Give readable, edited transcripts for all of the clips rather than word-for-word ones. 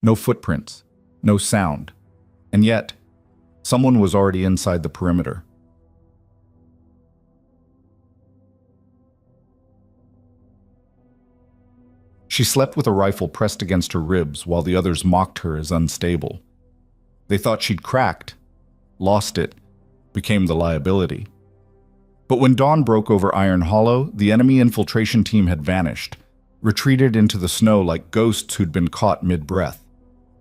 No footprints, no sound. And yet, someone was already inside the perimeter. She slept with a rifle pressed against her ribs while the others mocked her as unstable. They thought she'd cracked, lost it, became the liability. But when dawn broke over Iron Hollow, the enemy infiltration team had vanished, retreated into the snow like ghosts who'd been caught mid-breath.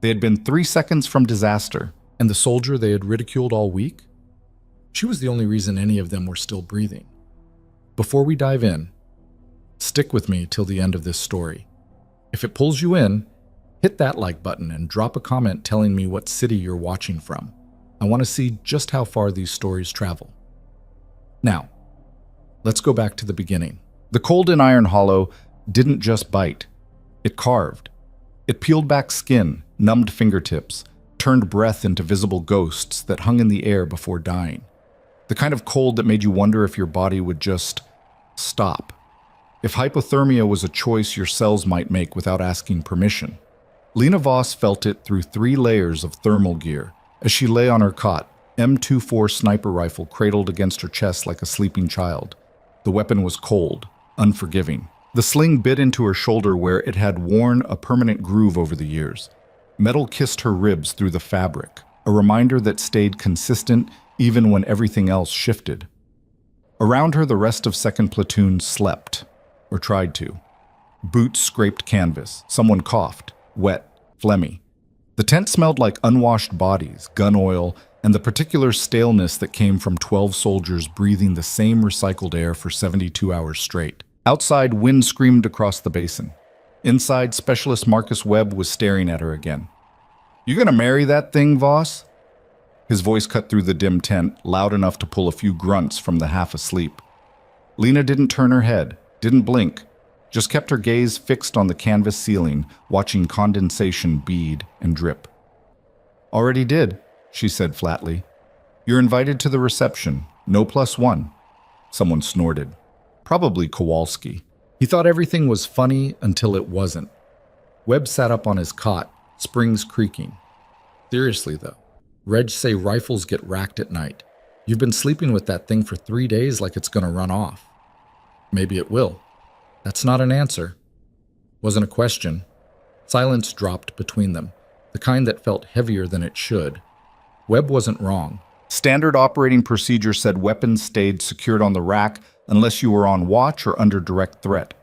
They had been 3 seconds from disaster. And the soldier they had ridiculed all week? She was the only reason any of them were still breathing. Before we dive in, stick with me till the end of this story. If it pulls you in, hit that like button and drop a comment telling me what city you're watching from. I want to see just how far these stories travel. Now, let's go back to the beginning. The cold in Iron Hollow didn't just bite. It carved. It peeled back skin, numbed fingertips, turned breath into visible ghosts that hung in the air before dying. The kind of cold that made you wonder if your body would just stop. If hypothermia was a choice your cells might make without asking permission. Lena Voss felt it through 3 layers of thermal gear as she lay on her cot, M24 sniper rifle cradled against her chest like a sleeping child. The weapon was cold, unforgiving. The sling bit into her shoulder where it had worn a permanent groove over the years. Metal kissed her ribs through the fabric, a reminder that stayed consistent even when everything else shifted. Around her, the rest of 2nd Platoon slept, or tried to. Boots scraped canvas. Someone coughed, wet, phlegmy. The tent smelled like unwashed bodies, gun oil, and the particular staleness that came from 12 soldiers breathing the same recycled air for 72 hours straight. Outside, wind screamed across the basin. Inside, Specialist Marcus Webb was staring at her again. "You gonna marry that thing, Voss?" His voice cut through the dim tent, loud enough to pull a few grunts from the half asleep. Lena didn't turn her head, didn't blink, just kept her gaze fixed on the canvas ceiling, watching condensation bead and drip. "Already did," she said flatly. "You're invited to the reception, no +1. Someone snorted. Probably Kowalski. He thought everything was funny until it wasn't. Webb sat up on his cot, springs creaking. "Seriously, though, Reg say rifles get racked at night. You've been sleeping with that thing for 3 days like it's gonna run off." "Maybe it will." "That's not an answer." Wasn't a question. Silence dropped between them, the kind that felt heavier than it should. Webb wasn't wrong. Standard operating procedure said weapons stayed secured on the rack unless you were on watch or under direct threat.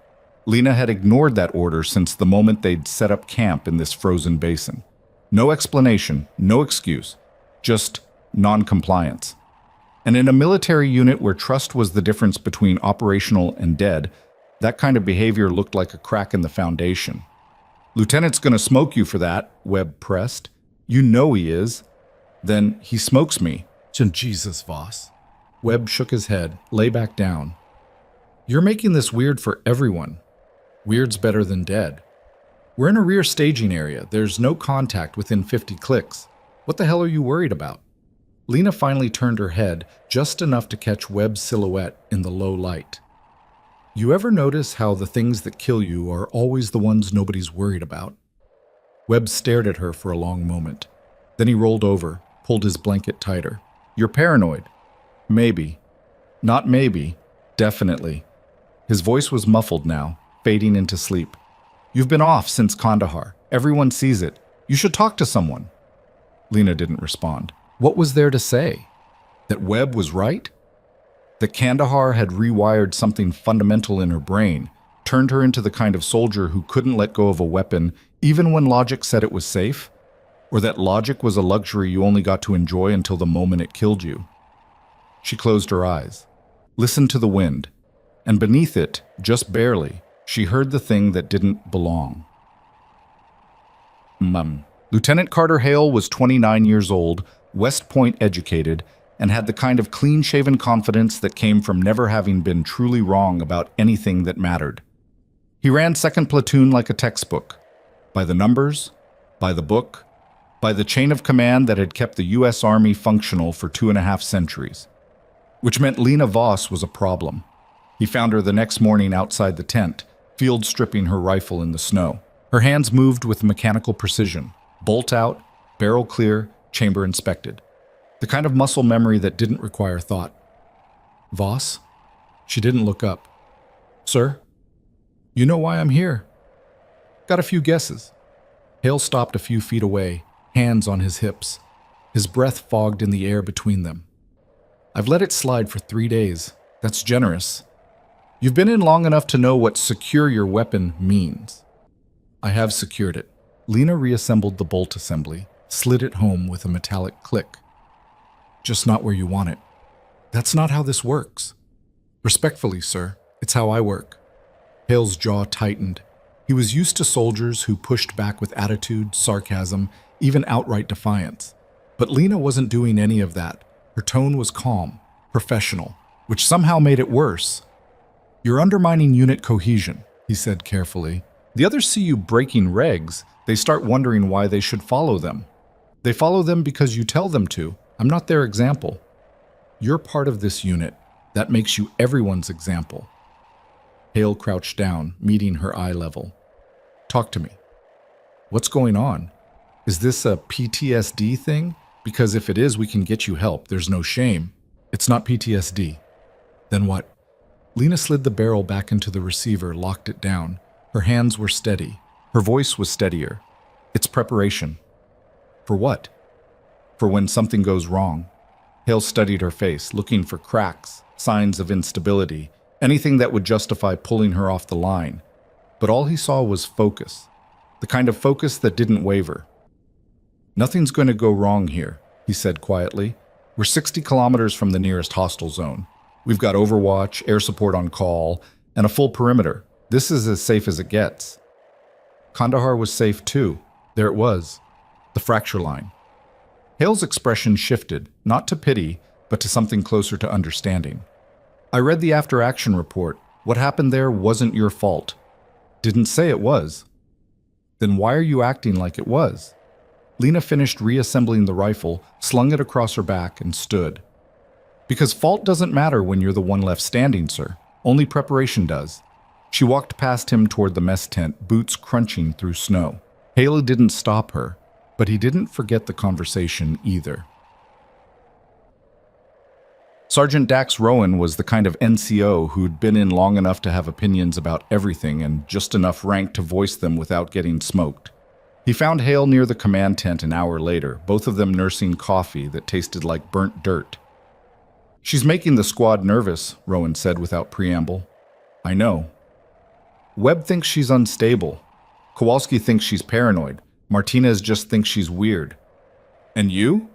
Lena had ignored that order since the moment they'd set up camp in this frozen basin. No explanation, no excuse, just non-compliance. And in a military unit where trust was the difference between operational and dead, that kind of behavior looked like a crack in the foundation. "Lieutenant's gonna smoke you for that," Webb pressed. "You know he is." "Then he smokes me." Jesus, Voss. Webb shook his head, lay back down. "You're making this weird for everyone. Weird's better than dead. We're in a rear staging area. There's no contact within 50 clicks. What the hell are you worried about?" Lena finally turned her head, just enough to catch Webb's silhouette in the low light. "You ever notice how the things that kill you are always the ones nobody's worried about?" Webb stared at her for a long moment. Then he rolled over, pulled his blanket tighter. "You're paranoid." "Maybe. Not maybe. Definitely." His voice was muffled now, fading into sleep. "You've been off since Kandahar. Everyone sees it. You should talk to someone." Lena didn't respond. What was there to say? That Webb was right? That Kandahar had rewired something fundamental in her brain, turned her into the kind of soldier who couldn't let go of a weapon even when logic said it was safe? Or that logic was a luxury you only got to enjoy until the moment it killed you? She closed her eyes, listened to the wind, and beneath it, just barely, she heard the thing that didn't belong. Lieutenant Carter Hale was 29 years old, West Point educated, and had the kind of clean-shaven confidence that came from never having been truly wrong about anything that mattered. He ran 2nd Platoon like a textbook, by the numbers, by the book, by the chain of command that had kept the U.S. Army functional for 2.5 centuries. Which meant Lena Voss was a problem. He found her the next morning outside the tent, field stripping her rifle in the snow. Her hands moved with mechanical precision, Bolt out, barrel clear, chamber inspected. The kind of muscle memory that didn't require thought. Voss? She didn't look up. Sir? You know why I'm here? Got a few guesses. Hale stopped a few feet away, hands on his hips. His breath fogged in the air between them. I've let it slide for 3 days. That's generous. You've been in long enough to know what secure your weapon means. I have secured it. Lena reassembled the bolt assembly, slid it home with a metallic click. Just not where you want it. That's not how this works. Respectfully, sir, it's how I work. Hale's jaw tightened. He was used to soldiers who pushed back with attitude, sarcasm, even outright defiance. But Lena wasn't doing any of that. Her tone was calm, professional, which somehow made it worse. You're undermining unit cohesion, he said carefully. The others see you breaking regs. They start wondering why they should follow them. They follow them because you tell them to. I'm not their example. You're part of this unit. That makes you everyone's example. Hale crouched down, meeting her eye level. Talk to me. What's going on? Is this a PTSD thing? Because if it is, we can get you help. There's no shame. It's not PTSD. Then what? Lena slid the barrel back into the receiver, locked it down. Her hands were steady. Her voice was steadier. It's preparation. For what? For when something goes wrong. Hale studied her face, looking for cracks, signs of instability, anything that would justify pulling her off the line. But all he saw was focus. The kind of focus that didn't waver. Nothing's going to go wrong here, he said quietly. We're 60 kilometers from the nearest hostile zone. We've got overwatch, air support on call, and a full perimeter. This is as safe as it gets. Kandahar was safe too. There it was. The fracture line. Hale's expression shifted, not to pity, but to something closer to understanding. I read the after-action report. What happened there wasn't your fault. Didn't say it was. Then why are you acting like it was? Lena finished reassembling the rifle, slung it across her back, and stood. Because fault doesn't matter when you're the one left standing, sir. Only preparation does. She walked past him toward the mess tent, boots crunching through snow. Hale didn't stop her, but he didn't forget the conversation either. Sergeant Dax Rowan was the kind of NCO who'd been in long enough to have opinions about everything and just enough rank to voice them without getting smoked. He found Hale near the command tent an hour later, both of them nursing coffee that tasted like burnt dirt. She's making the squad nervous, Rowan said without preamble. I know. Webb thinks she's unstable. Kowalski thinks she's paranoid. Martinez just thinks she's weird. And you?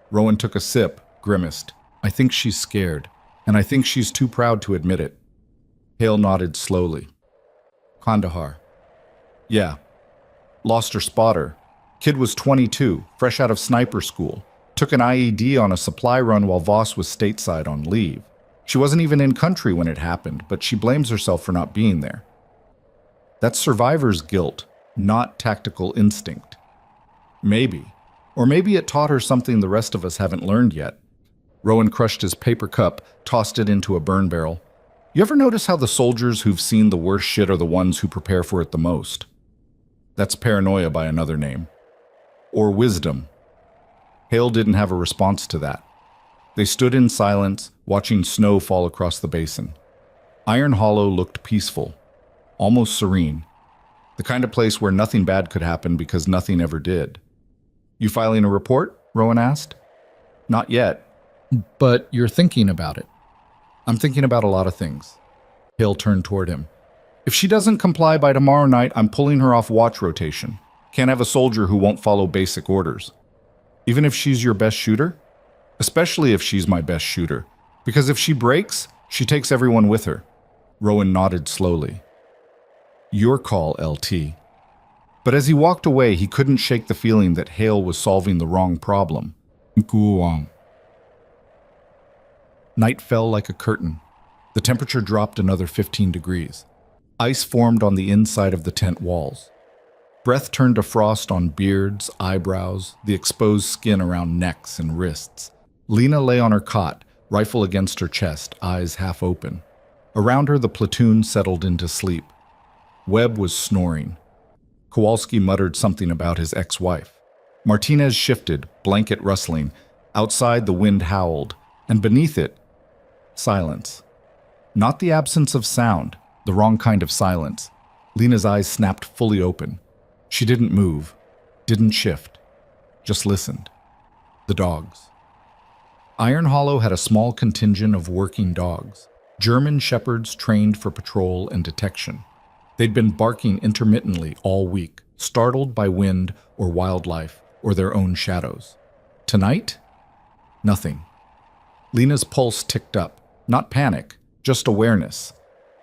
Rowan took a sip, grimaced. I think she's scared, and I think she's too proud to admit it. Hale nodded slowly. Kandahar. Yeah. Lost her spotter. Kid was 22, fresh out of sniper school. Took an IED on a supply run while Voss was stateside on leave. She wasn't even in country when it happened, but she blames herself for not being there. That's survivor's guilt, not tactical instinct. Maybe. Or maybe it taught her something the rest of us haven't learned yet. Rowan crushed his paper cup, tossed it into a burn barrel. You ever notice how the soldiers who've seen the worst shit are the ones who prepare for it the most? That's paranoia by another name. Or wisdom. Hale didn't have a response to that. They stood in silence, watching snow fall across the basin. Iron Hollow looked peaceful, almost serene. The kind of place where nothing bad could happen because nothing ever did. You filing a report? Rowan asked. Not yet. But you're thinking about it. I'm thinking about a lot of things. Hale turned toward him. If she doesn't comply by tomorrow night, I'm pulling her off watch rotation. Can't have a soldier who won't follow basic orders. Even if she's your best shooter? Especially if she's my best shooter. Because if she breaks, she takes everyone with her. Rowan nodded slowly. Your call, LT. But as he walked away, he couldn't shake the feeling that Hale was solving the wrong problem. Guang. Night fell like a curtain. The temperature dropped another 15 degrees. Ice formed on the inside of the tent walls. Breath turned to frost on beards, eyebrows, the exposed skin around necks and wrists. Lena lay on her cot, rifle against her chest, eyes half open. Around her, the platoon settled into sleep. Webb was snoring. Kowalski muttered something about his ex-wife. Martinez shifted, blanket rustling. Outside, the wind howled, and beneath it, silence. Not the absence of sound, the wrong kind of silence. Lena's eyes snapped fully open. She didn't move, didn't shift, just listened. The dogs. Iron Hollow had a small contingent of working dogs, German shepherds trained for patrol and detection. They'd been barking intermittently all week, startled by wind or wildlife or their own shadows. Tonight? Nothing. Lena's pulse ticked up, not panic, just awareness.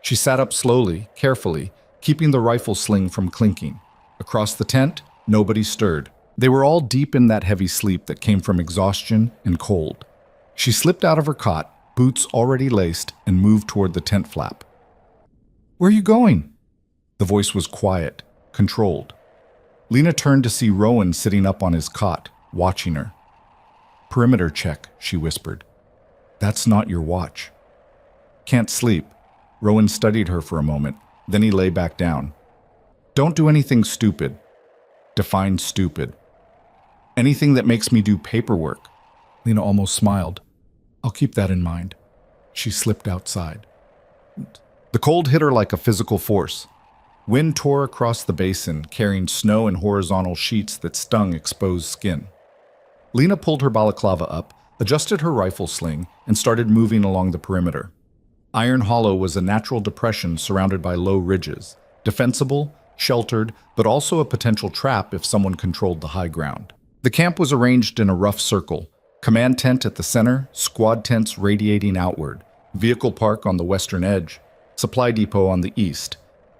She sat up slowly, carefully, keeping the rifle sling from clinking. Across the tent, nobody stirred. They were all deep in that heavy sleep that came from exhaustion and cold. She slipped out of her cot, boots already laced, and moved toward the tent flap. "Where are you going?" The voice was quiet, controlled. Lena turned to see Rowan sitting up on his cot, watching her. "Perimeter check," she whispered. "That's not your watch." "Can't sleep." Rowan studied her for a moment, then he lay back down. "Don't do anything stupid." Define stupid. "Anything that makes me do paperwork." Lena almost smiled. "I'll keep that in mind." She slipped outside. The cold hit her like a physical force. Wind tore across the basin, carrying snow in horizontal sheets that stung exposed skin. Lena pulled her balaclava up, adjusted her rifle sling, and started moving along the perimeter. Iron Hollow was a natural depression surrounded by low ridges, defensible, sheltered, but also a potential trap if someone controlled the high ground. The camp was arranged in a rough circle, command tent at the center, squad tents radiating outward, vehicle park on the western edge, supply depot on the east.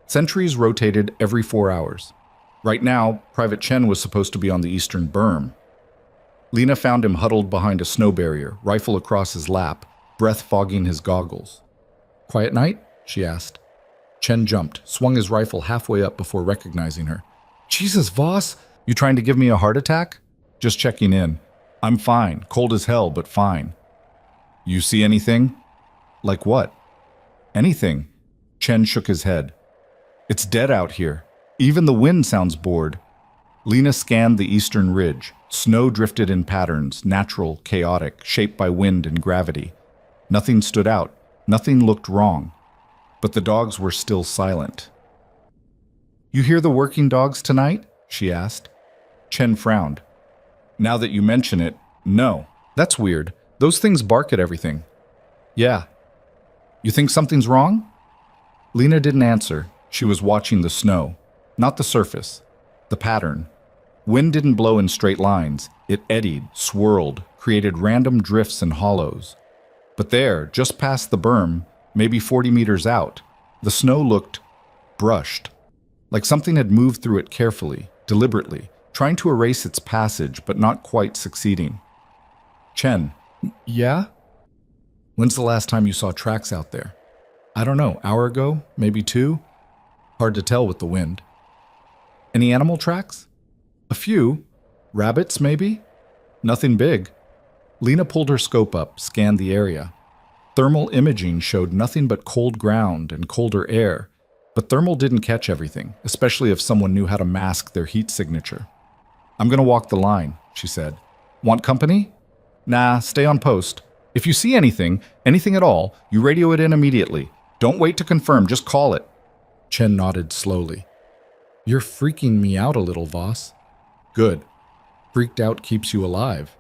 Sentries rotated every 4 hours. Right now, Private Chen was supposed to be on the eastern berm. Lena found him huddled behind a snow barrier, rifle across his lap, breath fogging his goggles. "Quiet night?" she asked. Chen jumped, swung his rifle halfway up before recognizing her. "Jesus, Voss, you trying to give me a heart attack?" "Just checking in. I'm fine, cold as hell, but fine." "You see anything?" "Like what?" "Anything." Chen shook his head. "It's dead out here. Even the wind sounds bored." Lena scanned the eastern ridge. Snow drifted in patterns, natural, chaotic, shaped by wind and gravity. Nothing stood out. Nothing looked wrong. But the dogs were still silent. "You hear the working dogs tonight?" she asked. Chen frowned. "Now that you mention it, no. That's weird. Those things bark at everything." "Yeah." "You think something's wrong?" Lena didn't answer. She was watching the snow. Not the surface. The pattern. Wind didn't blow in straight lines. It eddied, swirled, created random drifts and hollows. But there, just past the berm, maybe 40 meters out, the snow looked brushed, like something had moved through it carefully, deliberately, trying to erase its passage, but not quite succeeding. "Chen." "Yeah?" "When's the last time you saw tracks out there?" "I don't know, hour ago, maybe 2. Hard to tell with the wind." "Any animal tracks?" "A few. Rabbits, maybe?" "Nothing big." Lena pulled her scope up, scanned the area. Thermal imaging showed nothing but cold ground and colder air, but thermal didn't catch everything, especially if someone knew how to mask their heat signature. "I'm gonna walk the line," she said. "Want company?" "Nah, stay on post. If you see anything at all, you radio it in immediately. Don't wait to confirm, just call it." Chen nodded slowly. "You're freaking me out a little, Voss." "Good. Freaked out keeps you alive."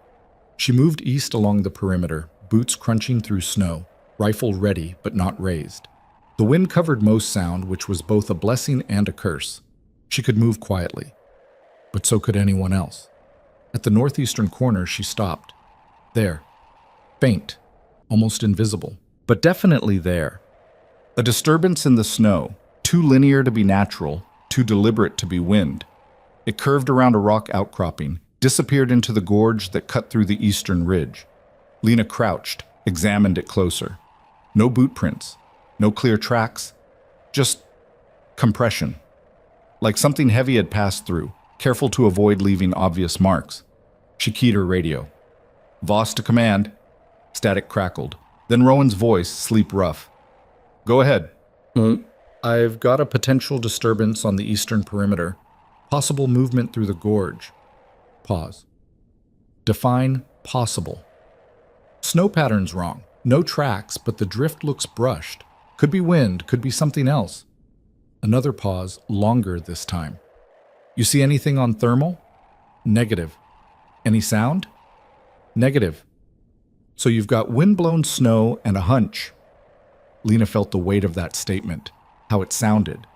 She moved east along the perimeter, boots crunching through snow, rifle ready but not raised. The wind covered most sound, which was both a blessing and a curse. She could move quietly. But so could anyone else. At the northeastern corner, she stopped. There. Faint. Almost invisible. But definitely there. A disturbance in the snow, too linear to be natural, too deliberate to be wind. It curved around a rock outcropping, disappeared into the gorge that cut through the eastern ridge. Lena crouched, examined it closer. No boot prints, no clear tracks, just compression. Like something heavy had passed through, careful to avoid leaving obvious marks. She keyed her radio. "Voss to command." Static crackled. Then Rowan's voice, sleep rough. "Go ahead." "I've got a potential disturbance on the eastern perimeter. Possible movement through the gorge." Pause. Define possible. Snow pattern's wrong. No tracks, but the drift looks brushed. Could be wind, could be something else. Another pause, longer this time. You see anything on thermal? Negative. Any sound? Negative. So you've got wind-blown snow and a hunch. Lena felt the weight of that statement, how it sounded,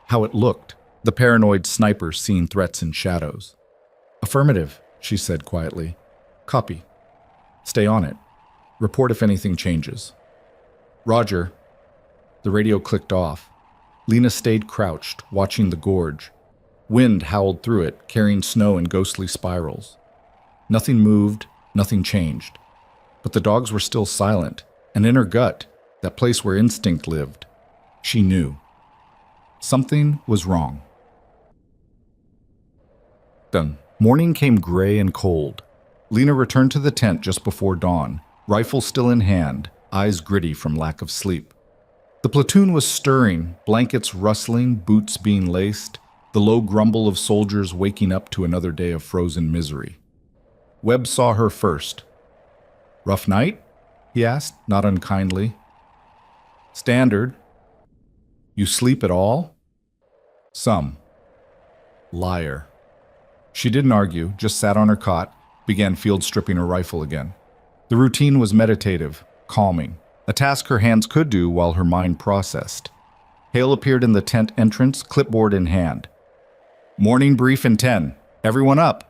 how it looked. The paranoid sniper seeing threats in shadows. Affirmative, she said quietly. Copy. Stay on it. Report if anything changes. Roger. The radio clicked off. Lena stayed crouched, watching the gorge. Wind howled through it, carrying snow in ghostly spirals. Nothing moved, nothing changed. But the dogs were still silent, and in her gut, that place where instinct lived, she knew. Something was wrong. Done. Morning came gray and cold. Lena returned to the tent just before dawn, rifle still in hand, eyes gritty from lack of sleep. The platoon was stirring, blankets rustling, boots being laced, the low grumble of soldiers waking up to another day of frozen misery. Webb saw her first. Rough night? He asked, not unkindly. Standard. You sleep at all? Some. Liar. She didn't argue, just sat on her cot, began field stripping her rifle again. The routine was meditative, calming, a task her hands could do while her mind processed. Hale appeared in the tent entrance, clipboard in hand. Morning brief in 10. Everyone up.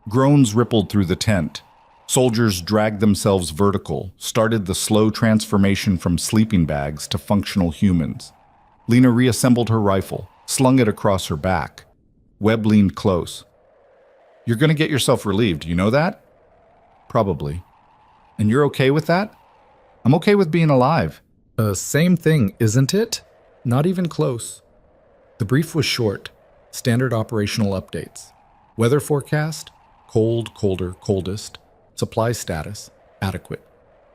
Groans rippled through the tent. Soldiers dragged themselves vertical, started the slow transformation from sleeping bags to functional humans. Lena reassembled her rifle, slung it across her back. Webb leaned close. You're going to get yourself relieved, you know that? Probably. And you're okay with that? I'm okay with being alive. Same thing, isn't it? Not even close. The brief was short. Standard operational updates. Weather forecast, cold, colder, coldest. Supply status, adequate.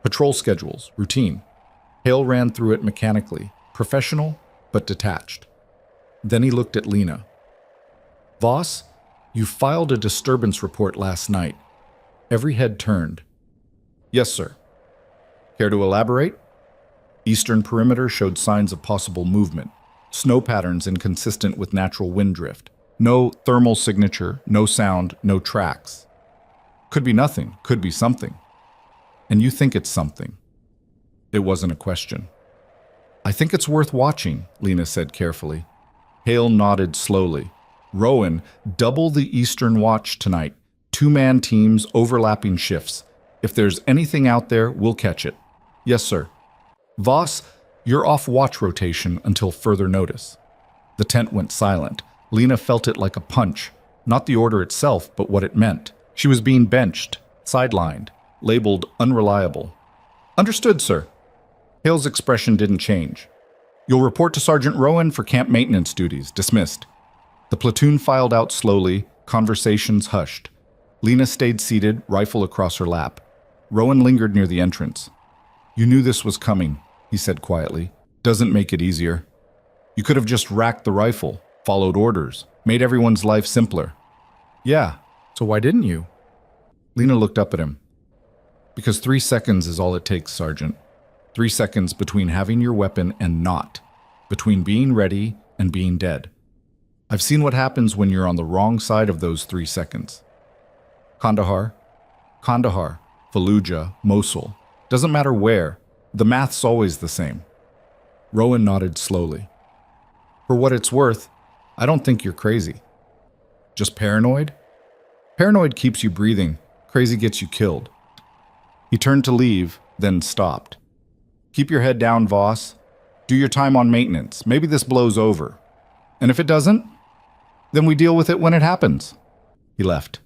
Patrol schedules, routine. Hale ran through it mechanically, professional but detached. Then he looked at Lena. Voss, you filed a disturbance report last night. Every head turned. Yes, sir. Care to elaborate? Eastern perimeter showed signs of possible movement. Snow patterns inconsistent with natural wind drift. No thermal signature, no sound, no tracks. Could be nothing, could be something. And you think it's something. It wasn't a question. I think it's worth watching, Lena said carefully. Hale nodded slowly. Rowan, double the Eastern watch tonight. 2-man teams, overlapping shifts. If there's anything out there, we'll catch it. Yes, sir. Voss, you're off watch rotation until further notice. The tent went silent. Lena felt it like a punch. Not the order itself, but what it meant. She was being benched, sidelined, labeled unreliable. Understood, sir. Hale's expression didn't change. You'll report to Sergeant Rowan for camp maintenance duties. Dismissed. The platoon filed out slowly, conversations hushed. Lena stayed seated, rifle across her lap. Rowan lingered near the entrance. You knew this was coming, he said quietly. Doesn't make it easier. You could have just racked the rifle, followed orders, made everyone's life simpler. Yeah, so why didn't you? Lena looked up at him. Because 3 seconds is all it takes, Sergeant. 3 seconds between having your weapon and not. Between being ready and being dead. I've seen what happens when you're on the wrong side of those 3 seconds. Kandahar, Fallujah, Mosul. Doesn't matter where. The math's always the same. Rowan nodded slowly. For what it's worth, I don't think you're crazy. Just paranoid? Paranoid keeps you breathing. Crazy gets you killed. He turned to leave, then stopped. Keep your head down, Voss. Do your time on maintenance. Maybe this blows over. And if it doesn't, then we deal with it when it happens. He left.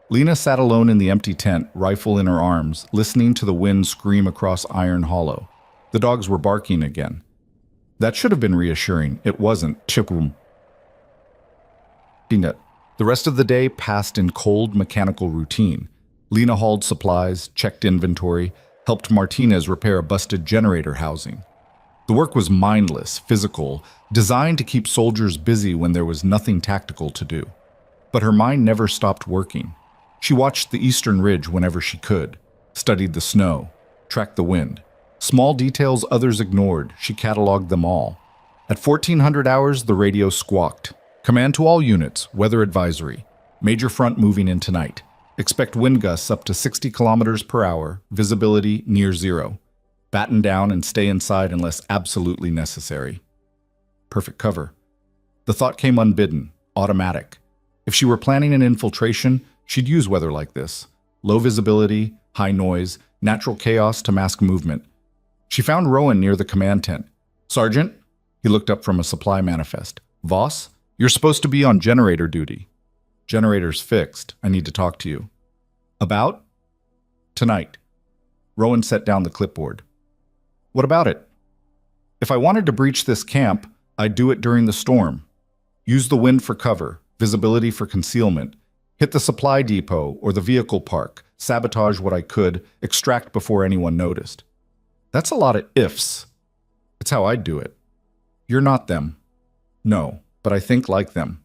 Lena sat alone in the empty tent, rifle in her arms, listening to the wind scream across Iron Hollow. The dogs were barking again. That should have been reassuring. It wasn't. Chikum. The rest of the day passed in cold, mechanical routine. Lena hauled supplies, checked inventory, helped Martinez repair a busted generator housing. The work was mindless, physical, designed to keep soldiers busy when there was nothing tactical to do. But her mind never stopped working. She watched the eastern ridge whenever she could, studied the snow, tracked the wind. Small details others ignored, she cataloged them all. At 1400 hours, the radio squawked. Command to all units, weather advisory. Major front moving in tonight. Expect wind gusts up to 60 kilometers per hour, visibility near zero. Batten down and stay inside unless absolutely necessary. Perfect cover. The thought came unbidden, automatic. If she were planning an infiltration, she'd use weather like this. Low visibility, high noise, natural chaos to mask movement. She found Rowan near the command tent. "Sergeant?" He looked up from a supply manifest. "Voss? You're supposed to be on generator duty." "Generator's fixed. I need to talk to you." "About?" "Tonight." Rowan set down the clipboard. "What about it?" "If I wanted to breach this camp, I'd do it during the storm. Use the wind for cover, visibility for concealment, hit the supply depot or the vehicle park, sabotage what I could, extract before anyone noticed." "That's a lot of ifs." "It's how I'd do it." "You're not them." "No, but I think like them.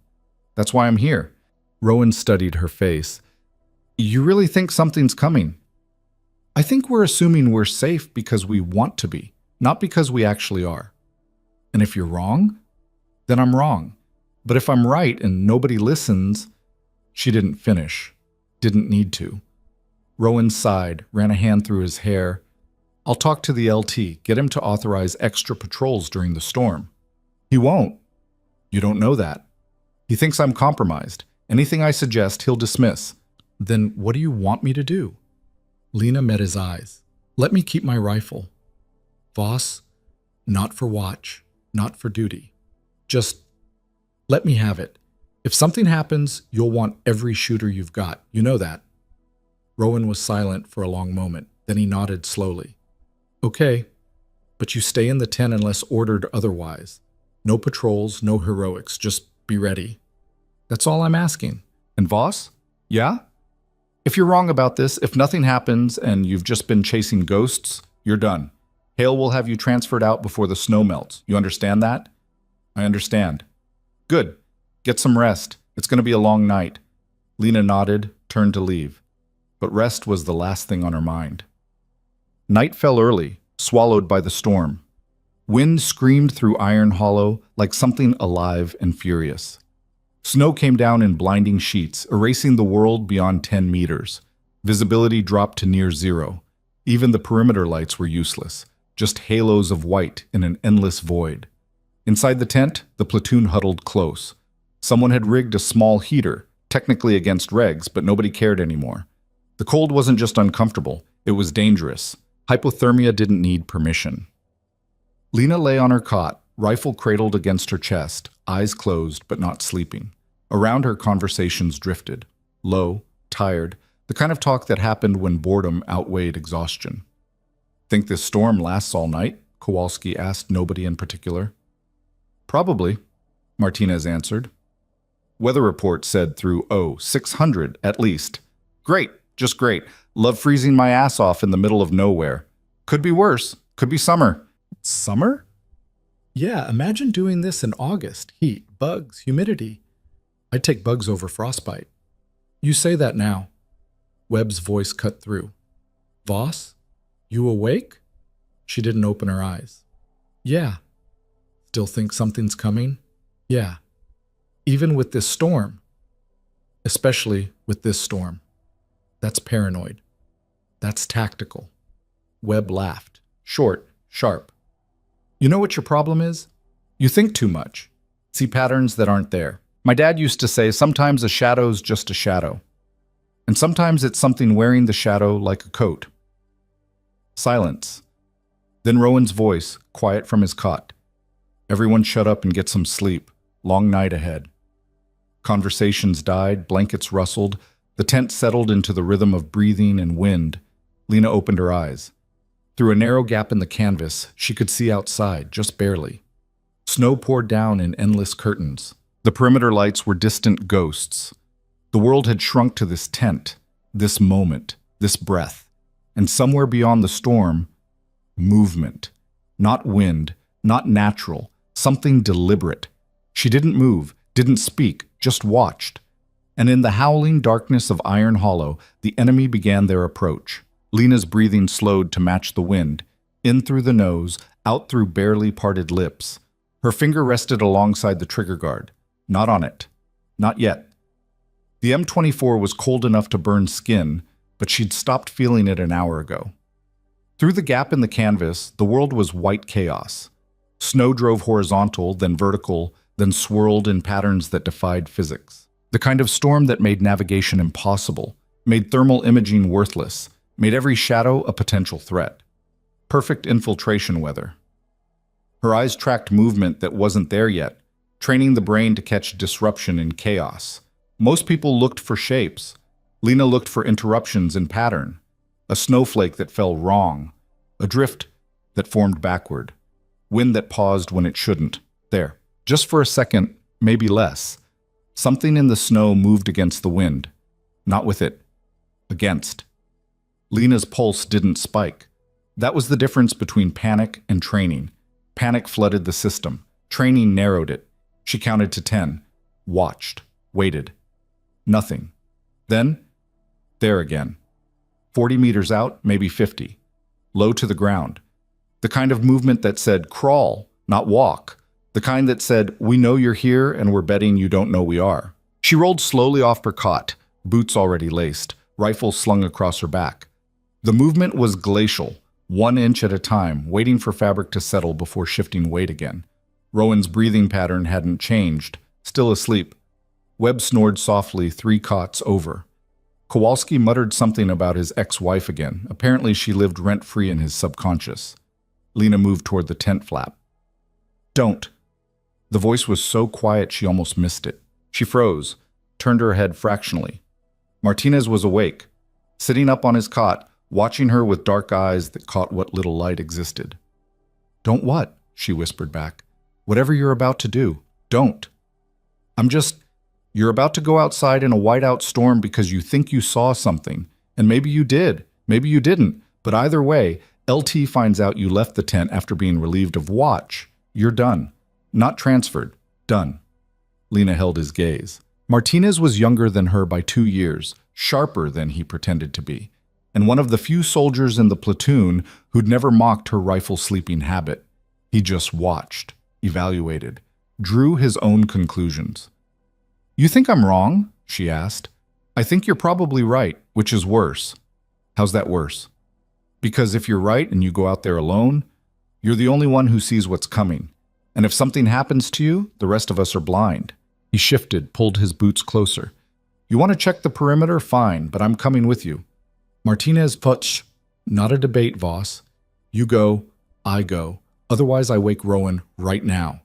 That's why I'm here." Rowan studied her face. "You really think something's coming?" "I think we're assuming we're safe because we want to be, not because we actually are. And if you're wrong, then I'm wrong. But if I'm right and nobody listens..." She didn't finish. Didn't need to. Rowan sighed, ran a hand through his hair. "I'll talk to the LT, get him to authorize extra patrols during the storm." "He won't." "You don't know that. He thinks I'm compromised. Anything I suggest, he'll dismiss." "Then what do you want me to do?" Lena met his eyes. "Let me keep my rifle." "Voss, not for watch, not for duty. Just let me have it. If something happens, you'll want every shooter you've got. You know that." Rowan was silent for a long moment. Then he nodded slowly. "Okay, but you stay in the tent unless ordered otherwise. No patrols, no heroics. Just be ready. That's all I'm asking." "And Voss? Yeah? If you're wrong about this, if nothing happens and you've just been chasing ghosts, you're done. Hale will have you transferred out before the snow melts. You understand that?" "I understand." "Good. Get some rest. It's going to be a long night." Lena nodded, turned to leave. But rest was the last thing on her mind. Night fell early, swallowed by the storm. Wind screamed through Iron Hollow like something alive and furious. Snow came down in blinding sheets, erasing the world beyond 10 meters. Visibility dropped to near zero. Even the perimeter lights were useless, just halos of white in an endless void. Inside the tent, the platoon huddled close. Someone had rigged a small heater, technically against regs, but nobody cared anymore. The cold wasn't just uncomfortable, it was dangerous. Hypothermia didn't need permission. Lena lay on her cot, rifle cradled against her chest, eyes closed but not sleeping. Around her, conversations drifted. Low, tired, the kind of talk that happened when boredom outweighed exhaustion. "Think this storm lasts all night?" Kowalski asked nobody in particular. "Probably," Martinez answered. "Weather report said through 600 at least. Great, just great. Love freezing my ass off in the middle of nowhere. Could be worse, could be summer." "Summer?" "Yeah, imagine doing this in August. Heat, bugs, humidity. I'd take bugs over frostbite." "You say that now." Webb's voice cut through. "Voss, you awake?" She didn't open her eyes. "Yeah." "Still think something's coming?" "Yeah. Even with this storm." "Especially with this storm. That's paranoid. That's tactical." Webb laughed. Short, sharp. "You know what your problem is? You think too much. See patterns that aren't there. My dad used to say sometimes a shadow's just a shadow. And sometimes it's something wearing the shadow like a coat." Silence. Then Rowan's voice, quiet from his cot. "Everyone shut up and get some sleep. Long night ahead." Conversations died, blankets rustled. The tent settled into the rhythm of breathing and wind. Lena opened her eyes. Through a narrow gap in the canvas, she could see outside, just barely. Snow poured down in endless curtains. The perimeter lights were distant ghosts. The world had shrunk to this tent, this moment, this breath. And somewhere beyond the storm, movement. Not wind, not natural, something deliberate. She didn't move, didn't speak, just watched. and in the howling darkness of Iron Hollow, the enemy began their approach. Lena's breathing slowed to match the wind, in through the nose, out through barely parted lips. Her finger rested alongside the trigger guard. Not on it. Not yet. The M24 was cold enough to burn skin, but she'd stopped feeling it an hour ago. Through the gap in the canvas, the world was white chaos. Snow drove horizontal, then vertical, then swirled in patterns that defied physics. The kind of storm that made navigation impossible, made thermal imaging worthless, made every shadow a potential threat. Perfect infiltration weather. Her eyes tracked movement that wasn't there yet, training the brain to catch disruption in chaos. Most people looked for shapes. Lena looked for interruptions in pattern. A snowflake that fell wrong. A drift that formed backward. Wind that paused when it shouldn't. There. Just for a second, maybe less. Something in the snow moved against the wind. Not with it. Against. Lena's pulse didn't spike. That was the difference between panic and training. Panic flooded the system. Training narrowed it. She counted to 10. Watched. Waited. Nothing. Then, there again. 40 meters out, maybe 50. Low to the ground. The kind of movement that said, crawl, not walk. The kind that said, we know you're here and we're betting you don't know we are. She rolled slowly off her cot, boots already laced, rifle slung across her back. The movement was glacial, 1 inch at a time, waiting for fabric to settle before shifting weight again. Rowan's breathing pattern hadn't changed, still asleep. Webb snored softly 3 cots over. Kowalski muttered something about his ex-wife again. Apparently she lived rent-free in his subconscious. Lena moved toward the tent flap. Don't. The voice was so quiet she almost missed it. She froze, turned her head fractionally. Martinez was awake, sitting up on his cot, watching her with dark eyes that caught what little light existed. Don't what? She whispered back. Whatever you're about to do, don't. You're about to go outside in a whiteout storm because you think you saw something. And maybe you did, maybe you didn't. But either way, LT finds out you left the tent after being relieved of watch. You're done. Not transferred. Done. Lena held his gaze. Martinez was younger than her by 2 years, sharper than he pretended to be, and one of the few soldiers in the platoon who'd never mocked her rifle-sleeping habit. He just watched, evaluated, drew his own conclusions. You think I'm wrong? She asked. I think you're probably right, which is worse. How's that worse? Because if you're right and you go out there alone, you're the only one who sees what's coming. And if something happens to you, the rest of us are blind. He shifted, pulled his boots closer. You want to check the perimeter? Fine, but I'm coming with you. Martinez Putsch. Not a debate, Voss. You go, I go. Otherwise I wake Rowan right now.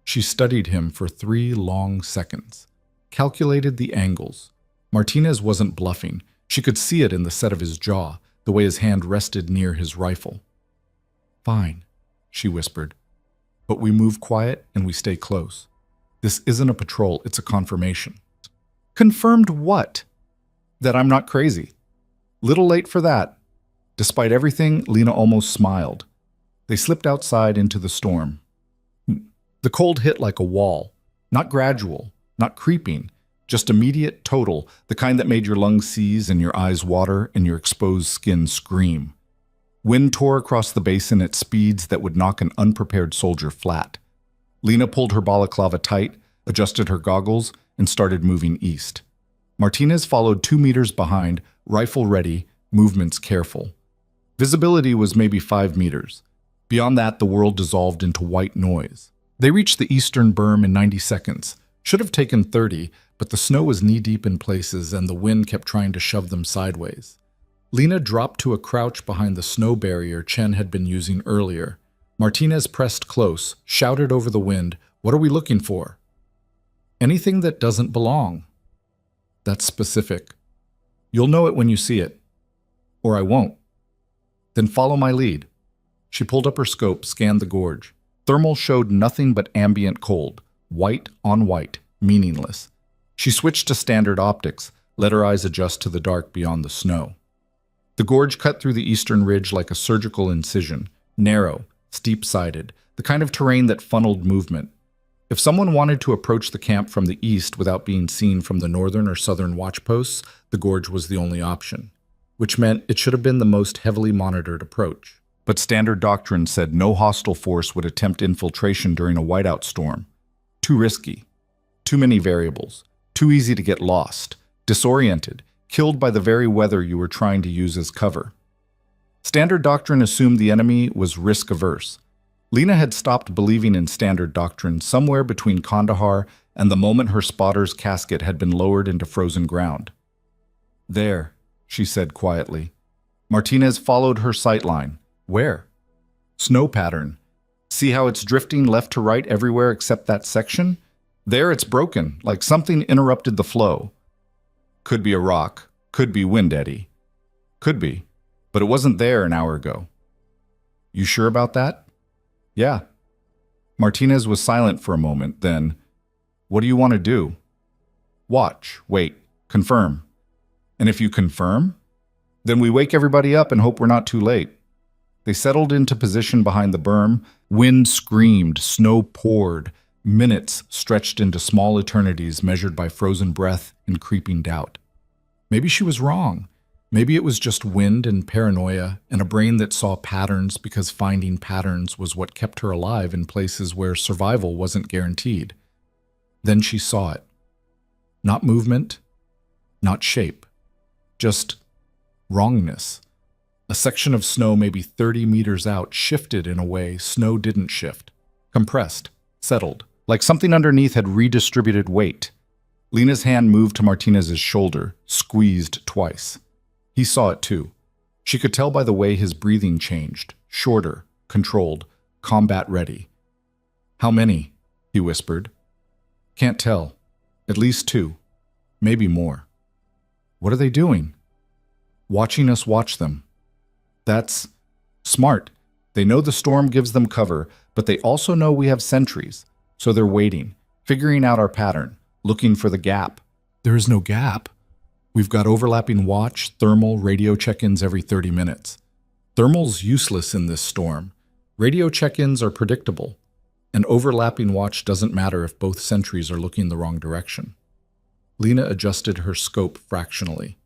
She studied him for 3 long seconds. Calculated the angles. Martinez wasn't bluffing. She could see it in the set of his jaw, the way his hand rested near his rifle. Fine, she whispered. But we move quiet and we stay close. This isn't a patrol, it's a confirmation. Confirmed what? That I'm not crazy. Little late for that. Despite everything, Lena almost smiled. They slipped outside into the storm. The cold hit like a wall. Not gradual, not creeping, just immediate, total, the kind that made your lungs seize and your eyes water and your exposed skin scream. Wind tore across the basin at speeds that would knock an unprepared soldier flat. Lena pulled her balaclava tight, adjusted her goggles, and started moving east. Martinez followed 2 meters behind, rifle ready, movements careful. Visibility was maybe 5 meters. Beyond that, the world dissolved into white noise. They reached the eastern berm in 90 seconds. Should have taken 30, but the snow was knee-deep in places and the wind kept trying to shove them sideways. Lena dropped to a crouch behind the snow barrier Chen had been using earlier. Martinez pressed close, shouted over the wind, "What are we looking for?" Anything that doesn't belong. That's specific. You'll know it when you see it. Or I won't. Then follow my lead. She pulled up her scope, scanned the gorge. Thermal showed nothing but ambient cold. White on white, meaningless. She switched to standard optics, let her eyes adjust to the dark beyond the snow. The gorge cut through the eastern ridge like a surgical incision, narrow, steep-sided, the kind of terrain that funneled movement. If someone wanted to approach the camp from the east without being seen from the northern or southern watch posts, the gorge was the only option, which meant it should have been the most heavily monitored approach. But standard doctrine said no hostile force would attempt infiltration during a whiteout storm. Too risky. Too many variables. Too easy to get lost, disoriented, killed by the very weather you were trying to use as cover. Standard doctrine assumed the enemy was risk-averse. Lena had stopped believing in standard doctrine somewhere between Kandahar and the moment her spotter's casket had been lowered into frozen ground. "There," she said quietly. Martinez followed her sightline. "Where?" "Snow pattern. See how it's drifting left to right everywhere except that section? There it's broken, like something interrupted the flow. Could be a rock, could be wind eddy. Could be, but it wasn't there an hour ago." "You sure about that?" "Yeah." Martinez was silent for a moment, then, "What do you want to do?" "Watch, wait, confirm. And if you confirm, then we wake everybody up and hope we're not too late." They settled into position behind the berm. Wind screamed, snow poured. Minutes stretched into small eternities measured by frozen breath and creeping doubt. Maybe she was wrong. Maybe it was just wind and paranoia and a brain that saw patterns because finding patterns was what kept her alive in places where survival wasn't guaranteed. Then she saw it. Not movement, not shape, just wrongness. A section of snow maybe 30 meters out shifted in a way snow didn't shift. Compressed, settled, like something underneath had redistributed weight. Lena's hand moved to Martinez's shoulder, squeezed twice. He saw it too. She could tell by the way his breathing changed, shorter, controlled, combat ready. "How many?" he whispered. "Can't tell. At least 2. Maybe more." "What are they doing?" "Watching us watch them." "That's smart. They know the storm gives them cover, but they also know we have sentries. So they're waiting, figuring out our pattern, looking for the gap." "There is no gap. We've got overlapping watch, thermal, radio check-ins every 30 minutes. Thermal's useless in this storm. Radio check-ins are predictable. An overlapping watch doesn't matter if both sentries are looking the wrong direction." Lena adjusted her scope fractionally.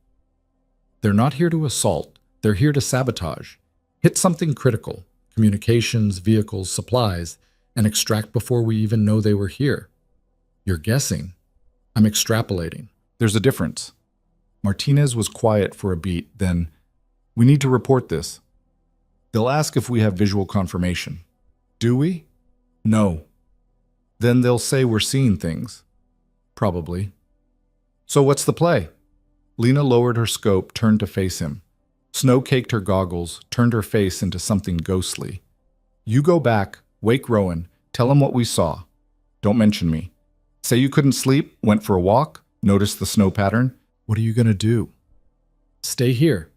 "They're not here to assault. They're here to sabotage. Hit something critical, communications, vehicles, supplies, and extract before we even know they were here." "You're guessing." "I'm extrapolating. There's a difference." Martinez was quiet for a beat, then, "We need to report this. They'll ask if we have visual confirmation." "Do we?" "No." "Then they'll say we're seeing things." "Probably." "So what's the play?" Lena lowered her scope, turned to face him. Snow caked her goggles, turned her face into something ghostly. "You go back, wake Rowan, tell him what we saw. Don't mention me. Say you couldn't sleep, went for a walk, noticed the snow pattern. What are you going to do?" "Stay here.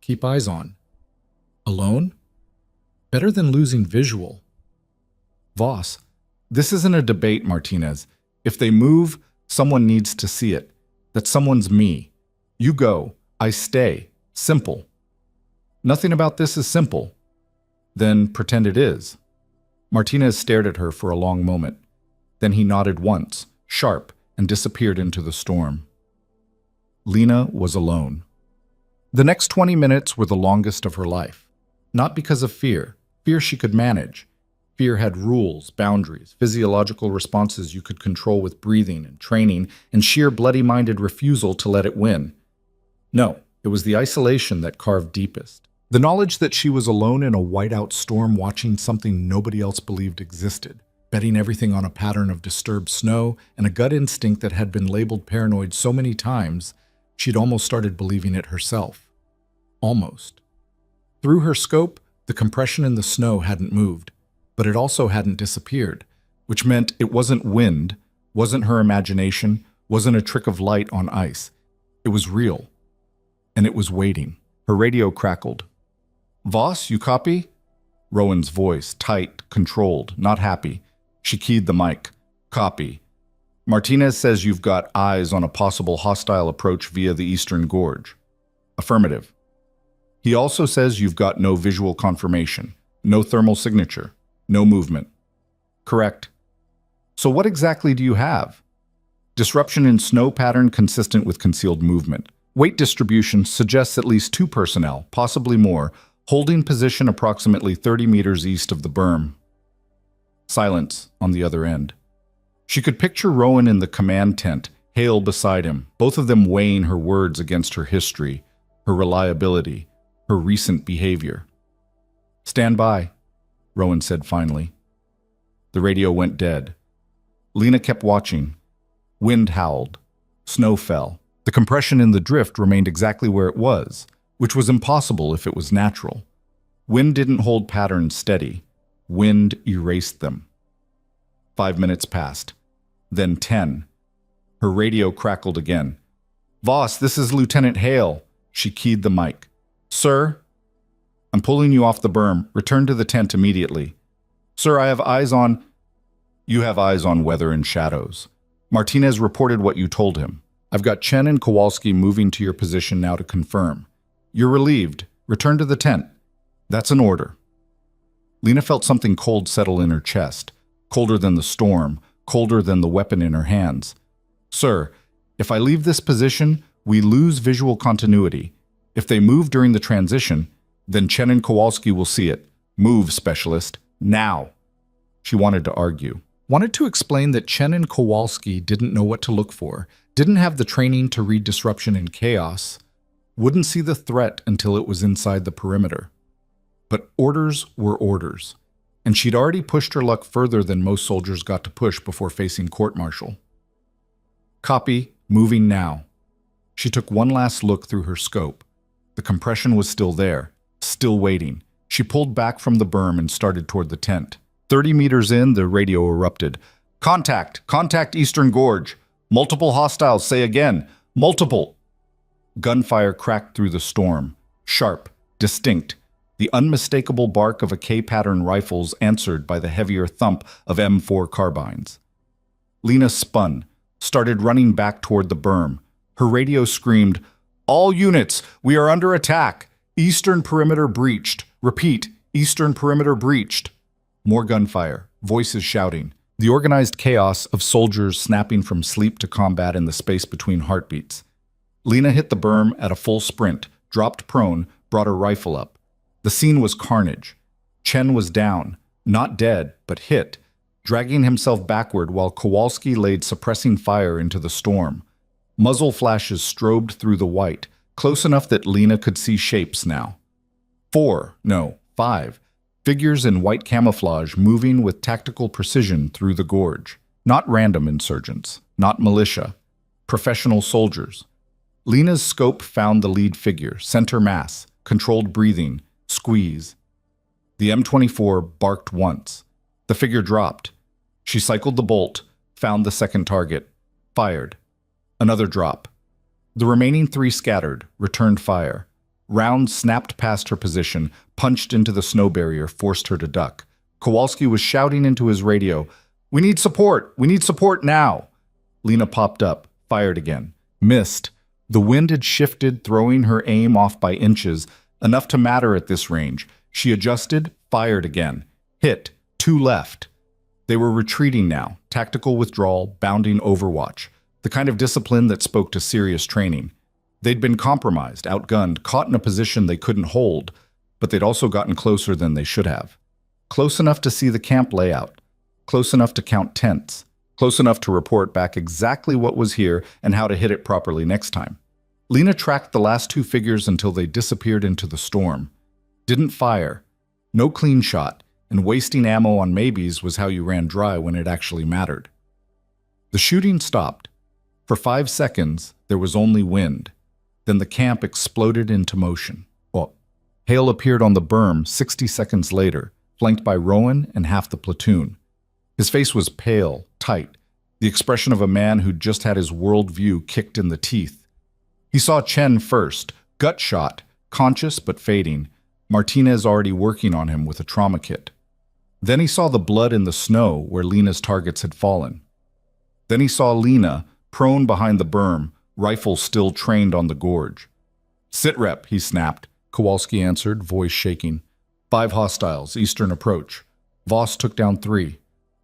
Keep eyes on." "Alone? Better than losing visual." "Voss, this isn't a debate, Martinez. If they move, someone needs to see it. That someone's me. You go, I stay. Simple." "Nothing about this is simple." "Then pretend it is." Martinez stared at her for a long moment. Then he nodded once, sharp, and disappeared into the storm. Lena was alone. The next 20 minutes were the longest of her life. Not because of fear. Fear she could manage. Fear had rules, boundaries, physiological responses you could control with breathing and training, and sheer bloody-minded refusal to let it win. No, it was the isolation that carved deepest. The knowledge that she was alone in a whiteout storm watching something nobody else believed existed, betting everything on a pattern of disturbed snow and a gut instinct that had been labeled paranoid so many times, she'd almost started believing it herself. Almost. Through her scope, the compression in the snow hadn't moved, but it also hadn't disappeared, which meant it wasn't wind, wasn't her imagination, wasn't a trick of light on ice. It was real. And it was waiting. Her radio crackled. "Voss, you copy?" Rowan's voice, tight, controlled, not happy. She keyed the mic. "Copy. Martinez says you've got eyes on a possible hostile approach via the eastern gorge." "Affirmative." "He also says you've got no visual confirmation, no thermal signature, no movement." "Correct." So what exactly do you have? Disruption in snow pattern consistent with concealed movement. Weight distribution suggests at least 2 personnel, possibly more, holding position approximately 30 meters east of the berm. Silence on the other end. She could picture Rowan in the command tent, Hale beside him, both of them weighing her words against her history, her reliability, her recent behavior. "Stand by," Rowan said finally. The radio went dead. Lena kept watching. Wind howled. Snow fell. The compression in the drift remained exactly where it was, which was impossible if it was natural. Wind didn't hold patterns steady. Wind erased them. 5 minutes passed. Then 10. Her radio crackled again. "Voss, this is Lieutenant Hale." She keyed the mic. "Sir?" "I'm pulling you off the berm. Return to the tent immediately." "Sir, I have eyes on—" "You have eyes on weather and shadows. Martinez reported what you told him. I've got Chen and Kowalski moving to your position now to confirm. You're relieved. Return to the tent. That's an order." Lena felt something cold settle in her chest, colder than the storm, colder than the weapon in her hands. "Sir, if I leave this position, we lose visual continuity. If they move during the transition, then Chen and Kowalski will see it. Move, specialist. Now." She wanted to argue. Wanted to explain that Chen and Kowalski didn't know what to look for, didn't have the training to read disruption and chaos, wouldn't see the threat until it was inside the perimeter. But orders were orders, and she'd already pushed her luck further than most soldiers got to push before facing court-martial. "Copy, moving now." She took one last look through her scope. The compression was still there, still waiting. She pulled back from the berm and started toward the tent. 30 meters in, the radio erupted. "Contact! Contact Eastern Gorge! Multiple hostiles, say again! Multiple!" Gunfire cracked through the storm. Sharp, distinct. The unmistakable bark of a K-pattern rifles answered by the heavier thump of M4 carbines. Lena spun, started running back toward the berm. Her radio screamed, "All units, we are under attack! Eastern perimeter breached! Repeat, eastern perimeter breached!" More gunfire, voices shouting. The organized chaos of soldiers snapping from sleep to combat in the space between heartbeats. Lena hit the berm at a full sprint, dropped prone, brought her rifle up. The scene was carnage. Chen was down, not dead, but hit, dragging himself backward while Kowalski laid suppressing fire into the storm. Muzzle flashes strobed through the white, close enough that Lena could see shapes now. 5 figures in white camouflage moving with tactical precision through the gorge. Not random insurgents, not militia, professional soldiers. Lena's scope found the lead figure, center mass, controlled breathing, squeeze. The M24 barked once. The figure dropped. She cycled the bolt, found the second target, fired. Another drop. The remaining 3 scattered, returned fire. Rounds snapped past her position, punched into the snow barrier, forced her to duck. Kowalski was shouting into his radio, "We need support! We need support now!" Lena popped up, fired again. Missed. The wind had shifted, throwing her aim off by inches, enough to matter at this range. She adjusted, fired again. Hit. 2 left. They were retreating now, tactical withdrawal, bounding overwatch, the kind of discipline that spoke to serious training. They'd been compromised, outgunned, caught in a position they couldn't hold, but they'd also gotten closer than they should have. Close enough to see the camp layout, close enough to count tents, close enough to report back exactly what was here and how to hit it properly next time. Lena tracked the last 2 figures until they disappeared into the storm. Didn't fire. No clean shot, and wasting ammo on maybes was how you ran dry when it actually mattered. The shooting stopped. For 5 seconds, there was only wind. Then the camp exploded into motion. Hale appeared on the berm 60 seconds later, flanked by Rowan and half the platoon. His face was pale, tight, the expression of a man who'd just had his worldview kicked in the teeth. He saw Chen first, gut shot, conscious but fading, Martinez already working on him with a trauma kit. Then he saw the blood in the snow where Lena's targets had fallen. Then he saw Lena, prone behind the berm, rifle still trained on the gorge. "Sit rep," he snapped. Kowalski answered, voice shaking. 5 hostiles, eastern approach. Voss took down 3.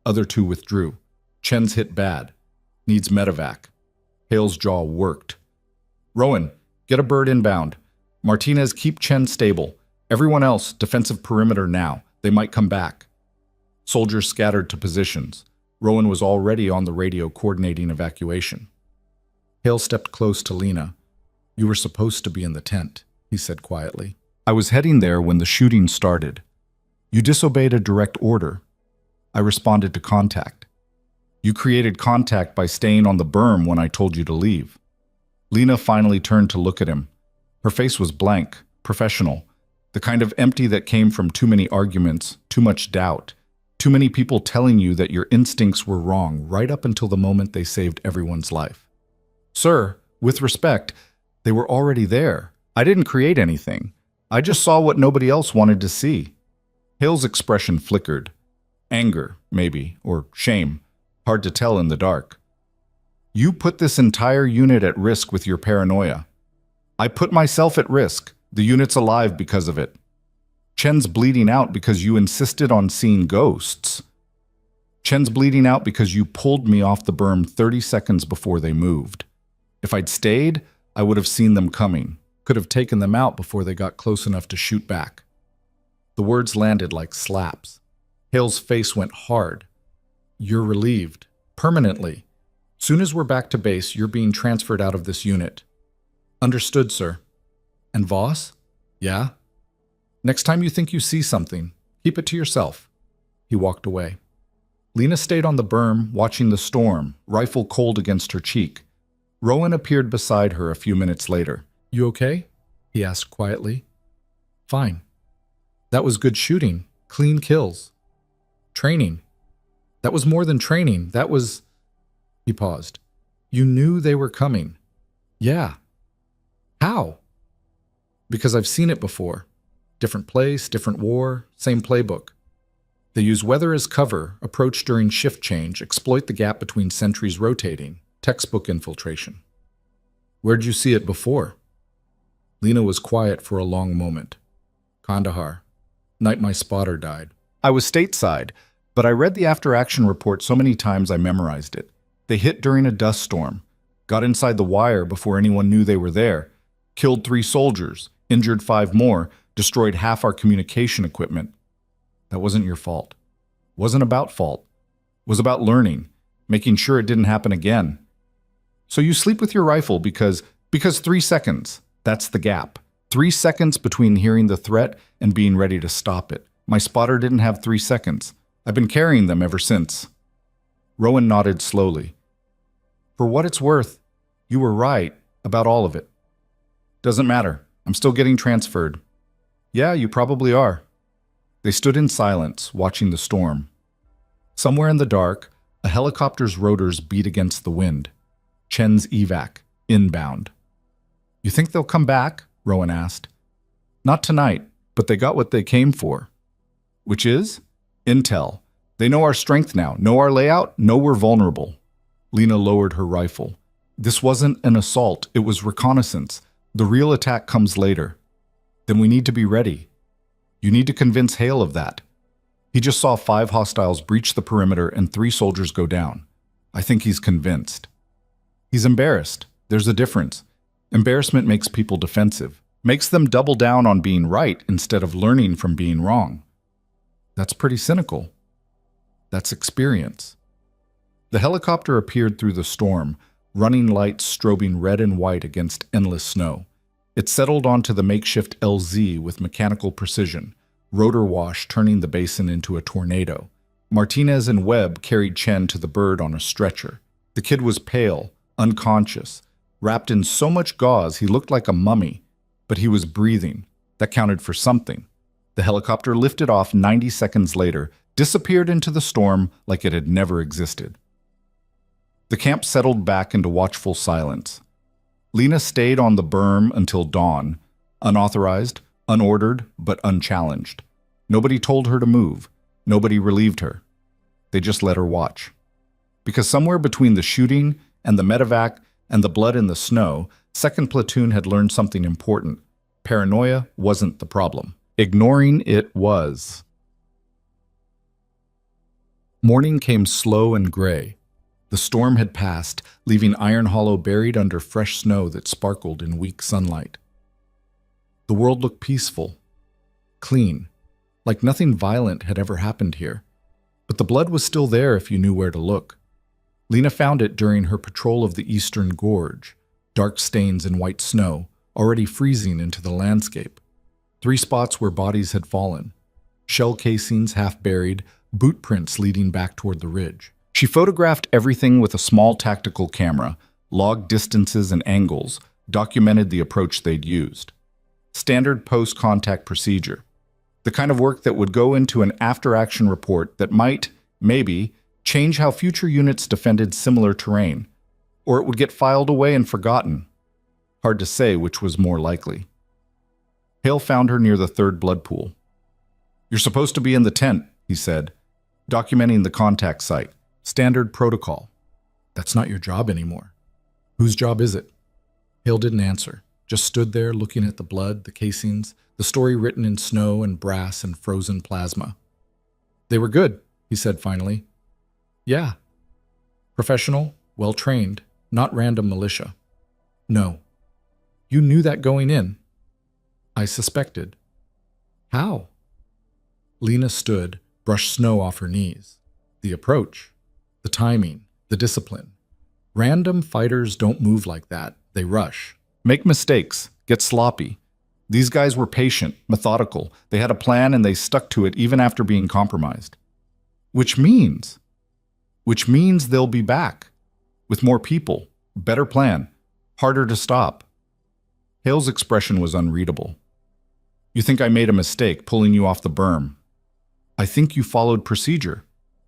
Other 2 withdrew. Chen's hit bad. Needs medevac. Hale's jaw worked. Rowan, get a bird inbound. Martinez, keep Chen stable. Everyone else, defensive perimeter now. They might come back. Soldiers scattered to positions. Rowan was already on the radio coordinating evacuation. Hale stepped close to Lena. You were supposed to be in the tent, he said quietly. I was heading there when the shooting started. You disobeyed a direct order. I responded to contact. You created contact by staying on the berm when I told you to leave. Lena finally turned to look at him. Her face was blank, professional, the kind of empty that came from too many arguments, too much doubt, too many people telling you that your instincts were wrong right up until the moment they saved everyone's life. Sir, with respect, they were already there. I didn't create anything. I just saw what nobody else wanted to see. Hale's expression flickered. Anger, maybe, or shame. Hard to tell in the dark. You put this entire unit at risk with your paranoia. I put myself at risk. The unit's alive because of it. Chen's bleeding out because you insisted on seeing ghosts. Chen's bleeding out because you pulled me off the berm 30 seconds before they moved. If I'd stayed, I would have seen them coming. Could have taken them out before they got close enough to shoot back. The words landed like slaps. Hale's face went hard. You're relieved. Permanently. Soon as we're back to base, you're being transferred out of this unit. Understood, sir. And Voss? Yeah? Next time you think you see something, keep it to yourself. He walked away. Lena stayed on the berm, watching the storm, rifle cold against her cheek. Rowan appeared beside her a few minutes later. You okay? He asked quietly. Fine. That was good shooting. Clean kills. Training. That was more than training. That was... He paused. You knew they were coming. Yeah. How? Because I've seen it before. Different place, different war, same playbook. They use weather as cover, approach during shift change, exploit the gap between sentries rotating, textbook infiltration. Where'd you see it before? Lena was quiet for a long moment. Kandahar. Night my spotter died. I was stateside, but I read the after-action report so many times I memorized it. They hit during a dust storm, got inside the wire before anyone knew they were there, killed 3 soldiers, injured 5 more, destroyed half our communication equipment. That wasn't your fault. Wasn't about fault. Was about learning, making sure it didn't happen again. So you sleep with your rifle because 3 seconds, that's the gap. 3 seconds between hearing the threat and being ready to stop it. My spotter didn't have 3 seconds. I've been carrying them ever since. Rowan nodded slowly. For what it's worth, you were right about all of it. Doesn't matter. I'm still getting transferred. Yeah, you probably are. They stood in silence, watching the storm. Somewhere in the dark, a helicopter's rotors beat against the wind. Chen's evac, inbound. You think they'll come back? Rowan asked. Not tonight, but they got what they came for. Which is? Intel. They know our strength now, know our layout, know we're vulnerable. Lena lowered her rifle. This wasn't an assault, it was reconnaissance. The real attack comes later. Then we need to be ready. You need to convince Hale of that. He just saw 5 hostiles breach the perimeter and 3 soldiers go down. I think he's convinced. He's embarrassed. There's a difference. Embarrassment makes people defensive, makes them double down on being right instead of learning from being wrong. That's pretty cynical. That's experience. The helicopter appeared through the storm, running lights strobing red and white against endless snow. It settled onto the makeshift LZ with mechanical precision, rotor wash turning the basin into a tornado. Martinez and Webb carried Chen to the bird on a stretcher. The kid was pale, unconscious, wrapped in so much gauze he looked like a mummy, but he was breathing. That counted for something. The helicopter lifted off 90 seconds later, disappeared into the storm like it had never existed. The camp settled back into watchful silence. Lena stayed on the berm until dawn, unauthorized, unordered, but unchallenged. Nobody told her to move. Nobody relieved her. They just let her watch. Because somewhere between the shooting and the medevac and the blood in the snow, 2nd Platoon had learned something important. Paranoia wasn't the problem. Ignoring it was. Morning came slow and gray. The storm had passed, leaving Iron Hollow buried under fresh snow that sparkled in weak sunlight. The world looked peaceful, clean, like nothing violent had ever happened here. But the blood was still there if you knew where to look. Lena found it during her patrol of the eastern gorge, dark stains in white snow, already freezing into the landscape. 3 spots where bodies had fallen, shell casings half buried, boot prints leading back toward the ridge. She photographed everything with a small tactical camera, logged distances and angles, documented the approach they'd used. Standard post-contact procedure. The kind of work that would go into an after-action report that might, maybe, change how future units defended similar terrain, or it would get filed away and forgotten. Hard to say which was more likely. Hale found her near the 3rd blood pool. "You're supposed to be in the tent," he said, documenting the contact site. Standard protocol. "That's not your job anymore." "Whose job is it?" Hale didn't answer, just stood there looking at the blood, the casings, the story written in snow and brass and frozen plasma. "They were good," he said finally. "Yeah. Professional, well-trained, not random militia." "No. You knew that going in." "I suspected." "How?" Lena stood, brushed snow off her knees. The approach, the timing, the discipline. Random fighters don't move like that. They rush. Make mistakes, get sloppy. These guys were patient, methodical. They had a plan and they stuck to it even after being compromised. Which means they'll be back. With more people, better plan, harder to stop. Hale's expression was unreadable. "You think I made a mistake pulling you off the berm?" "I think you followed procedure.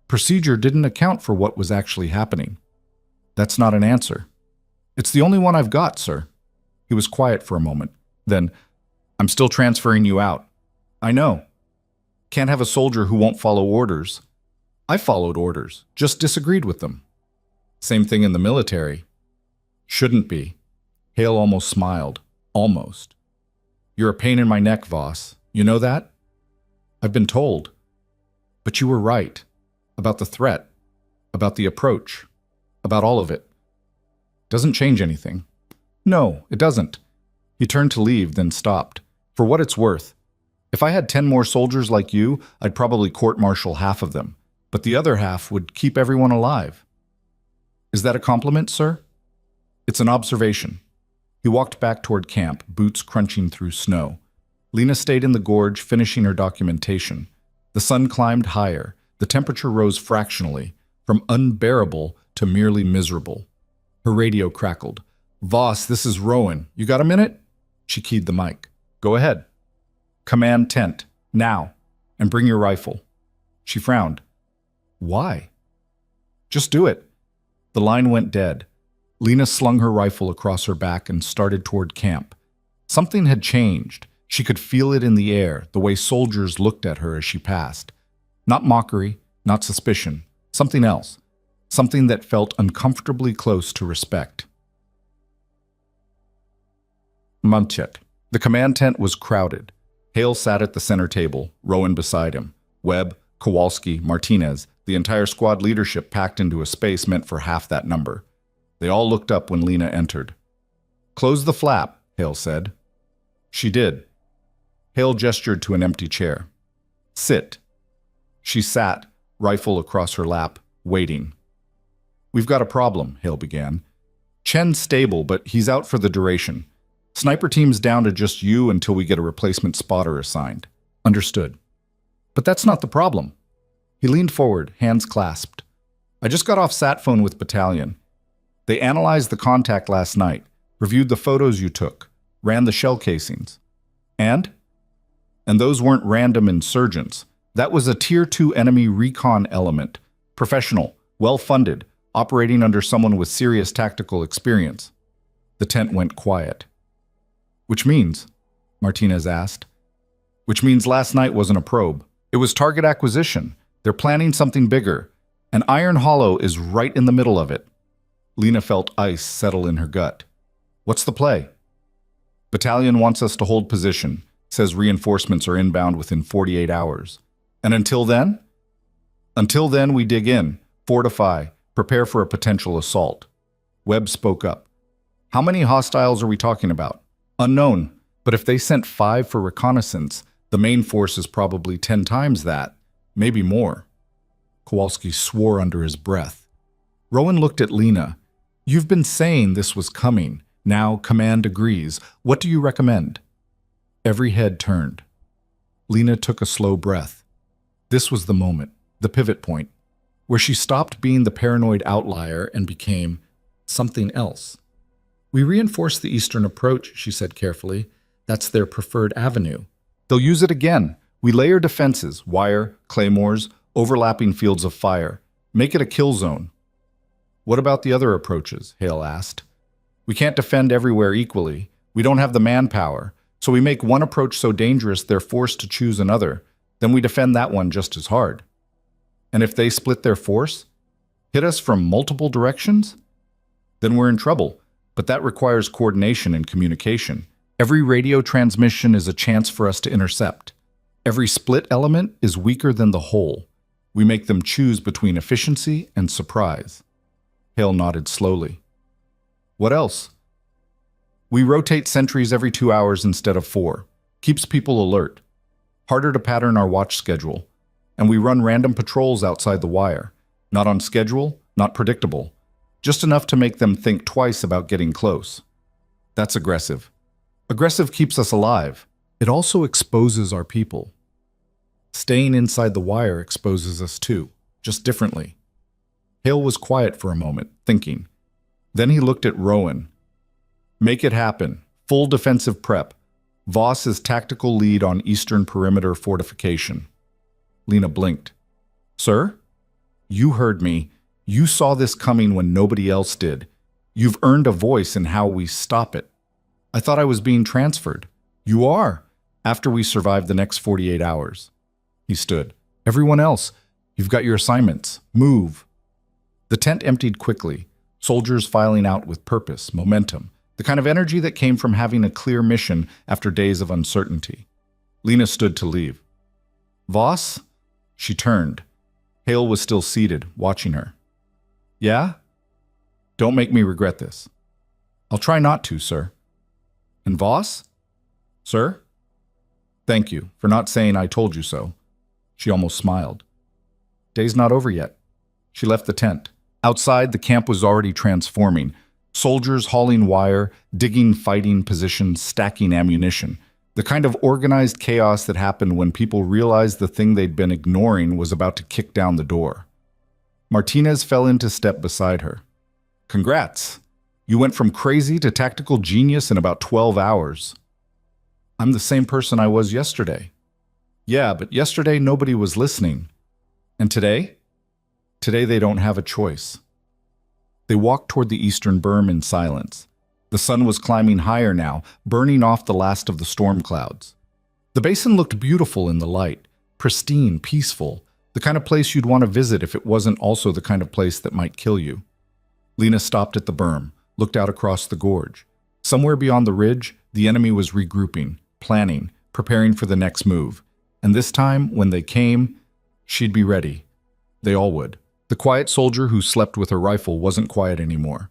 Procedure didn't account for what was actually happening." "That's not an answer." "It's the only one I've got, sir." He was quiet for a moment. Then, "I'm still transferring you out." "I know. Can't have a soldier who won't follow orders." "I followed orders, just disagreed with them." "Same thing in the military." "Shouldn't be." Hale almost smiled. Almost. "You're a pain in my neck, Voss. You know that?" "I've been told." "But you were right. About the threat. About the approach. About all of it." "Doesn't change anything." "No, it doesn't." He turned to leave, then stopped. "For what it's worth. If I had 10 more soldiers like you, I'd probably court-martial half of them. But the other half would keep everyone alive." "Is that a compliment, sir?" "It's an observation." He walked back toward camp, boots crunching through snow. Lena stayed in the gorge, finishing her documentation. The sun climbed higher. The temperature rose fractionally, from unbearable to merely miserable. Her radio crackled. "Voss, this is Rowan. You got a minute?" She keyed the mic. "Go ahead." "Command tent. Now. And bring your rifle." She frowned. "Why?" "Just do it." The line went dead. Lena slung her rifle across her back and started toward camp. Something had changed. She could feel it in the air, the way soldiers looked at her as she passed. Not mockery, not suspicion. Something else. Something that felt uncomfortably close to respect. Munchet. The command tent was crowded. Hale sat at the center table, Rowan beside him. Webb, Kowalski, Martinez, the entire squad leadership packed into a space meant for half that number. They all looked up when Lena entered. "Close the flap," Hale said. She did. Hale gestured to an empty chair. "Sit." She sat, rifle across her lap, waiting. "We've got a problem," Hale began. "Chen's stable, but he's out for the duration. Sniper team's down to just you until we get a replacement spotter assigned." "Understood." "But that's not the problem." He leaned forward, hands clasped. "I just got off sat phone with battalion. They analyzed the contact last night, reviewed the photos you took, ran the shell casings. And those weren't random insurgents. That was a Tier 2 enemy recon element, professional, well-funded, operating under someone with serious tactical experience." The tent went quiet. "Which means?" Martinez asked. "Which means last night wasn't a probe. It was target acquisition. They're planning something bigger, and Iron Hollow is right in the middle of it." Lena felt ice settle in her gut. "What's the play?" "Battalion wants us to hold position, says reinforcements are inbound within 48 hours. And until then? Until then, we dig in, fortify, Prepare for a potential assault. Webb spoke up. How many hostiles are we talking about? Unknown, but if they sent 5 for reconnaissance, the main force is probably 10 times that, maybe more. Kowalski swore under his breath. Rowan looked at Lena. You've been saying this was coming. Now command agrees. What do you recommend? Every head turned. Lena took a slow breath. This was the moment, the pivot point, where she stopped being the paranoid outlier and became something else. We reinforce the eastern approach, she said carefully. That's their preferred avenue. They'll use it again. We layer defenses, wire, claymores, overlapping fields of fire. Make it a kill zone. What about the other approaches? Hale asked. We can't defend everywhere equally. We don't have the manpower. So we make one approach so dangerous they're forced to choose another. Then we defend that one just as hard. And if they split their force, hit us from multiple directions, then we're in trouble. But that requires coordination and communication. Every radio transmission is a chance for us to intercept. Every split element is weaker than the whole. We make them choose between efficiency and surprise. Hale nodded slowly. What else? We rotate sentries every 2 hours instead of 4. Keeps people alert. Harder to pattern our watch schedule. And we run random patrols outside the wire. Not on schedule, not predictable. Just enough to make them think twice about getting close. That's aggressive. Aggressive keeps us alive. It also exposes our people. Staying inside the wire exposes us too, just differently. Hale was quiet for a moment, thinking. Then he looked at Rowan. Make it happen. Full defensive prep. Voss is tactical lead on eastern perimeter fortification. Lena blinked. Sir? You heard me. You saw this coming when nobody else did. You've earned a voice in how we stop it. I thought I was being transferred. You are, after we survive the next 48 hours. He stood. Everyone else, you've got your assignments. Move. The tent emptied quickly, soldiers filing out with purpose, momentum, the kind of energy that came from having a clear mission after days of uncertainty. Lena stood to leave. Voss? She turned. Hale was still seated, watching her. Yeah? Don't make me regret this. I'll try not to, sir. And Voss? Sir? Thank you for not saying I told you so. She almost smiled. Day's not over yet. She left the tent. Outside, the camp was already transforming. Soldiers hauling wire, digging fighting positions, stacking ammunition. The kind of organized chaos that happened when people realized the thing they'd been ignoring was about to kick down the door. Martinez fell into step beside her. Congrats. You went from crazy to tactical genius in about 12 hours. I'm the same person I was yesterday. Yeah, but yesterday nobody was listening. And today? Today they don't have a choice. They walked toward the eastern berm in silence. The sun was climbing higher now, burning off the last of the storm clouds. The basin looked beautiful in the light, pristine, peaceful, the kind of place you'd want to visit if it wasn't also the kind of place that might kill you. Lena stopped at the berm, looked out across the gorge. Somewhere beyond the ridge, the enemy was regrouping, planning, preparing for the next move. And this time, when they came, she'd be ready. They all would. The quiet soldier who slept with her rifle wasn't quiet anymore.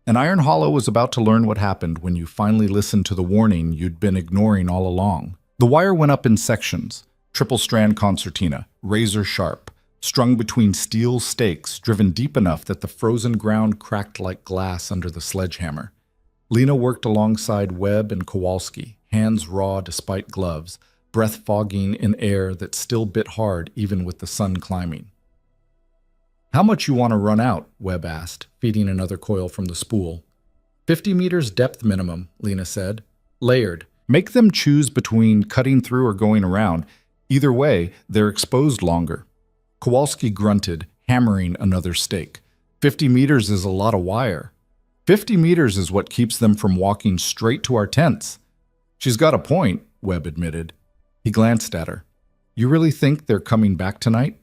And Iron Hollow was about to learn what happened when you finally listened to the warning you'd been ignoring all along. The wire went up in sections, triple-strand concertina, razor sharp, strung between steel stakes driven deep enough that the frozen ground cracked like glass under the sledgehammer. Lena worked alongside Webb and Kowalski, hands raw despite gloves, breath fogging in air that still bit hard even with the sun climbing. How much you want to run out? Webb asked, feeding another coil from the spool. 50 meters depth minimum, Lena said. Layered. Make them choose between cutting through or going around. Either way, they're exposed longer. Kowalski grunted, hammering another stake. 50 meters is a lot of wire. 50 meters is what keeps them from walking straight to our tents. She's got a point, Webb admitted. He glanced at her. You really think they're coming back tonight?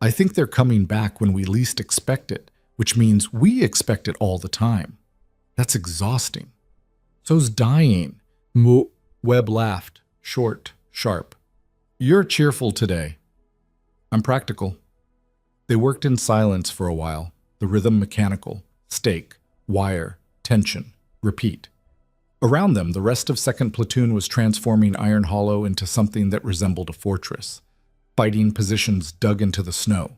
I think they're coming back when we least expect it, which means we expect it all the time. That's exhausting. So's dying. Webb laughed, short, sharp. You're cheerful today. I'm practical. They worked in silence for a while, the rhythm mechanical, stake, wire, tension, repeat. Around them, the rest of 2nd Platoon was transforming Iron Hollow into something that resembled a fortress. Fighting positions dug into the snow,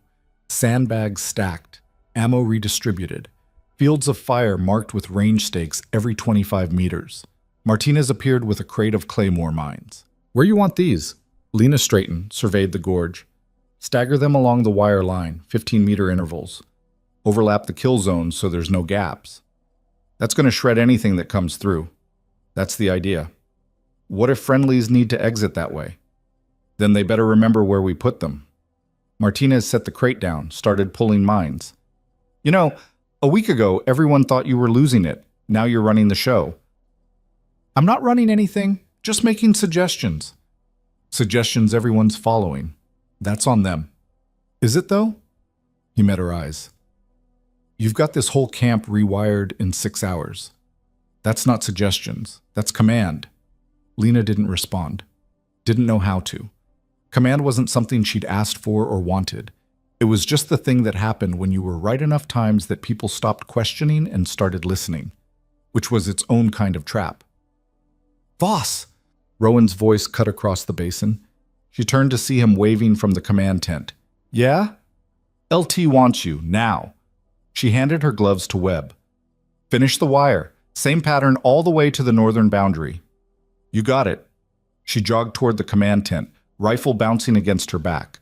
sandbags stacked, ammo redistributed, fields of fire marked with range stakes every 25 meters. Martinez appeared with a crate of claymore mines. "Where you want these?" Lena straightened, surveyed the gorge. "Stagger them along the wire line, 15-meter intervals. Overlap the kill zones so there's no gaps. That's going to shred anything that comes through. That's the idea. What if friendlies need to exit that way? Then they better remember where we put them." Martinez set the crate down, started pulling mines. "You know, a week ago, everyone thought you were losing it. Now you're running the show." "I'm not running anything, just making suggestions." "Suggestions everyone's following. That's on them." "Is it, though?" He met her eyes. "You've got this whole camp rewired in 6 hours. That's not suggestions. That's command." Lena didn't respond. Didn't know how to. Command wasn't something she'd asked for or wanted. It was just the thing that happened when you were right enough times that people stopped questioning and started listening, which was its own kind of trap. "Voss!" Rowan's voice cut across the basin. She turned to see him waving from the command tent. "Yeah? LT wants you, now." She handed her gloves to Webb. "Finish the wire. Same pattern all the way to the northern boundary." "You got it." She jogged toward the command tent, rifle bouncing against her back.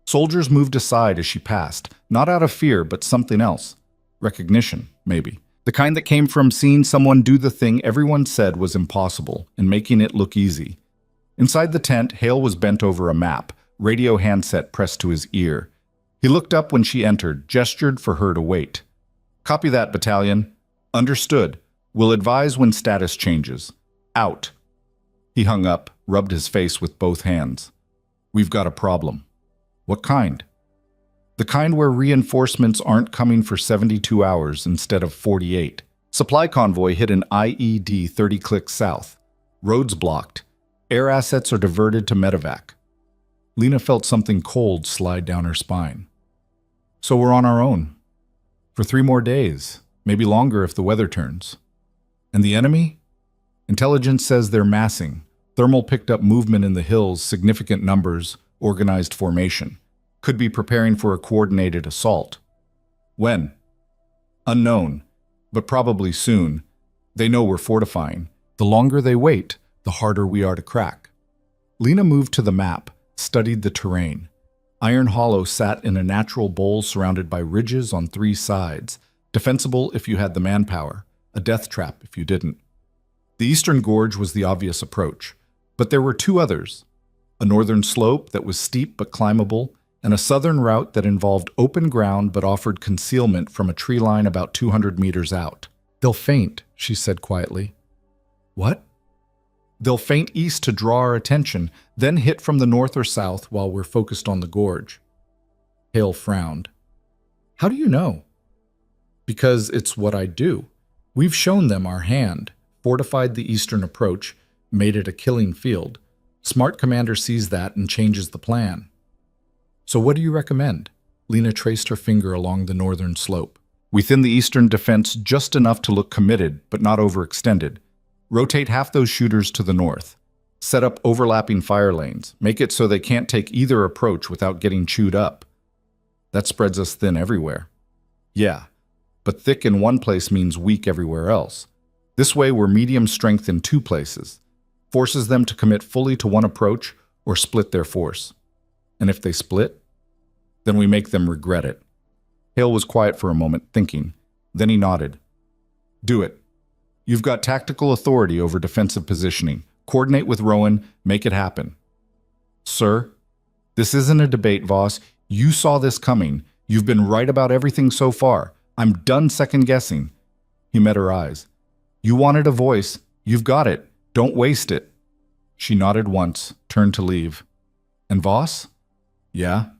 Soldiers moved aside as she passed, not out of fear, but something else. Recognition, maybe. The kind that came from seeing someone do the thing everyone said was impossible and making it look easy. Inside the tent, Hale was bent over a map, radio handset pressed to his ear. He looked up when she entered, gestured for her to wait. "Copy that, battalion." "Understood. We'll advise when status changes. Out." He hung up, rubbed his face with both hands. "We've got a problem." "What kind?" "The kind where reinforcements aren't coming for 72 hours instead of 48. Supply convoy hit an IED 30 clicks south. Roads blocked. Air assets are diverted to medevac." Lena felt something cold slide down her spine. "So we're on our own. For 3 more days, maybe longer if the weather turns. And the enemy? Intelligence says they're massing. Thermal picked up movement in the hills, significant numbers, organized formation. Could be preparing for a coordinated assault. When? Unknown, but probably soon. They know we're fortifying. The longer they wait, the harder we are to crack." Lena moved to the map, studied the terrain. Iron Hollow sat in a natural bowl surrounded by ridges on 3 sides, defensible if you had the manpower, a death trap if you didn't. The eastern gorge was the obvious approach, but there were 2 others. A northern slope that was steep but climbable, and a southern route that involved open ground but offered concealment from a tree line about 200 meters out. "They'll feint," she said quietly. "What?" "They'll feint east to draw our attention, then hit from the north or south while we're focused on the gorge." Hale frowned. "How do you know?" "Because it's what I do. We've shown them our hand, fortified the eastern approach, made it a killing field. Smart commander sees that and changes the plan." "So what do you recommend?" Lena traced her finger along the northern slope. "Within the eastern defense, just enough to look committed, but not overextended. Rotate half those shooters to the north. Set up overlapping fire lanes. Make it so they can't take either approach without getting chewed up. That spreads us thin everywhere." "Yeah, but thick in one place means weak everywhere else. This way we're medium strength in 2 places. Forces them to commit fully to one approach or split their force. And if they split, then we make them regret it." Hale was quiet for a moment, thinking. Then he nodded. "Do it. You've got tactical authority over defensive positioning. Coordinate with Rowan, make it happen." "Sir, this isn't a debate, Voss. You saw this coming. You've been right about everything so far. I'm done second-guessing." He met her eyes. "You wanted a voice. You've got it. Don't waste it." She nodded once, turned to leave. "And Voss?" "Yeah?"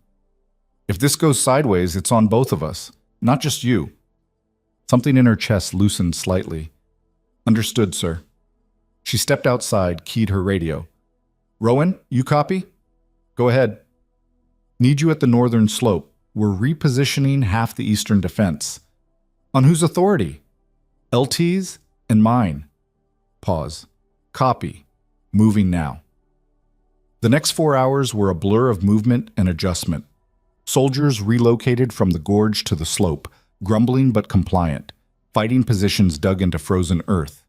"If this goes sideways, it's on both of us, not just you." Something in her chest loosened slightly. "Understood, sir." She stepped outside, keyed her radio. "Rowan, you copy?" "Go ahead." "Need you at the northern slope. We're repositioning half the eastern defense. On whose authority? LT's and mine. Pause. Copy. Moving now. The next 4 hours were a blur of movement and adjustment. Soldiers relocated from the gorge to the slope, grumbling but compliant. Fighting positions dug into frozen earth.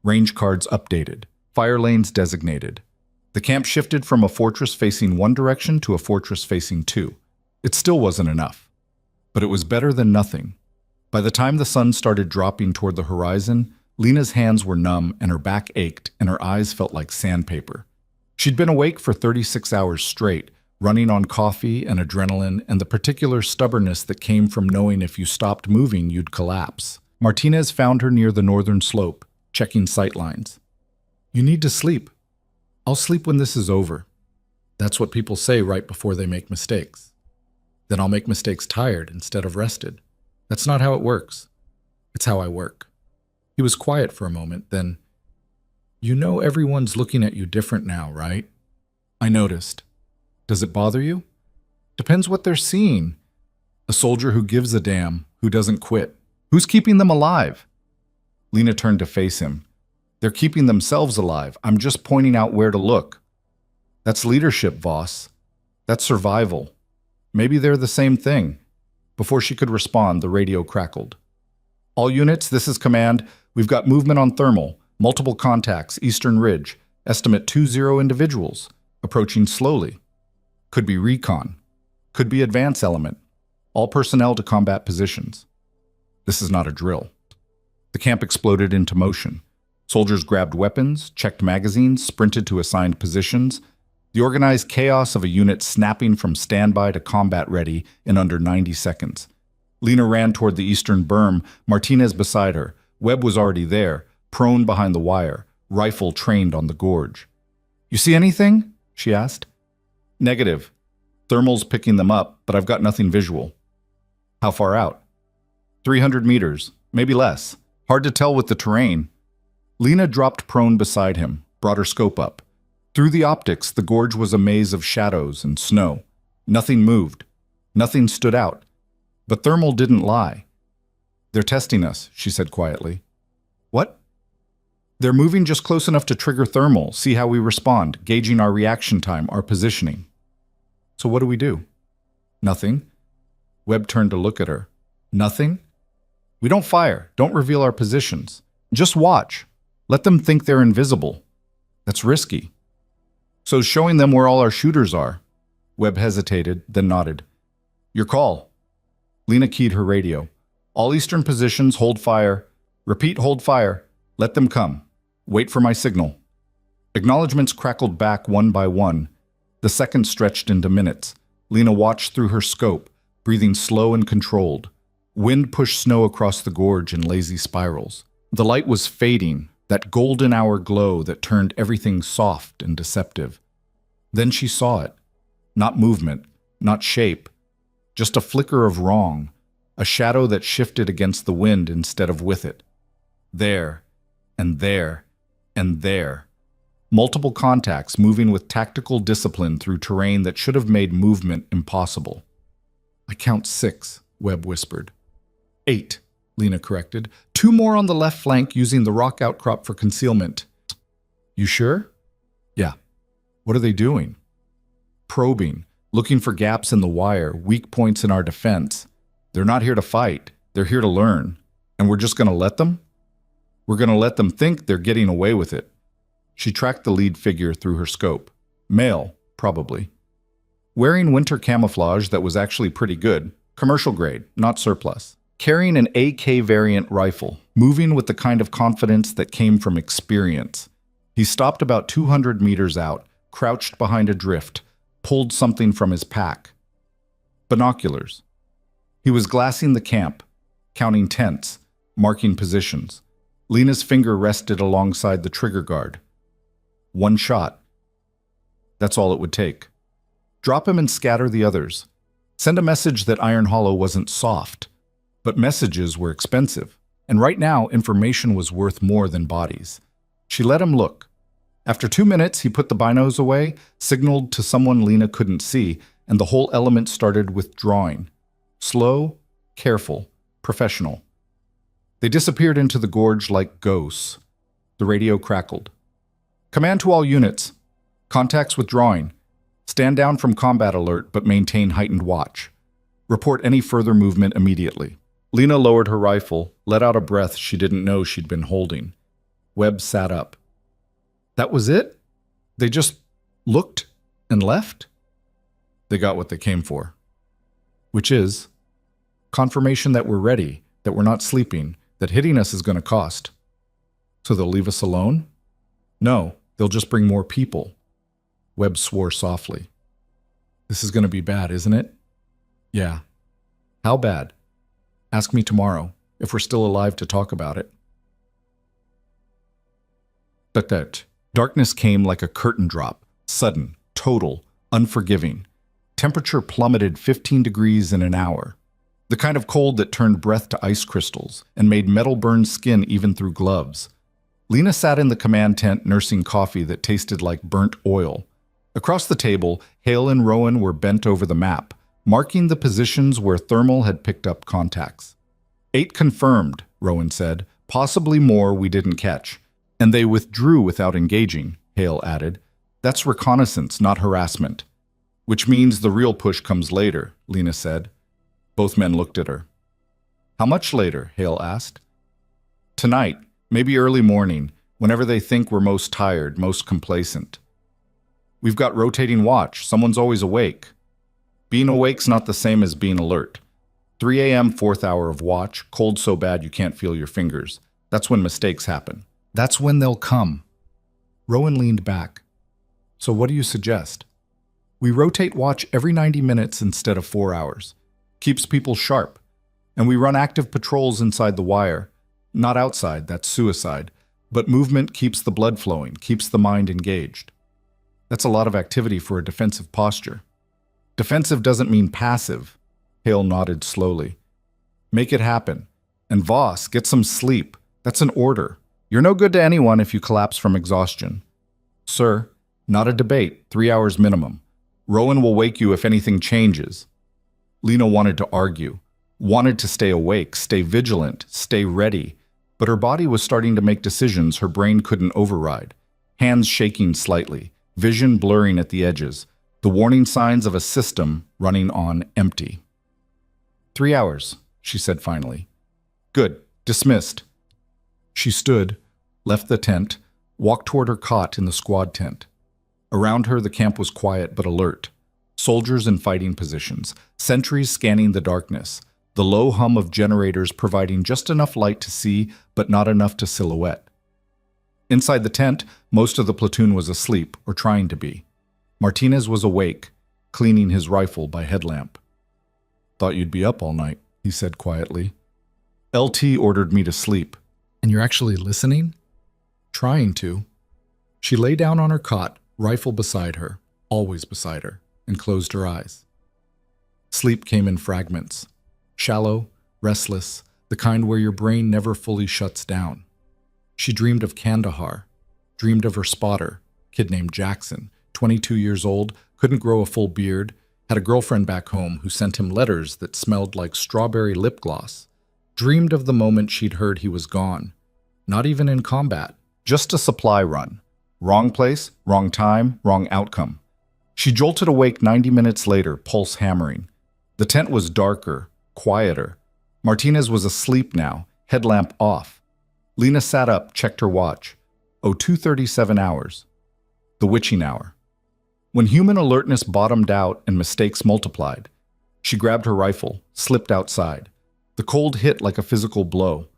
Range cards updated. Fire lanes designated. The camp shifted from a fortress facing one direction to a fortress facing two. It still wasn't enough, but it was better than nothing. By the time the sun started dropping toward the horizon, Lena's hands were numb and her back ached and her eyes felt like sandpaper. She'd been awake for 36 hours straight, running on coffee and adrenaline and the particular stubbornness that came from knowing if you stopped moving, you'd collapse. Martinez found her near the northern slope, checking sightlines. You need to sleep. I'll sleep when this is over. That's what people say right before they make mistakes. Then I'll make mistakes tired instead of rested. That's not how it works. It's how I work. He was quiet for a moment, then, You know everyone's looking at you different now, right? I noticed. Does it bother you? Depends what they're seeing. A soldier who gives a damn, who doesn't quit. Who's keeping them alive? Lena turned to face him. They're keeping themselves alive. I'm just pointing out where to look. That's leadership, Voss. That's survival. Maybe they're the same thing. Before she could respond, the radio crackled. All units, this is command. We've got movement on thermal. Multiple contacts, Eastern Ridge. Estimate 20 individuals. Approaching slowly. Could be recon. Could be advance element. All personnel to combat positions. This is not a drill. The camp exploded into motion. Soldiers grabbed weapons, checked magazines, sprinted to assigned positions. The organized chaos of a unit snapping from standby to combat ready in under 90 seconds. Lena ran toward the eastern berm, Martinez beside her. Webb was already there, prone behind the wire, rifle trained on the gorge. You see anything? She asked. Negative. Thermal's picking them up, but I've got nothing visual. How far out? 300 meters, maybe less. Hard to tell with the terrain. Lena dropped prone beside him, brought her scope up. Through the optics, the gorge was a maze of shadows and snow. Nothing moved. Nothing stood out. But thermal didn't lie. They're testing us, she said quietly. What? They're moving just close enough to trigger thermal, see how we respond, gauging our reaction time, our positioning. So what do we do? Nothing. Webb turned to look at her. Nothing? We don't fire, don't reveal our positions. Just watch. Let them think they're invisible. That's risky. So showing them where all our shooters are. Webb hesitated, then nodded. Your call. Lena keyed her radio. All eastern positions, hold fire. Repeat, hold fire. Let them come. Wait for my signal. Acknowledgements crackled back one by one. The seconds stretched into minutes. Lena watched through her scope, breathing slow and controlled. Wind pushed snow across the gorge in lazy spirals. The light was fading, that golden hour glow that turned everything soft and deceptive. Then she saw it. Not movement, not shape, just a flicker of wrong, a shadow that shifted against the wind instead of with it. There, and there, and there. Multiple contacts moving with tactical discipline through terrain that should have made movement impossible. I count 6, Webb whispered. 8, Lena corrected. 2 more on the left flank using the rock outcrop for concealment. You sure? Yeah. What are they doing? Probing, looking for gaps in the wire, weak points in our defense. They're not here to fight. They're here to learn. And we're just going to let them? We're going to let them think they're getting away with it. She tracked the lead figure through her scope. Male, probably. Wearing winter camouflage that was actually pretty good, commercial grade, not surplus. Carrying an AK variant rifle, moving with the kind of confidence that came from experience. He stopped about 200 meters out, crouched behind a drift, pulled something from his pack. Binoculars. He was glassing the camp, counting tents, marking positions. Lena's finger rested alongside the trigger guard. 1 shot. That's all it would take. Drop him and scatter the others. Send a message that Iron Hollow wasn't soft. But messages were expensive, and right now information was worth more than bodies. She let him look. After 2 minutes, he put the binos away, signaled to someone Lena couldn't see, and the whole element started withdrawing. Slow, careful, professional. They disappeared into the gorge like ghosts. The radio crackled. Command to all units. Contacts withdrawing. Stand down from combat alert, but maintain heightened watch. Report any further movement immediately. Lena lowered her rifle, let out a breath she didn't know she'd been holding. Webb sat up. That was it? They just looked and left? They got what they came for. Which is confirmation that we're ready, that we're not sleeping, that hitting us is going to cost. So they'll leave us alone? No, they'll just bring more people. Webb swore softly. This is going to be bad, isn't it? Yeah. How bad? Ask me tomorrow, if we're still alive to talk about it. But that darkness came like a curtain drop, sudden, total, unforgiving. Temperature plummeted 15 degrees in an hour. The kind of cold that turned breath to ice crystals and made metal burn skin even through gloves. Lena sat in the command tent nursing coffee that tasted like burnt oil. Across the table, Hale and Rowan were bent over the map, marking the positions where thermal had picked up contacts. 8 confirmed, Rowan said, possibly more we didn't catch. And they withdrew without engaging, Hale added. That's reconnaissance, not harassment. Which means the real push comes later, Lena said. Both men looked at her. How much later? Hale asked. Tonight, maybe early morning, whenever they think we're most tired, most complacent. We've got rotating watch. Someone's always awake. Being awake's not the same as being alert. 3 a.m., 4th hour of watch, cold so bad you can't feel your fingers. That's when mistakes happen. That's when they'll come. Rowan leaned back. So what do you suggest? We rotate watch every 90 minutes instead of 4 hours. Keeps people sharp. And we run active patrols inside the wire. Not outside, that's suicide. But movement keeps the blood flowing, keeps the mind engaged. That's a lot of activity for a defensive posture. Defensive doesn't mean passive. Hale nodded slowly. Make it happen. And Voss, get some sleep. That's an order. You're no good to anyone if you collapse from exhaustion. Sir, not a debate, 3 hours minimum. Rowan will wake you if anything changes. Lena wanted to argue, wanted to stay awake, stay vigilant, stay ready. But her body was starting to make decisions her brain couldn't override. Hands shaking slightly, vision blurring at the edges. The warning signs of a system running on empty. 3 hours, she said finally. Good, dismissed. She stood, left the tent, walked toward her cot in the squad tent. Around her, the camp was quiet but alert. Soldiers in fighting positions, sentries scanning the darkness, the low hum of generators providing just enough light to see but not enough to silhouette. Inside the tent, most of the platoon was asleep or trying to be. Martinez was awake, cleaning his rifle by headlamp. Thought you'd be up all night, he said quietly. LT ordered me to sleep. And you're actually listening? Trying to. She lay down on her cot, rifle beside her, always beside her, and closed her eyes. Sleep came in fragments. Shallow, restless, the kind where your brain never fully shuts down. She dreamed of Kandahar, dreamed of her spotter, kid named Jackson, 22 years old, couldn't grow a full beard, had a girlfriend back home who sent him letters that smelled like strawberry lip gloss. Dreamed of the moment she'd heard he was gone. Not even in combat, just a supply run. Wrong place, wrong time, wrong outcome. She jolted awake 90 minutes later, pulse hammering. The tent was darker, quieter. Martinez was asleep now, headlamp off. Lena sat up, checked her watch. 02:37 hours. The witching hour. When human alertness bottomed out and mistakes multiplied, she grabbed her rifle, slipped outside. The cold hit like a physical blow.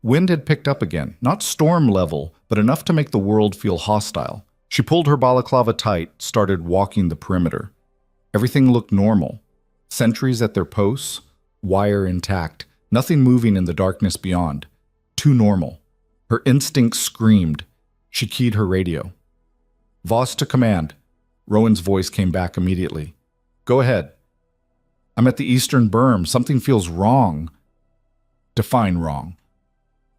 Wind had picked up again, not storm level, but enough to make the world feel hostile. She pulled her balaclava tight, started walking the perimeter. Everything looked normal. Sentries at their posts, wire intact, nothing moving in the darkness beyond. Too normal. Her instincts screamed. She keyed her radio. Voss to command. Rowan's voice came back immediately. Go ahead. I'm at the eastern berm. Something feels wrong. Define wrong.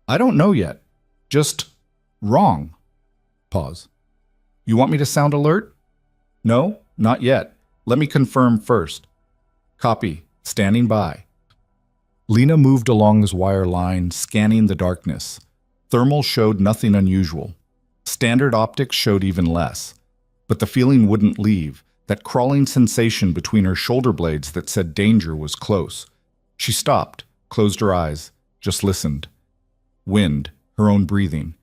I don't know yet. Just wrong. Pause. You want me to sound alert? No, not yet. Let me confirm first. Copy. Standing by. Lena moved along this wire line, scanning the darkness. Thermal showed nothing unusual. Standard optics showed even less. But the feeling wouldn't leave, that crawling sensation between her shoulder blades that said danger was close. She stopped, closed her eyes, just listened. Wind, her own breathing,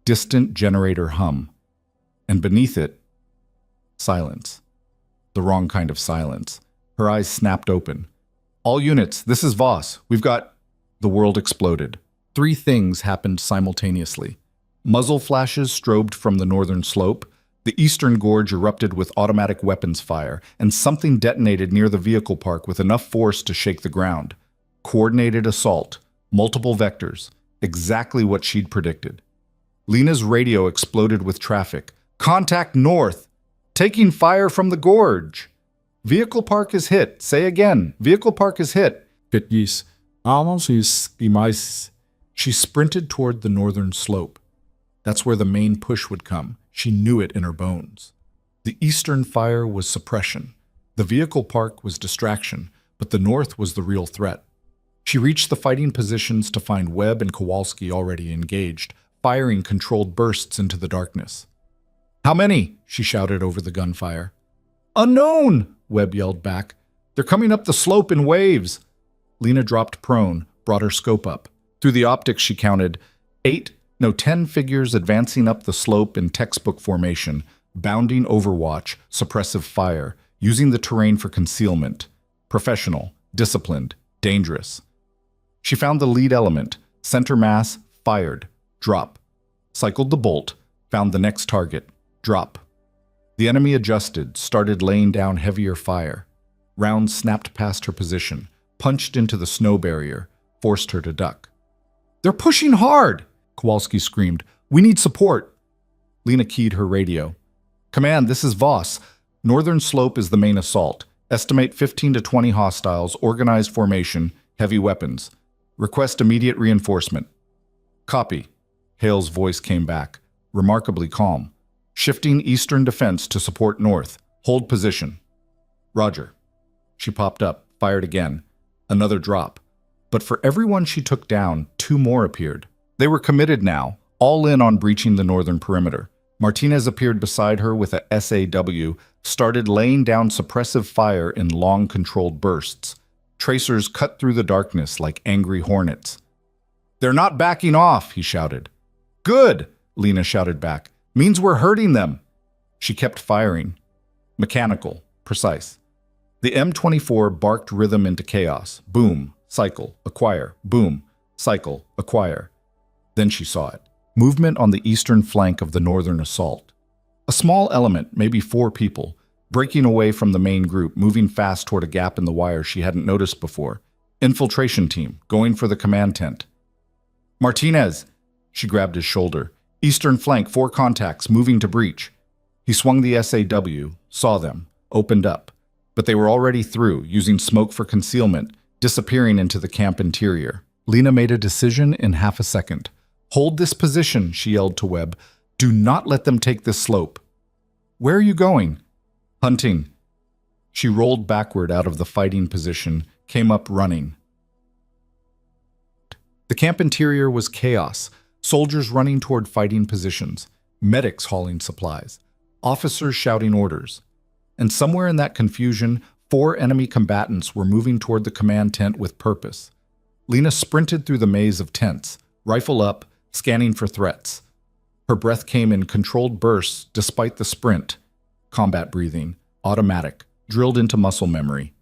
distant generator hum. And beneath it, silence. The wrong kind of silence. Her eyes snapped open. All units, this is Voss. We've got... The world exploded. 3 things happened simultaneously. Muzzle flashes strobed from the northern slope, the eastern gorge erupted with automatic weapons fire, and something detonated near the vehicle park with enough force to shake the ground. Coordinated assault, multiple vectors, exactly what she'd predicted. Lena's radio exploded with traffic. Contact north! Taking fire from the gorge! Vehicle park is hit. Say again. Vehicle park is hit. She sprinted toward the northern slope. That's where the main push would come. She knew it in her bones. The eastern fire was suppression. The vehicle park was distraction, but the north was the real threat. She reached the fighting positions to find Webb and Kowalski already engaged, firing controlled bursts into the darkness. "How many?" she shouted over the gunfire. "Unknown!" Webb yelled back. "They're coming up the slope in waves." Lena dropped prone, brought her scope up. Through the optics she counted 10 figures advancing up the slope in textbook formation, bounding overwatch, suppressive fire, using the terrain for concealment. Professional, disciplined, dangerous. She found the lead element, center mass, fired, drop. Cycled the bolt, found the next target, drop. The enemy adjusted, started laying down heavier fire. Rounds snapped past her position, punched into the snow barrier, forced her to duck. "They're pushing hard!" Kowalski screamed. "We need support!" Lena keyed her radio. "Command, this is Voss. Northern slope is the main assault. Estimate 15 to 20 hostiles, organized formation, heavy weapons. Request immediate reinforcement." "Copy." Hale's voice came back, remarkably calm. "Shifting eastern defense to support north. Hold position." "Roger." She popped up, fired again. Another drop. But for everyone she took down, 2 more appeared. They were committed now, all in on breaching the northern perimeter. Martinez appeared beside her with a SAW, started laying down suppressive fire in long controlled bursts. Tracers cut through the darkness like angry hornets. "They're not backing off," he shouted. "Good," Lena shouted back. "Means we're hurting them." She kept firing. Mechanical, precise. The M24 barked rhythm into chaos. Boom, cycle, acquire, boom, cycle, acquire. Then she saw it. Movement on the eastern flank of the northern assault. A small element, maybe 4 people, breaking away from the main group, moving fast toward a gap in the wire she hadn't noticed before. Infiltration team, going for the command tent. "Martinez!" She grabbed his shoulder. "Eastern flank, 4 contacts, moving to breach." He swung the SAW, saw them, opened up. But they were already through, using smoke for concealment, disappearing into the camp interior. Lena made a decision in half a second. "Hold this position," she yelled to Webb. "Do not let them take this slope." "Where are you going?" "Hunting." She rolled backward out of the fighting position, came up running. The camp interior was chaos. Soldiers running toward fighting positions, medics hauling supplies, officers shouting orders. And somewhere in that confusion, 4 enemy combatants were moving toward the command tent with purpose. Lena sprinted through the maze of tents, rifle up, scanning for threats. Her breath came in controlled bursts despite the sprint. Combat breathing, automatic, drilled into muscle memory.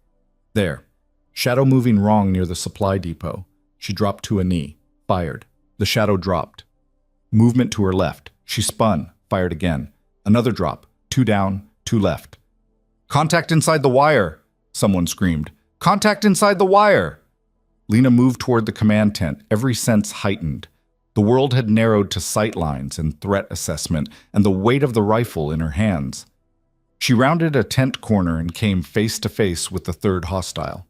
There. Shadow moving wrong near the supply depot. She dropped to a knee, fired. The shadow dropped. Movement to her left. She spun, fired again. Another drop. 2 down, 2 left. "Contact inside the wire!" Someone screamed. "Contact inside the wire!" Lena moved toward the command tent, every sense heightened. The world had narrowed to sight lines and threat assessment, and the weight of the rifle in her hands. She rounded a tent corner and came face to face with the 3rd hostile.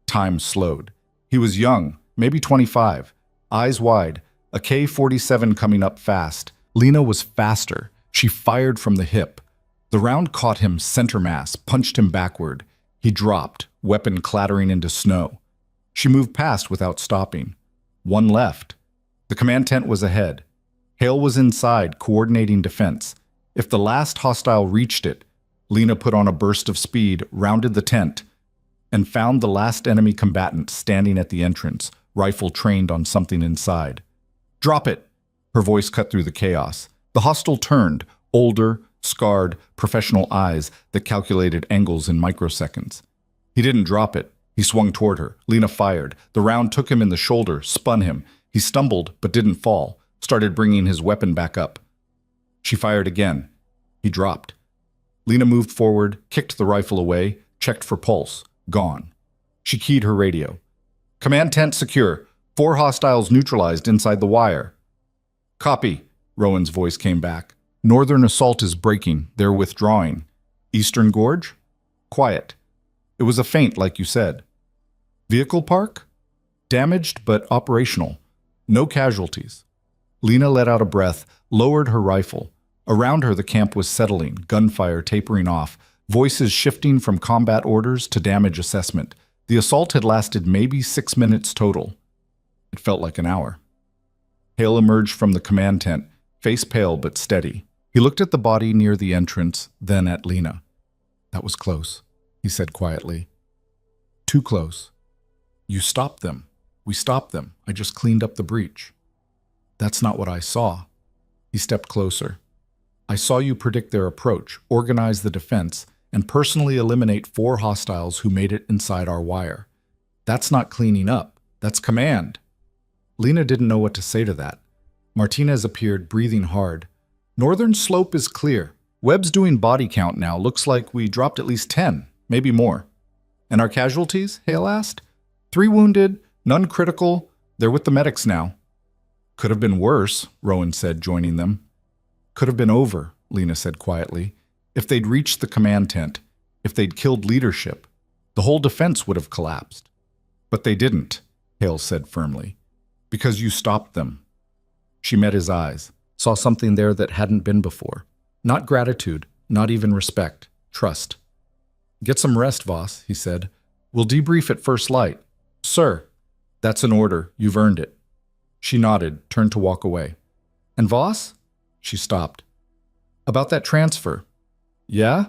Time slowed. He was young, maybe 25, eyes wide, a K-47 coming up fast. Lena was faster. She fired from the hip. The round caught him center mass, punched him backward. He dropped, weapon clattering into snow. She moved past without stopping. One left. The command tent was ahead. Hale was inside, coordinating defense. If the last hostile reached it, Lena put on a burst of speed, rounded the tent, and found the last enemy combatant standing at the entrance, rifle trained on something inside. "Drop it!" Her voice cut through the chaos. The hostile turned, older, scarred, professional eyes that calculated angles in microseconds. He didn't drop it. He swung toward her. Lena fired. The round took him in the shoulder, spun him. He stumbled, but didn't fall, started bringing his weapon back up. She fired again. He dropped. Lena moved forward, kicked the rifle away, checked for pulse. Gone. She keyed her radio. "Command tent secure. 4 hostiles neutralized inside the wire." "Copy," Rowan's voice came back. "Northern assault is breaking. They're withdrawing. Eastern Gorge? Quiet. It was a feint, like you said. Vehicle park? Damaged, but operational. No casualties." Lena let out a breath, lowered her rifle. Around her, the camp was settling, gunfire tapering off, voices shifting from combat orders to damage assessment. The assault had lasted maybe 6 minutes total. It felt like an hour. Hale emerged from the command tent, face pale but steady. He looked at the body near the entrance, then at Lena. "That was close," he said quietly. "Too close. You stopped them. We stopped them. I just cleaned up the breach." "That's not what I saw." He stepped closer. "I saw you predict their approach, organize the defense, and personally eliminate 4 hostiles who made it inside our wire. That's not cleaning up. That's command." Lena didn't know what to say to that. Martinez appeared, breathing hard. "Northern slope is clear. Webb's doing body count now. Looks like we dropped at least 10, maybe more." "And our casualties?" Hale asked. 3 wounded, none critical. They're with the medics now." "Could have been worse," Rowan said, joining them. "Could have been over," Lena said quietly. "If they'd reached the command tent, if they'd killed leadership, the whole defense would have collapsed." "But they didn't," Hale said firmly. "Because you stopped them." She met his eyes, saw something there that hadn't been before. Not gratitude, not even respect, trust. "Get some rest, Voss," he said. "We'll debrief at first light." "Sir." "That's an order. You've earned it." She nodded, turned to walk away. "And Voss?" She stopped. "About that transfer." "Yeah?"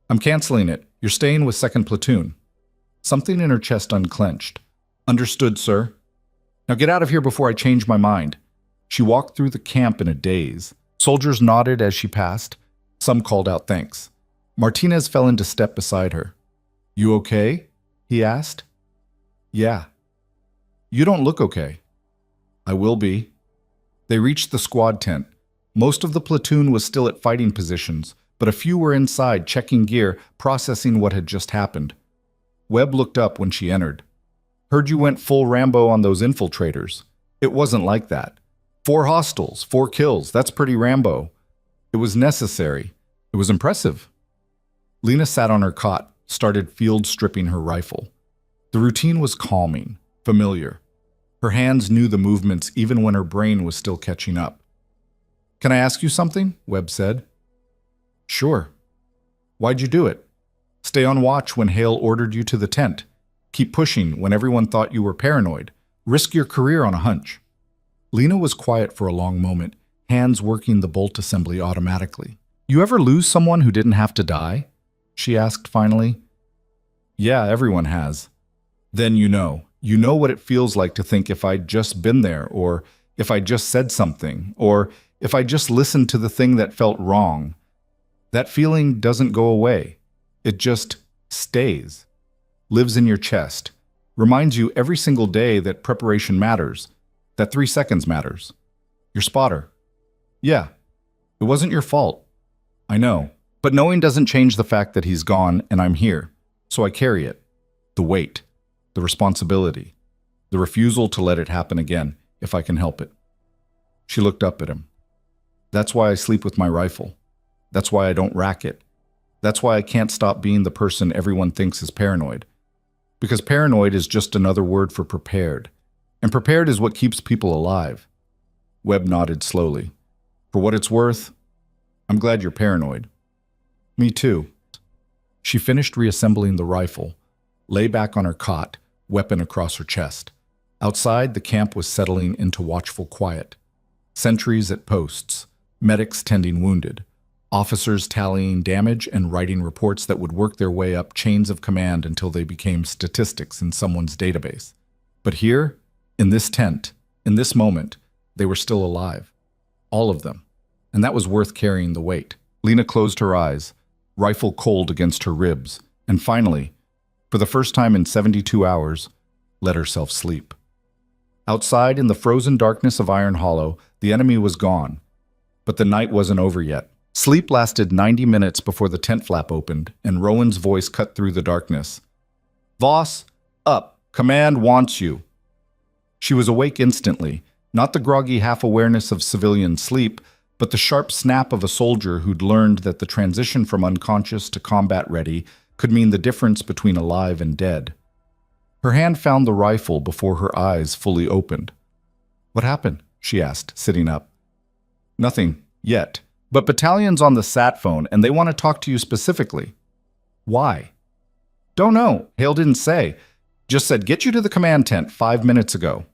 "I'm canceling it. You're staying with 2nd Platoon." Something in her chest unclenched. "Understood, sir." "Now get out of here before I change my mind." She walked through the camp in a daze. Soldiers nodded as she passed. Some called out thanks. Martinez fell into step beside her. "You okay?" he asked. "Yeah." "You don't look okay." "I will be." They reached the squad tent. Most of the platoon was still at fighting positions, but a few were inside checking gear, processing what had just happened. Webb looked up when she entered. "Heard you went full Rambo on those infiltrators." "It wasn't like that. 4 hostiles, 4 kills, that's pretty Rambo." "It was necessary. It was impressive." Lena sat on her cot, started field stripping her rifle. The routine was calming, familiar. Her hands knew the movements even when her brain was still catching up. "Can I ask you something?" Webb said. "Sure." "Why'd you do it?" "Stay on watch when Hale ordered you to the tent. Keep pushing when everyone thought you were paranoid. Risk your career on a hunch." Lena was quiet for a long moment, hands working the bolt assembly automatically. "You ever lose someone who didn't have to die?" she asked finally. "Yeah, everyone has." "Then you know. You know what it feels like to think if I'd just been there, or if I just said something, or if I just listened to the thing that felt wrong. That feeling doesn't go away. It just stays. Lives in your chest. Reminds you every single day that preparation matters, that 3 seconds matters. Your spotter. Yeah, it wasn't your fault. I know. But knowing doesn't change the fact that he's gone and I'm here. So I carry it. The weight. The responsibility. The refusal to let it happen again, if I can help it." She looked up at him. "That's why I sleep with my rifle. That's why I don't rack it. That's why I can't stop being the person everyone thinks is paranoid. Because paranoid is just another word for prepared. And prepared is what keeps people alive." Webb nodded slowly. "For what it's worth, I'm glad you're paranoid." "Me too." She finished reassembling the rifle, lay back on her cot, weapon across her chest. Outside, the camp was settling into watchful quiet. Sentries at posts, medics tending wounded, officers tallying damage and writing reports that would work their way up chains of command until they became statistics in someone's database. But here, in this tent, in this moment, they were still alive. All of them. And that was worth carrying the weight. Lena closed her eyes, rifle cold against her ribs, and finally, for the first time in 72 hours, let herself sleep. Outside, in the frozen darkness of Iron Hollow, the enemy was gone. But the night wasn't over yet. Sleep lasted 90 minutes before the tent flap opened, and Rowan's voice cut through the darkness. "Voss, up. Command wants you." She was awake instantly, not the groggy half-awareness of civilian sleep, but the sharp snap of a soldier who'd learned that the transition from unconscious to combat-ready could mean the difference between alive and dead. Her hand found the rifle before her eyes fully opened. "What happened?" she asked, sitting up. "Nothing, yet. But battalion's on the sat phone, and they want to talk to you specifically." "Why?" "Don't know. Hale didn't say. Just said, get you to the command tent 5 minutes ago."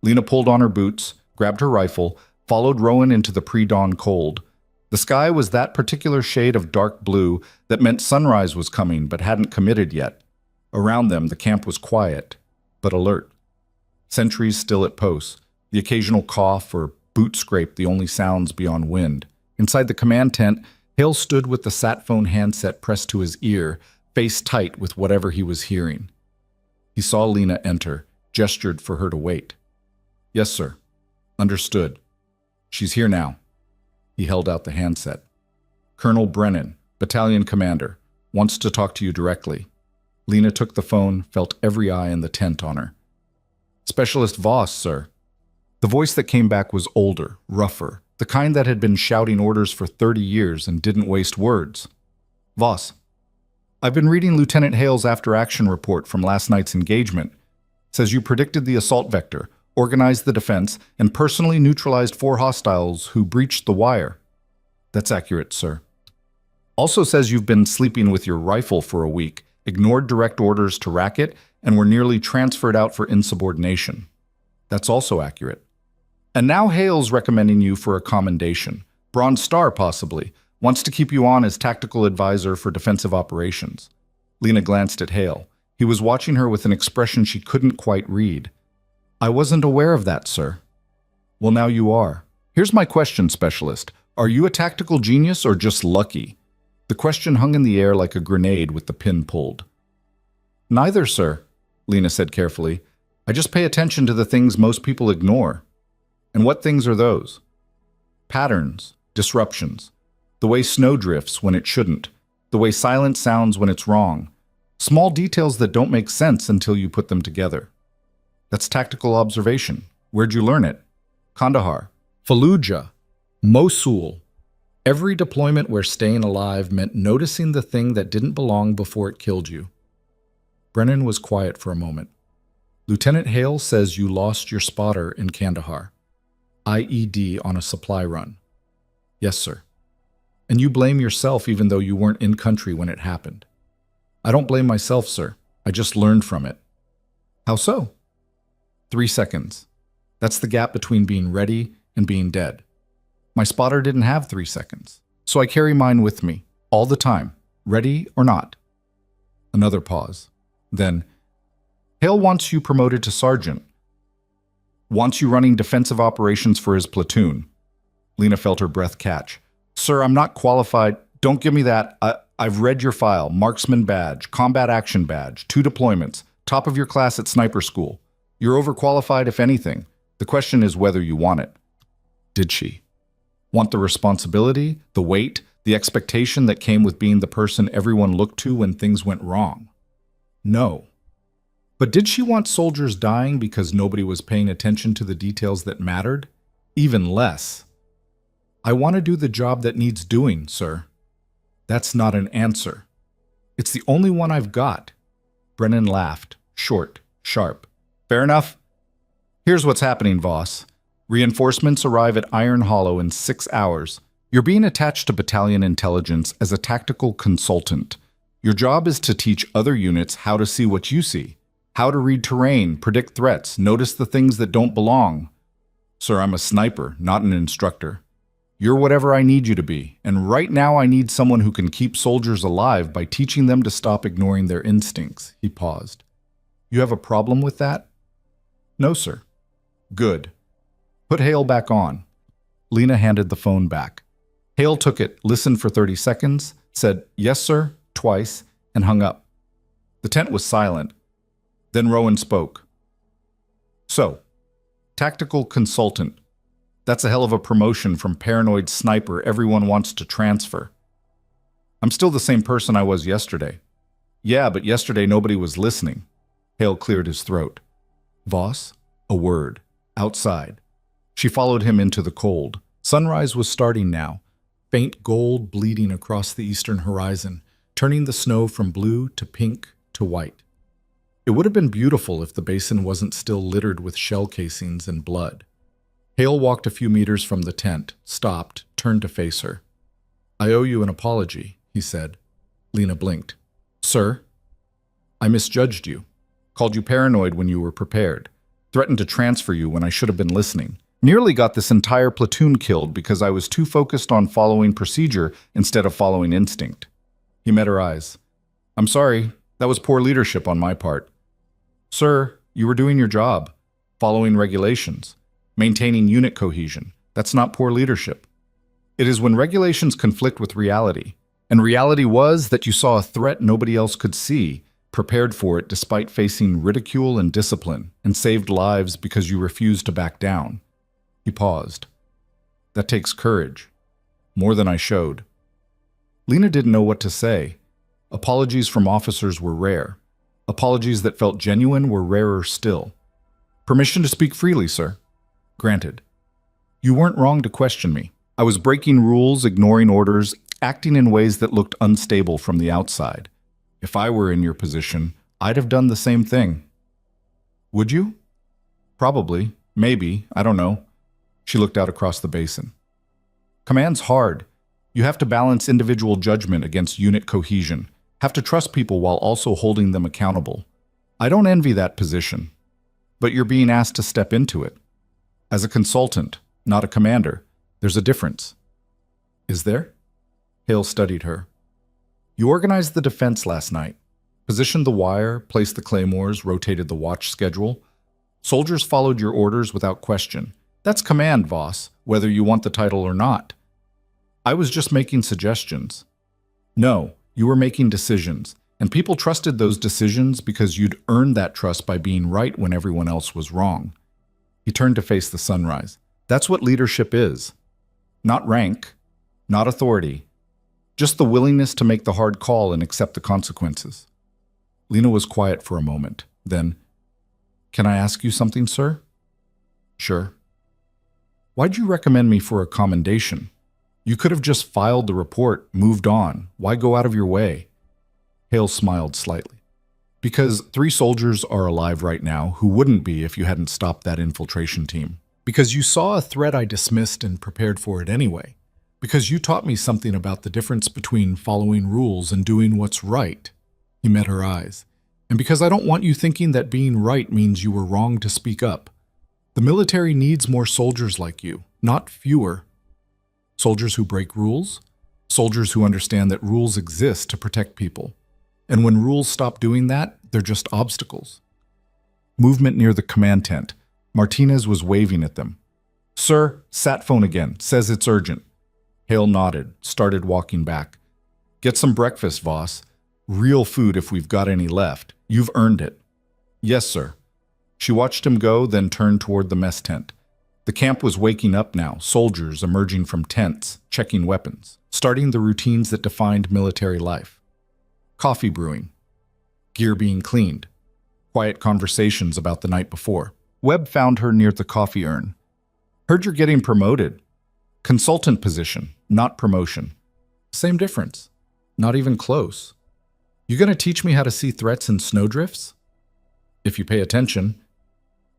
Lena pulled on her boots, grabbed her rifle, followed Rowan into the pre-dawn cold. The sky was that particular shade of dark blue that meant sunrise was coming but hadn't committed yet. Around them, the camp was quiet, but alert. Sentries still at posts, the occasional cough or boot scrape the only sounds beyond wind. Inside the command tent, Hale stood with the sat phone handset pressed to his ear, face tight with whatever he was hearing. He saw Lena enter, gestured for her to wait. "Yes, sir. Understood. She's here now." He held out the handset. "Colonel Brennan, battalion commander, wants to talk to you directly." Lena took the phone, felt every eye in the tent on her. "Specialist Voss, sir." The voice that came back was older, rougher, the kind that had been shouting orders for 30 years and didn't waste words. "Voss, I've been reading Lieutenant Hale's after-action report from last night's engagement. Says you predicted the assault vector, organized the defense, and personally neutralized 4 hostiles who breached the wire." "That's accurate, sir." "Also says you've been sleeping with your rifle for a week, ignored direct orders to rack it, and were nearly transferred out for insubordination." "That's also accurate." "And now Hale's recommending you for a commendation. Bronze Star, possibly. Wants to keep you on as tactical advisor for defensive operations." Lena glanced at Hale. He was watching her with an expression she couldn't quite read. "I wasn't aware of that, sir." "Well, now you are. Here's my question, Specialist. Are you a tactical genius or just lucky?" The question hung in the air like a grenade with the pin pulled. "Neither, sir," Lena said carefully. "I just pay attention to the things most people ignore." "And what things are those?" "Patterns, disruptions, the way snow drifts when it shouldn't, the way silence sounds when it's wrong, small details that don't make sense until you put them together." "That's tactical observation. Where'd you learn it?" "Kandahar, Fallujah, Mosul." Every deployment where staying alive meant noticing the thing that didn't belong before it killed you. Brennan was quiet for a moment. "Lieutenant Hale says you lost your spotter in Kandahar. IED on a supply run." "Yes, sir." "And you blame yourself even though you weren't in country when it happened." "I don't blame myself, sir. I just learned from it." "How so?" 3 seconds. That's the gap between being ready and being dead. My spotter didn't have 3 seconds, so I carry mine with me, all the time, ready or not. Another pause. Then, "Hale wants you promoted to sergeant. Wants you running defensive operations for his platoon." Lena felt her breath catch. "Sir, I'm not qualified. Don't give me that. I've read your file. Marksman badge, combat action badge, 2 deployments, top of your class at sniper school. You're overqualified if anything. The question is whether you want it." Did she? Want the responsibility, the weight, the expectation that came with being the person everyone looked to when things went wrong? No. But did she want soldiers dying because nobody was paying attention to the details that mattered? Even less. "I want to do the job that needs doing, sir." That's not an answer. It's the only one I've got. Brennan laughed, short, sharp. "Fair enough. Here's what's happening, Voss. Reinforcements arrive at Iron Hollow in 6 hours. You're being attached to battalion intelligence as a tactical consultant. Your job is to teach other units how to see what you see. How to read terrain, predict threats, notice the things that don't belong. Sir, I'm a sniper, not an instructor. You're whatever I need you to be, and right now I need someone who can keep soldiers alive by teaching them to stop ignoring their instincts." He paused. "You have a problem with that?" "No, sir." "Good. Put Hale back on." Lena handed the phone back. Hale took it, listened for 30 seconds, said, "Yes, sir," twice, and hung up. The tent was silent. Then Rowan spoke. "So, tactical consultant. That's a hell of a promotion from paranoid sniper everyone wants to transfer." "I'm still the same person I was yesterday." "Yeah, but yesterday nobody was listening." Hale cleared his throat. "Voss, a word. Outside." She followed him into the cold. Sunrise was starting now, faint gold bleeding across the eastern horizon, turning the snow from blue to pink to white. It would have been beautiful if the basin wasn't still littered with shell casings and blood. Hale walked a few meters from the tent, stopped, turned to face her. "I owe you an apology," he said. Lena blinked. "Sir?" "I misjudged you. Called you paranoid when you were prepared. Threatened to transfer you when I should have been listening. Nearly got this entire platoon killed because I was too focused on following procedure instead of following instinct." He met her eyes. "I'm sorry. That was poor leadership on my part." "Sir, you were doing your job, following regulations, maintaining unit cohesion. That's not poor leadership. It is when regulations conflict with reality. And reality was that you saw a threat nobody else could see, prepared for it despite facing ridicule and discipline, and saved lives because you refused to back down." He paused. "That takes courage. More than I showed." Lena didn't know what to say. Apologies from officers were rare. Apologies that felt genuine were rarer still. "Permission to speak freely, sir." "Granted." "You weren't wrong to question me. I was breaking rules, ignoring orders, acting in ways that looked unstable from the outside. If I were in your position, I'd have done the same thing." "Would you?" "Probably. Maybe. I don't know." She looked out across the basin. "Command's hard. You have to balance individual judgment against unit cohesion. Have to trust people while also holding them accountable. I don't envy that position. But you're being asked to step into it. As a consultant, not a commander, there's a difference." "Is there?" Hale studied her. "You organized the defense last night. Positioned the wire, placed the claymores, rotated the watch schedule. Soldiers followed your orders without question. That's command, Voss, whether you want the title or not." "I was just making suggestions." "No, you were making decisions, and people trusted those decisions because you'd earned that trust by being right when everyone else was wrong." He turned to face the sunrise. "That's what leadership is. Not rank, not authority, just the willingness to make the hard call and accept the consequences." Lena was quiet for a moment. Then, "Can I ask you something, sir?" "Sure." "Why'd you recommend me for a commendation? You could have just filed the report, moved on. Why go out of your way?" Hale smiled slightly. "Because 3 soldiers are alive right now who wouldn't be if you hadn't stopped that infiltration team. Because you saw a threat I dismissed and prepared for it anyway. Because you taught me something about the difference between following rules and doing what's right." He met her eyes. "And because I don't want you thinking that being right means you were wrong to speak up. The military needs more soldiers like you, not fewer. Soldiers who break rules, soldiers who understand that rules exist to protect people. And when rules stop doing that, they're just obstacles." Movement near the command tent. Martinez was waving at them. "Sir, sat phone again. Says it's urgent." Hale nodded, started walking back. "Get some breakfast, Voss. Real food if we've got any left. You've earned it." "Yes, sir." She watched him go, then turned toward the mess tent. The camp was waking up now, soldiers emerging from tents, checking weapons, starting the routines that defined military life. Coffee brewing, gear being cleaned, quiet conversations about the night before. Webb found her near the coffee urn. "Heard you're getting promoted. Consultant position, not promotion." "Same difference. Not even close." "You gonna teach me how to see threats in snowdrifts?" "If you pay attention."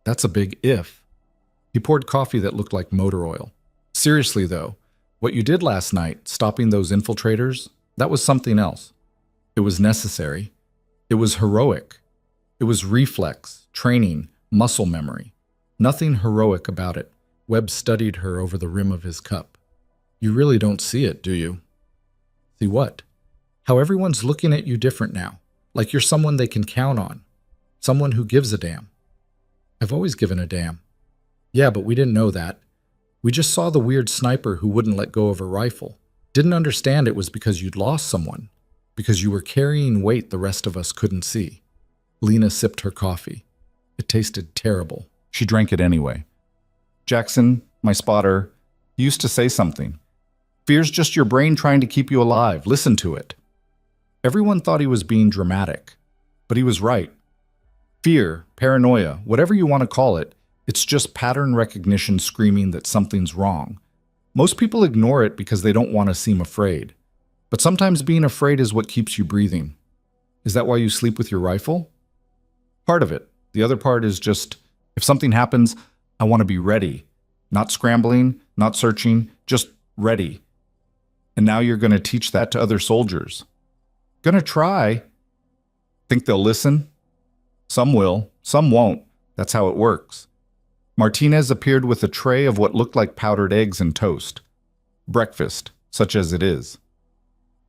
"That's a big if." He poured coffee that looked like motor oil. "Seriously, though, what you did last night, stopping those infiltrators, that was something else. It was necessary. It was heroic. It was reflex, training, muscle memory. Nothing heroic about it. Webb studied her over the rim of his cup. You really don't see it, do you? See what? How everyone's looking at you different now, like you're someone they can count on, someone who gives a damn. I've always given a damn. Yeah, but we didn't know that. We just saw the weird sniper who wouldn't let go of a rifle. Didn't understand it was because you'd lost someone, because you were carrying weight the rest of us couldn't see. Lena sipped her coffee. It tasted terrible. She drank it anyway. Jackson, my spotter, he used to say something. Fear's just your brain trying to keep you alive. Listen to it. Everyone thought he was being dramatic, but he was right. Fear, paranoia, whatever you want to call it, it's just pattern recognition screaming that something's wrong. Most people ignore it because they don't want to seem afraid. But sometimes being afraid is what keeps you breathing. Is that why you sleep with your rifle? Part of it. The other part is just, if something happens, I want to be ready. Not scrambling, not searching, just ready. And now you're going to teach that to other soldiers. Gonna try. Think they'll listen? Some will, some won't. That's how it works. Martinez appeared with a tray of what looked like powdered eggs and toast. Breakfast, such as it is.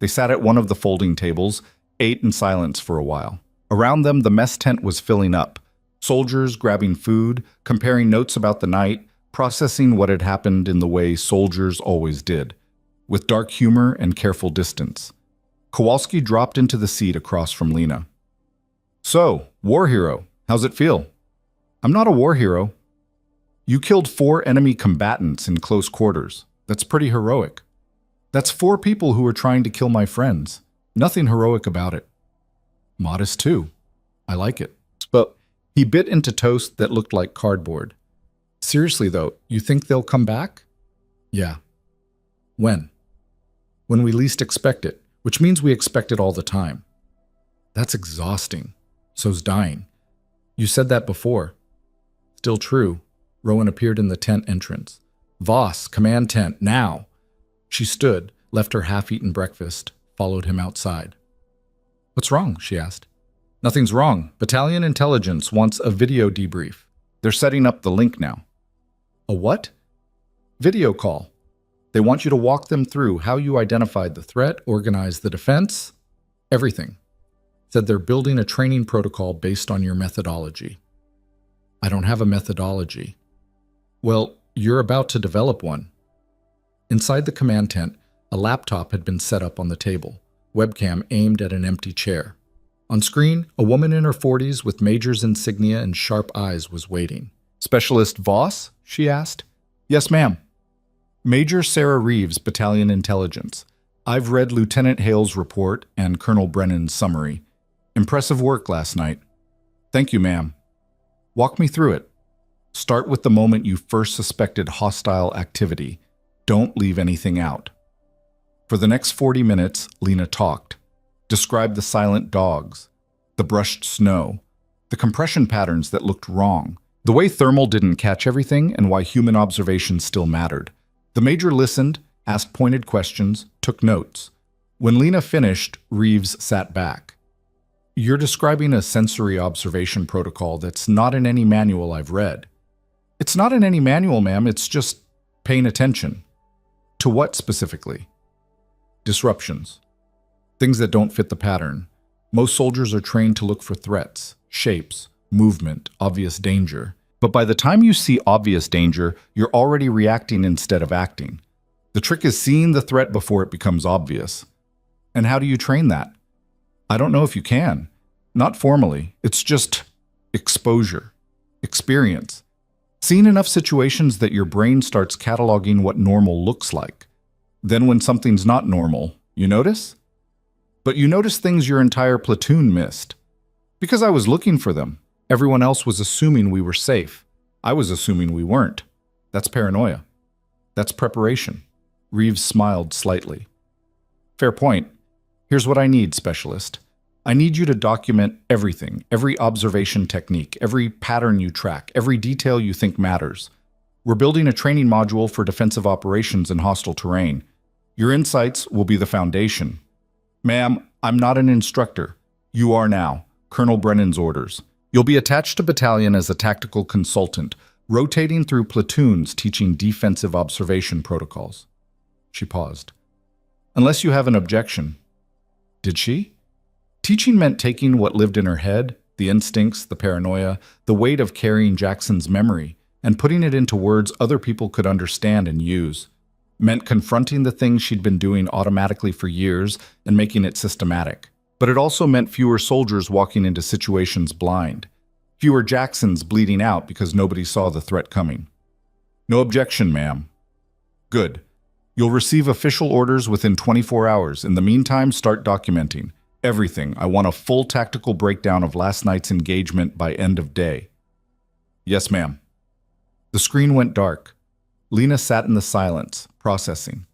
They sat at one of the folding tables, ate in silence for a while. Around them, the mess tent was filling up. Soldiers grabbing food, comparing notes about the night, processing what had happened in the way soldiers always did, with dark humor and careful distance. Kowalski dropped into the seat across from Lena. So, war hero, how's it feel? I'm not a war hero. You killed 4 enemy combatants in close quarters. That's pretty heroic. That's 4 people who were trying to kill my friends. Nothing heroic about it. Modest too. I like it. But he bit into toast that looked like cardboard. Seriously though, you think they'll come back? Yeah. When? When we least expect it, which means we expect it all the time. That's exhausting. So's dying. You said that before. Still true. Rowan appeared in the tent entrance. Voss, command tent, now. She stood, left her half-eaten breakfast, followed him outside. What's wrong? She asked. Nothing's wrong. Battalion Intelligence wants a video debrief. They're setting up the link now. A what? Video call. They want you to walk them through how you identified the threat, organized the defense, everything. Said they're building a training protocol based on your methodology. I don't have a methodology. Well, you're about to develop one. Inside the command tent, a laptop had been set up on the table, webcam aimed at an empty chair. On screen, a woman in her 40s with major's insignia and sharp eyes was waiting. Specialist Voss? She asked. Yes, ma'am. Major Sarah Reeves, Battalion Intelligence. I've read Lieutenant Hale's report and Colonel Brennan's summary. Impressive work last night. Thank you, ma'am. Walk me through it. Start with the moment you first suspected hostile activity. Don't leave anything out. For the next 40 minutes, Lena talked. Described the silent dogs, the brushed snow, the compression patterns that looked wrong, the way thermal didn't catch everything and why human observation still mattered. The major listened, asked pointed questions, took notes. When Lena finished, Reeves sat back. You're describing a sensory observation protocol that's not in any manual I've read. It's not in any manual, ma'am. It's just paying attention. To what specifically? Disruptions. Things that don't fit the pattern. Most soldiers are trained to look for threats, shapes, movement, obvious danger. But by the time you see obvious danger, you're already reacting instead of acting. The trick is seeing the threat before it becomes obvious. And how do you train that? I don't know if you can. Not formally. It's just exposure, experience. Seeing enough situations that your brain starts cataloging what normal looks like. Then when something's not normal, you notice? But you notice things your entire platoon missed. Because I was looking for them. Everyone else was assuming we were safe. I was assuming we weren't. That's paranoia. That's preparation. Reeves smiled slightly. Fair point. Here's what I need, Specialist. I need you to document everything, every observation technique, every pattern you track, every detail you think matters. We're building a training module for defensive operations in hostile terrain. Your insights will be the foundation. Ma'am, I'm not an instructor. You are now. Colonel Brennan's orders. You'll be attached to battalion as a tactical consultant, rotating through platoons teaching defensive observation protocols. She paused. Unless you have an objection. Did she? Teaching meant taking what lived in her head, the instincts, the paranoia, the weight of carrying Jackson's memory, and putting it into words other people could understand and use. Meant confronting the things she'd been doing automatically for years and making it systematic. But it also meant fewer soldiers walking into situations blind. Fewer Jacksons bleeding out because nobody saw the threat coming. No objection, ma'am. Good. You'll receive official orders within 24 hours. In the meantime, start documenting. Everything. I want a full tactical breakdown of last night's engagement by end of day. Yes, ma'am. The screen went dark. Lena sat in the silence, processing.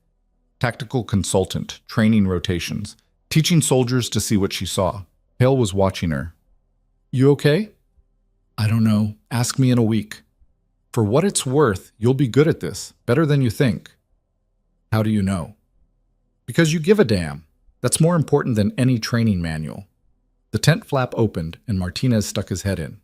Tactical consultant, training rotations, teaching soldiers to see what she saw. Hale was watching her. You okay? I don't know. Ask me in a week. For what it's worth, you'll be good at this, better than you think. How do you know? Because you give a damn. That's more important than any training manual. The tent flap opened, and Martinez stuck his head in.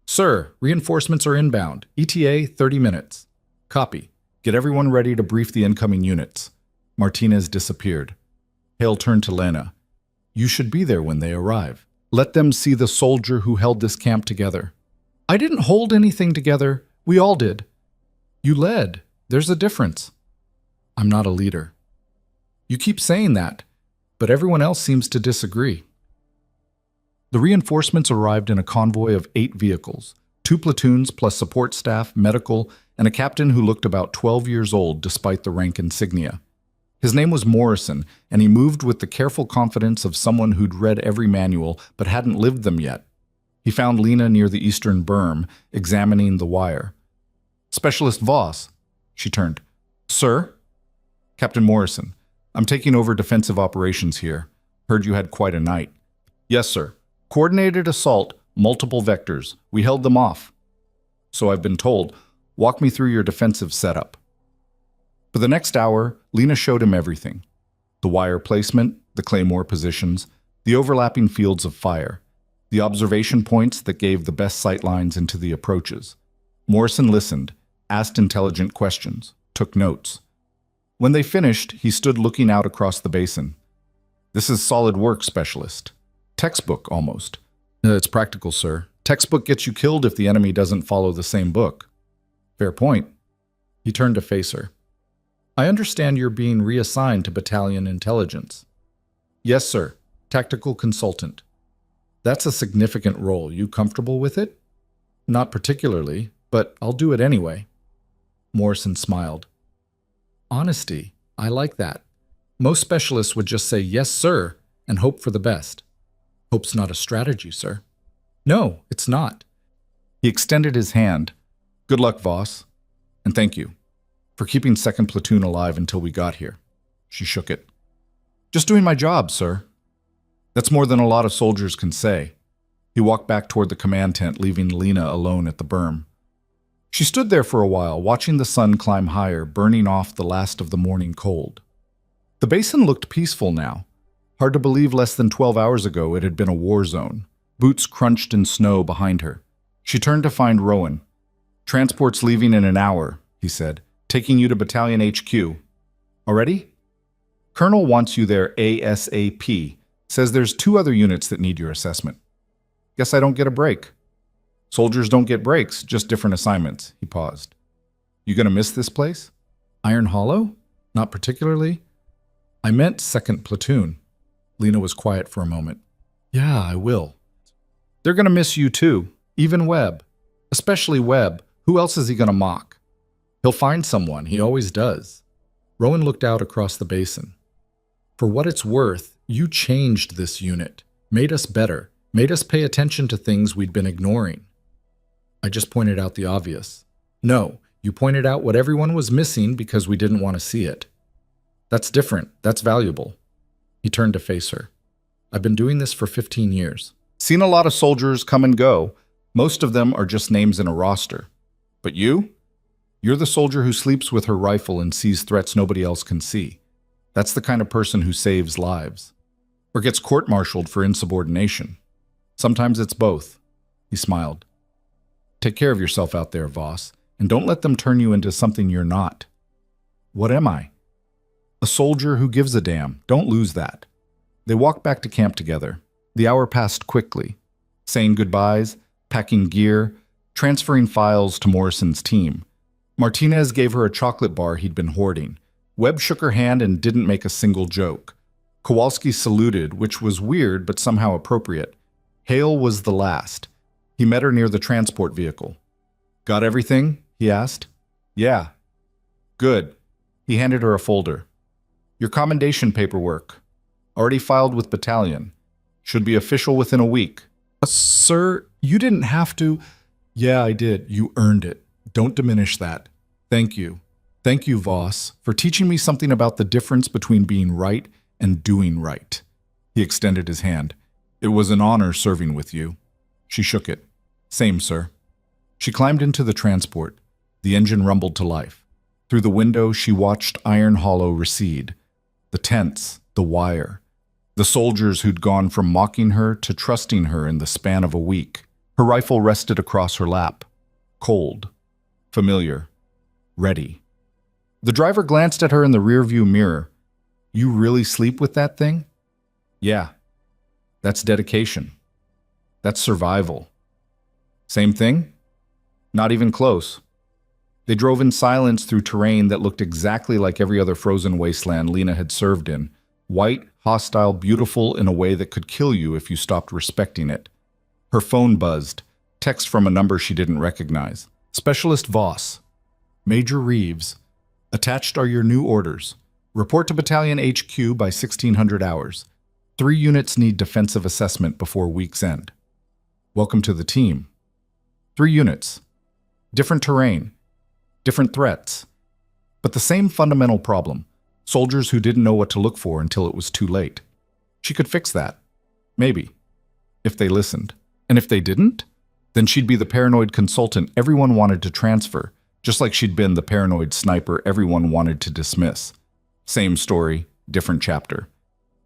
Sir, reinforcements are inbound. ETA 30 minutes. Copy. Get everyone ready to brief the incoming units. Martinez disappeared. Hale turned to Lena. You should be there when they arrive. Let them see the soldier who held this camp together. I didn't hold anything together. We all did. You led. There's a difference. I'm not a leader. You keep saying that, but everyone else seems to disagree. The reinforcements arrived in a convoy of 8 vehicles, 2 platoons plus support staff, medical, and a captain who looked about 12 years old despite the rank insignia. His name was Morrison, and he moved with the careful confidence of someone who'd read every manual but hadn't lived them yet. He found Lena near the eastern berm, examining the wire. Specialist Voss. She turned. Sir? Captain Morrison. I'm taking over defensive operations here. Heard you had quite a night. Yes, sir. Coordinated assault, multiple vectors. We held them off. So I've been told. Walk me through your defensive setup. For the next hour, Lena showed him everything. The wire placement, the claymore positions, the overlapping fields of fire, the observation points that gave the best sight lines into the approaches. Morrison listened, asked intelligent questions, took notes. When they finished, he stood looking out across the basin. This is solid work, specialist. Textbook, almost. It's practical, sir. Textbook gets you killed if the enemy doesn't follow the same book. Fair point. He turned to face her. I understand you're being reassigned to battalion intelligence. Yes, sir. Tactical consultant. That's a significant role. You comfortable with it? Not particularly, but I'll do it anyway. Morrison smiled. Honesty. I like that. Most specialists would just say, yes, sir, and hope for the best. Hope's not a strategy, sir. No, it's not. He extended his hand. Good luck, Voss. And thank you for keeping 2nd Platoon alive until we got here. She shook it. Just doing my job, sir. That's more than a lot of soldiers can say. He walked back toward the command tent, leaving Lena alone at the berm. She stood there for a while, watching the sun climb higher, burning off the last of the morning cold. The basin looked peaceful now. Hard to believe less than 12 hours ago it had been a war zone. Boots crunched in snow behind her. She turned to find Rowan. Transport's leaving in an hour, he said, taking you to Battalion HQ. Already? Colonel wants you there ASAP. Says there's 2 other units that need your assessment. Guess I don't get a break. Soldiers don't get breaks, just different assignments. He paused. You gonna miss this place? Iron Hollow? Not particularly. I meant 2nd Platoon. Lena was quiet for a moment. Yeah, I will. They're gonna miss you too. Even Webb. Especially Webb. Who else is he gonna mock? He'll find someone. He always does. Rowan looked out across the basin. For what it's worth, you changed this unit. Made us better. Made us pay attention to things we'd been ignoring. I just pointed out the obvious. No, you pointed out what everyone was missing because we didn't want to see it. That's different. That's valuable. He turned to face her. I've been doing this for 15 years. Seen a lot of soldiers come and go. Most of them are just names in a roster. But you? You're the soldier who sleeps with her rifle and sees threats nobody else can see. That's the kind of person who saves lives. Or gets court-martialed for insubordination. Sometimes it's both. He smiled. Take care of yourself out there, Voss, and don't let them turn you into something you're not. What am I? A soldier who gives a damn. Don't lose that. They walked back to camp together. The hour passed quickly, saying goodbyes, packing gear, transferring files to Morrison's team. Martinez gave her a chocolate bar he'd been hoarding. Webb shook her hand and didn't make a single joke. Kowalski saluted, which was weird but somehow appropriate. Hale was the last. He met her near the transport vehicle. Got everything? He asked. Yeah. Good. He handed her a folder. Your commendation paperwork. Already filed with battalion. Should be official within a week. Sir, you didn't have to. Yeah, I did. You earned it. Don't diminish that. Thank you. Thank you, Voss, for teaching me something about the difference between being right and doing right. He extended his hand. It was an honor serving with you. She shook it. Same, sir. She climbed into the transport. The engine rumbled to life. Through the window, she watched Iron Hollow recede. The tents, the wire. The soldiers who'd gone from mocking her to trusting her in the span of a week. Her rifle rested across her lap. Cold. Familiar. Ready. The driver glanced at her in the rearview mirror. You really sleep with that thing? Yeah. That's dedication. That's survival. Same thing? Not even close. They drove in silence through terrain that looked exactly like every other frozen wasteland Lena had served in. White, hostile, beautiful in a way that could kill you if you stopped respecting it. Her phone buzzed. Text from a number she didn't recognize. Specialist Voss. Major Reeves. Attached are your new orders. Report to Battalion HQ by 1600 hours. 3 units need defensive assessment before week's end. Welcome to the team. 3 units. Different terrain. Different threats. But the same fundamental problem. Soldiers who didn't know what to look for until it was too late. She could fix that. Maybe. If they listened. And if they didn't? Then she'd be the paranoid consultant everyone wanted to transfer, just like she'd been the paranoid sniper everyone wanted to dismiss. Same story, different chapter.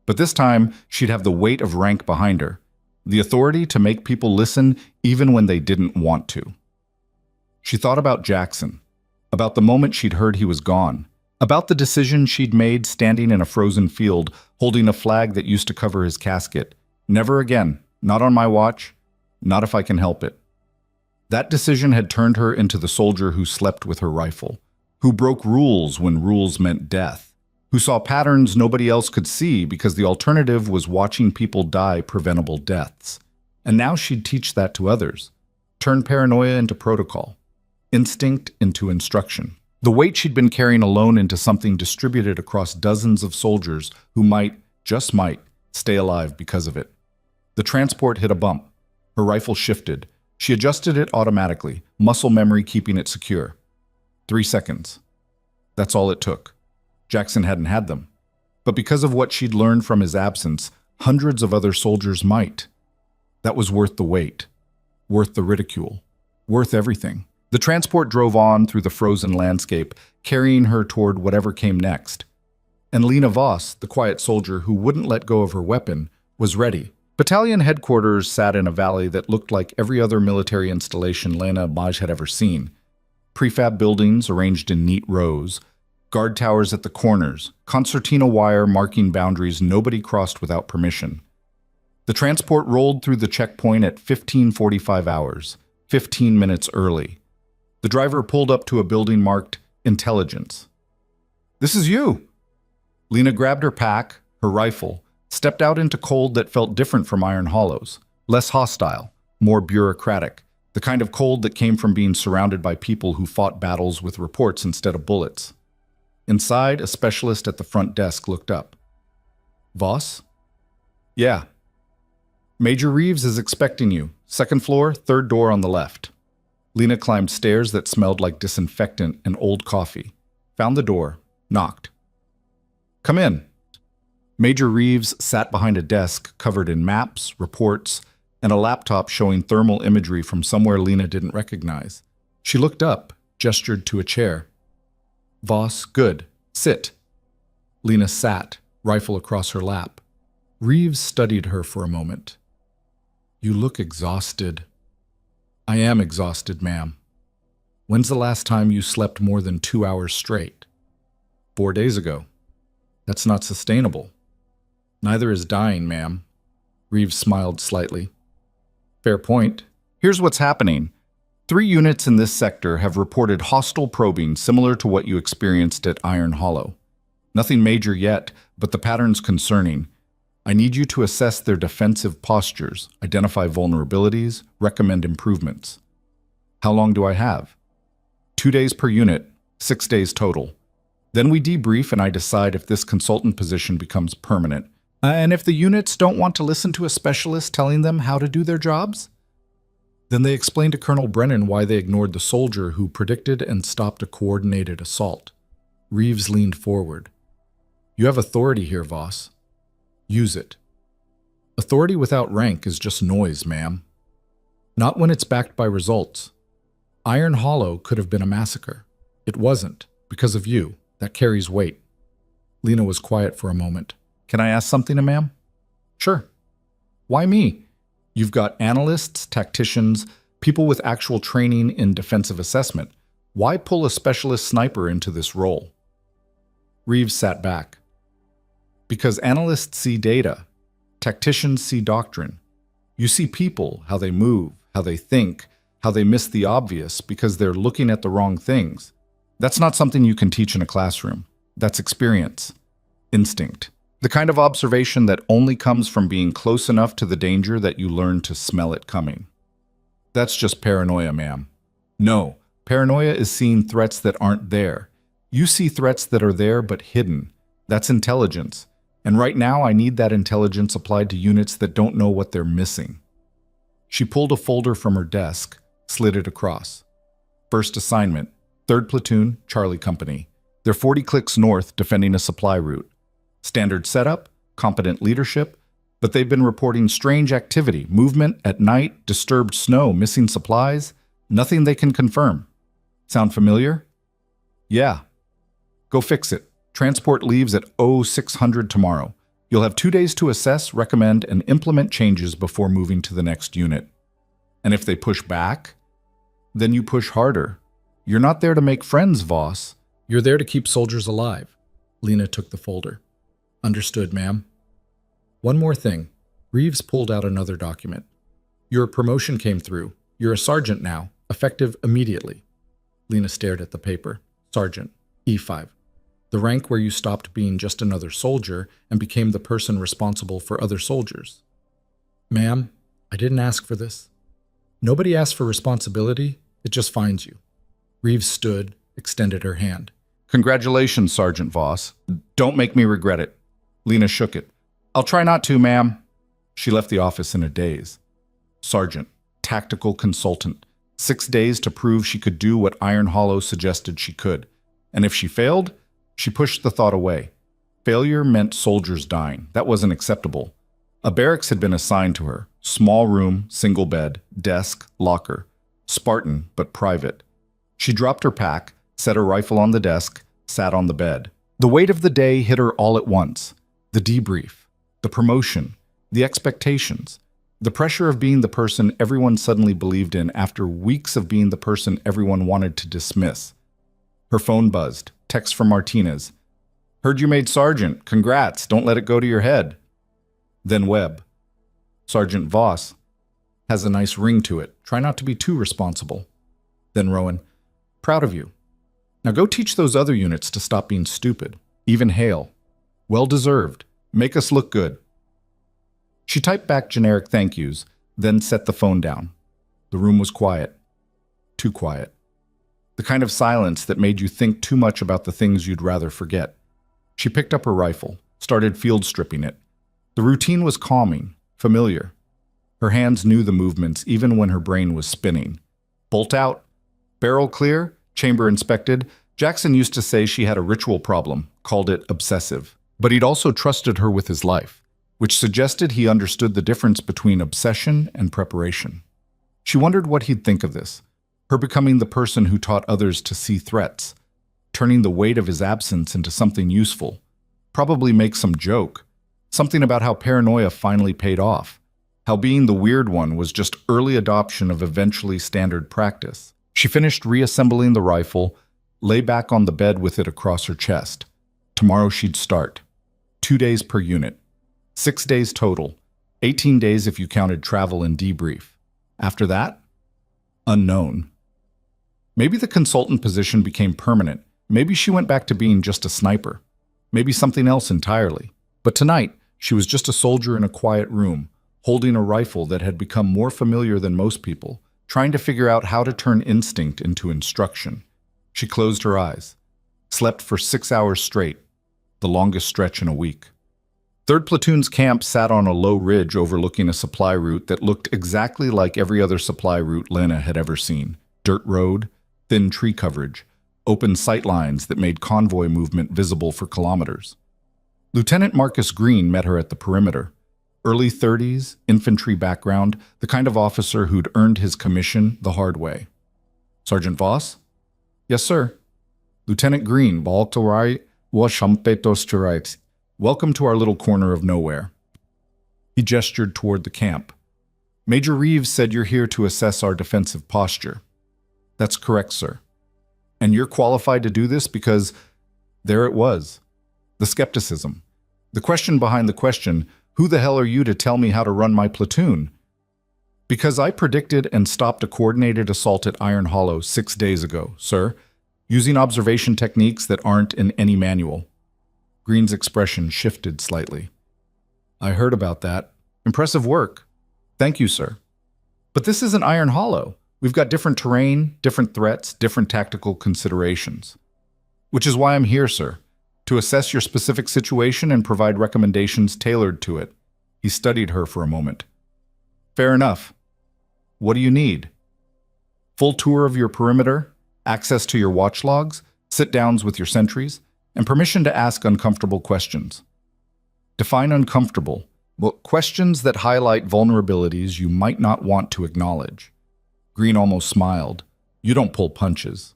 But this time, she'd have the weight of rank behind her, the authority to make people listen even when they didn't want to. She thought about Jackson, about the moment she'd heard he was gone, about the decision she'd made standing in a frozen field, holding a flag that used to cover his casket. Never again, not on my watch, not if I can help it. That decision had turned her into the soldier who slept with her rifle, who broke rules when rules meant death, who saw patterns nobody else could see because the alternative was watching people die preventable deaths. And now she'd teach that to others, turn paranoia into protocol, instinct into instruction. The weight she'd been carrying alone into something distributed across dozens of soldiers who might, just might, stay alive because of it. The transport hit a bump. Her rifle shifted. She adjusted it automatically, muscle memory keeping it secure. 3 seconds. That's all it took. Jackson hadn't had them. But because of what she'd learned from his absence, hundreds of other soldiers might. That was worth the wait. Worth the ridicule. Worth everything. The transport drove on through the frozen landscape, carrying her toward whatever came next. And Lena Voss, the quiet soldier who wouldn't let go of her weapon, was ready. Battalion headquarters sat in a valley that looked like every other military installation Lena Maj had ever seen. Prefab buildings arranged in neat rows, guard towers at the corners, concertina wire marking boundaries nobody crossed without permission. The transport rolled through the checkpoint at 15:45 hours, 15 minutes early. The driver pulled up to a building marked Intelligence. This is you! Lena grabbed her pack, her rifle, stepped out into cold that felt different from Iron Hollow's, less hostile, more bureaucratic, the kind of cold that came from being surrounded by people who fought battles with reports instead of bullets. Inside, a specialist at the front desk looked up. Voss? Yeah. Major Reeves is expecting you. 2nd floor, 3rd door on the left. Lena climbed stairs that smelled like disinfectant and old coffee. Found the door. Knocked. Come in. Major Reeves sat behind a desk covered in maps, reports, and a laptop showing thermal imagery from somewhere Lena didn't recognize. She looked up, gestured to a chair. Voss, good. Sit. Lena sat, rifle across her lap. Reeves studied her for a moment. You look exhausted. I am exhausted, ma'am. When's the last time you slept more than 2 hours straight? 4 days ago. That's not sustainable. Neither is dying, ma'am. Reeves smiled slightly. Fair point. Here's what's happening. 3 units in this sector have reported hostile probing similar to what you experienced at Iron Hollow. Nothing major yet, but the pattern's concerning. I need you to assess their defensive postures, identify vulnerabilities, recommend improvements. How long do I have? 2 days per unit, 6 days total. Then we debrief and I decide if this consultant position becomes permanent. And if the units don't want to listen to a specialist telling them how to do their jobs? Then they explained to Colonel Brennan why they ignored the soldier who predicted and stopped a coordinated assault. Reeves leaned forward. You have authority here, Voss. Use it. Authority without rank is just noise, ma'am. Not when it's backed by results. Iron Hollow could have been a massacre. It wasn't, because of you. That carries weight. Lena was quiet for a moment. Can I ask something, ma'am? Sure. Why me? You've got analysts, tacticians, people with actual training in defensive assessment. Why pull a specialist sniper into this role? Reeves sat back. Because analysts see data. Tacticians see doctrine. You see people, how they move, how they think, how they miss the obvious because they're looking at the wrong things. That's not something you can teach in a classroom. That's experience. Instinct. The kind of observation that only comes from being close enough to the danger that you learn to smell it coming. That's just paranoia, ma'am. No, paranoia is seeing threats that aren't there. You see threats that are there but hidden. That's intelligence. And right now I need that intelligence applied to units that don't know what they're missing. She pulled a folder from her desk, slid it across. First assignment, 3rd Platoon, Charlie Company. They're 40 clicks north defending a supply route. Standard setup, competent leadership, but they've been reporting strange activity, movement at night, disturbed snow, missing supplies, nothing they can confirm. Sound familiar? Yeah. Go fix it. Transport leaves at 0600 tomorrow. You'll have 2 days to assess, recommend, and implement changes before moving to the next unit. And if they push back, then you push harder. You're not there to make friends, Voss. You're there to keep soldiers alive. Lena took the folder. Understood, ma'am. One more thing. Reeves pulled out another document. Your promotion came through. You're a sergeant now, effective immediately. Lena stared at the paper. Sergeant, E5. The rank where you stopped being just another soldier and became the person responsible for other soldiers. Ma'am, I didn't ask for this. Nobody asks for responsibility, it just finds you. Reeves stood, extended her hand. Congratulations, Sergeant Voss. Don't make me regret it. Lena shook it. I'll try not to, ma'am. She left the office in a daze. Sergeant, tactical consultant. 6 days to prove she could do what Iron Hollow suggested she could. And if she failed, she pushed the thought away. Failure meant soldiers dying. That wasn't acceptable. A barracks had been assigned to her. Small room, single bed, desk, locker. Spartan, but private. She dropped her pack, set her rifle on the desk, sat on the bed. The weight of the day hit her all at once. The debrief, the promotion, the expectations, the pressure of being the person everyone suddenly believed in after weeks of being the person everyone wanted to dismiss. Her phone buzzed. Text from Martinez. Heard you made sergeant. Congrats. Don't let it go to your head. Then Webb. Sergeant Voss. Has a nice ring to it. Try not to be too responsible. Then Rowan. Proud of you. Now go teach those other units to stop being stupid. Even Hale. Well deserved. Make us look good. She typed back generic thank yous, then set the phone down. The room was quiet. Too quiet. The kind of silence that made you think too much about the things you'd rather forget. She picked up her rifle, started field stripping it. The routine was calming, familiar. Her hands knew the movements even when her brain was spinning. Bolt out. Barrel clear. Chamber inspected. Jackson used to say she had a ritual problem, called it obsessive. But he'd also trusted her with his life, which suggested he understood the difference between obsession and preparation. She wondered what he'd think of this, her becoming the person who taught others to see threats, turning the weight of his absence into something useful, probably make some joke, something about how paranoia finally paid off. How being the weird one was just early adoption of eventually standard practice. She finished reassembling the rifle, lay back on the bed with it across her chest. Tomorrow she'd start. 2 days per unit. 6 days total. 18 days if you counted travel and debrief. After that? Unknown. Maybe the consultant position became permanent. Maybe she went back to being just a sniper. Maybe something else entirely. But tonight, she was just a soldier in a quiet room, holding a rifle that had become more familiar than most people, trying to figure out how to turn instinct into instruction. She closed her eyes, slept for 6 hours straight, the longest stretch in a week. 3rd Platoon's camp sat on a low ridge overlooking a supply route that looked exactly like every other supply route Lena had ever seen. Dirt road, thin tree coverage, open sight lines that made convoy movement visible for kilometers. Lieutenant Marcus Green met her at the perimeter. Early 30s, infantry background, the kind of officer who'd earned his commission the hard way. Sergeant Voss? Yes, sir. Lieutenant Green, welcome to our little corner of nowhere. He gestured toward the camp. Major Reeves said you're here to assess our defensive posture. That's correct, sir. And you're qualified to do this because there it was. The skepticism. The question behind the question, who the hell are you to tell me how to run my platoon? Because I predicted and stopped a coordinated assault at Iron Hollow 6 days ago, sir, using observation techniques that aren't in any manual. Green's expression shifted slightly. I heard about that. Impressive work. Thank you, sir. But this isn't Iron Hollow. We've got different terrain, different threats, different tactical considerations. Which is why I'm here, sir, to assess your specific situation and provide recommendations tailored to it. He studied her for a moment. Fair enough. What do you need? Full tour of your perimeter, access to your watch logs, sit-downs with your sentries, and permission to ask uncomfortable questions. Define uncomfortable. Well, questions that highlight vulnerabilities you might not want to acknowledge. Green almost smiled. You don't pull punches.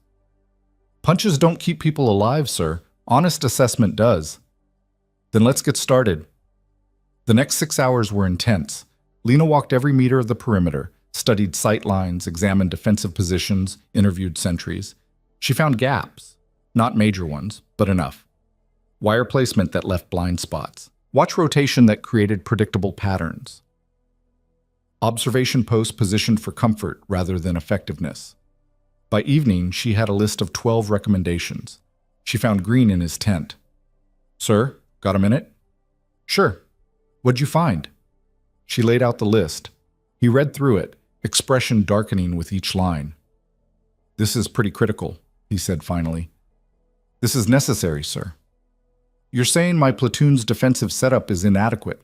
Punches don't keep people alive, sir. Honest assessment does. Then let's get started. The next 6 hours were intense. Lena walked every meter of the perimeter, studied sight lines, examined defensive positions, interviewed sentries. She found gaps. Not major ones, but enough. Wire placement that left blind spots. Watch rotation that created predictable patterns. Observation posts positioned for comfort rather than effectiveness. By evening, she had a list of 12 recommendations. She found Green in his tent. Sir, got a minute? Sure. What'd you find? She laid out the list. He read through it, expression darkening with each line. This is pretty critical, he said finally. This is necessary, sir. You're saying my platoon's defensive setup is inadequate.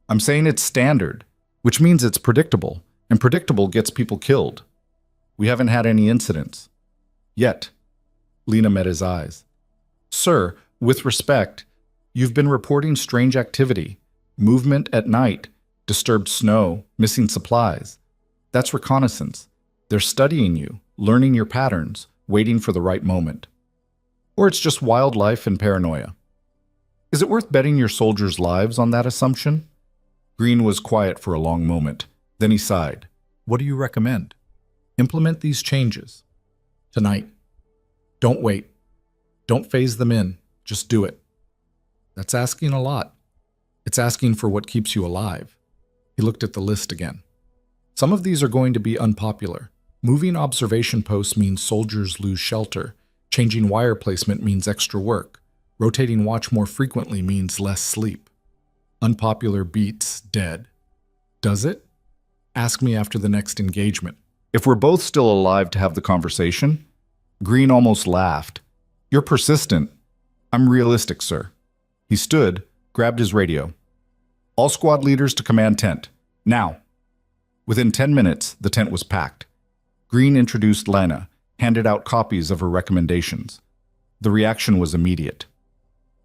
I'm saying it's standard, which means it's predictable, and predictable gets people killed. We haven't had any incidents. Yet. Lena met his eyes. Sir, with respect, you've been reporting strange activity, movement at night, disturbed snow, missing supplies. That's reconnaissance. They're studying you, learning your patterns, waiting for the right moment. Or it's just wildlife and paranoia. Is it worth betting your soldiers' lives on that assumption? Green was quiet for a long moment. Then he sighed. What do you recommend? Implement these changes. Tonight. Don't wait. Don't phase them in. Just do it. That's asking a lot. It's asking for what keeps you alive. He looked at the list again. Some of these are going to be unpopular. Moving observation posts means soldiers lose shelter. Changing wire placement means extra work. Rotating watch more frequently means less sleep. Unpopular beats dead. Does it? Ask me after the next engagement. If we're both still alive to have the conversation? Green almost laughed. You're persistent. I'm realistic, sir. He stood, grabbed his radio. All squad leaders to command tent. Now. Within 10 minutes, the tent was packed. Green introduced Lena, handed out copies of her recommendations. The reaction was immediate.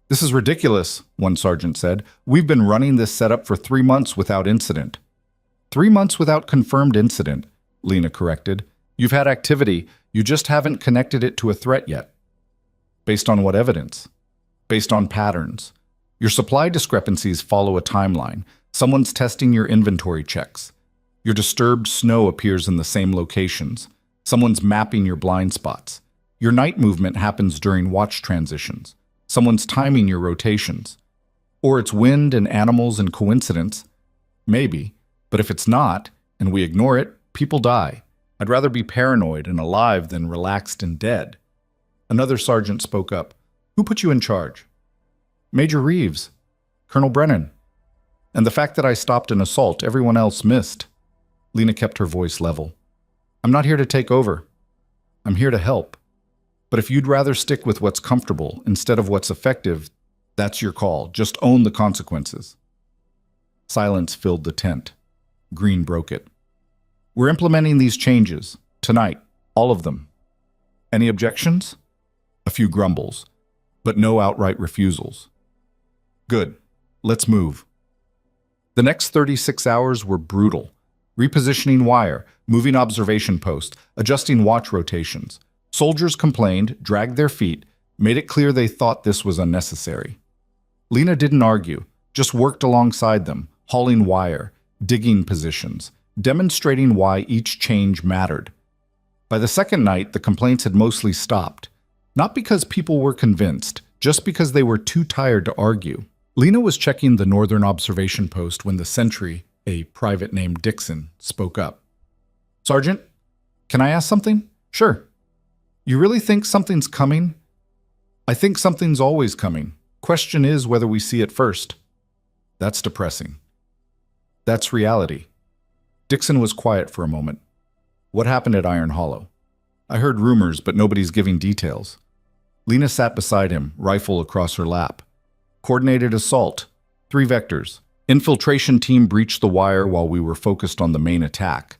This is ridiculous, one sergeant said. We've been running this setup for 3 months without incident. 3 months without confirmed incident, Lena corrected. You've had activity, you just haven't connected it to a threat yet. Based on what evidence? Based on patterns. Your supply discrepancies follow a timeline. Someone's testing your inventory checks. Your disturbed snow appears in the same locations. Someone's mapping your blind spots. Your night movement happens during watch transitions. Someone's timing your rotations. Or it's wind and animals and coincidence. Maybe. But if it's not, and we ignore it, people die. I'd rather be paranoid and alive than relaxed and dead. Another sergeant spoke up. Who put you in charge? Major Reeves. Colonel Brennan. And the fact that I stopped an assault, everyone else missed. Lena kept her voice level. I'm not here to take over. I'm here to help. But if you'd rather stick with what's comfortable instead of what's effective, that's your call. Just own the consequences. Silence filled the tent. Green broke it. We're implementing these changes. Tonight. All of them. Any objections? A few grumbles. But no outright refusals. Good. Let's move. The next 36 hours were brutal. Repositioning wire, moving observation post, adjusting watch rotations. Soldiers complained, dragged their feet, made it clear they thought this was unnecessary. Lena didn't argue, just worked alongside them, hauling wire, digging positions, demonstrating why each change mattered. By the second night, the complaints had mostly stopped. Not because people were convinced, just because they were too tired to argue. Lena was checking the northern observation post when the sentry, a private named Dixon, spoke up. Sergeant, can I ask something? Sure. You really think something's coming? I think something's always coming. Question is whether we see it first. That's depressing. That's reality. Dixon was quiet for a moment. What happened at Iron Hollow? I heard rumors, but nobody's giving details. Lena sat beside him, rifle across her lap. Coordinated assault. 3 vectors. Infiltration team breached the wire while we were focused on the main attack.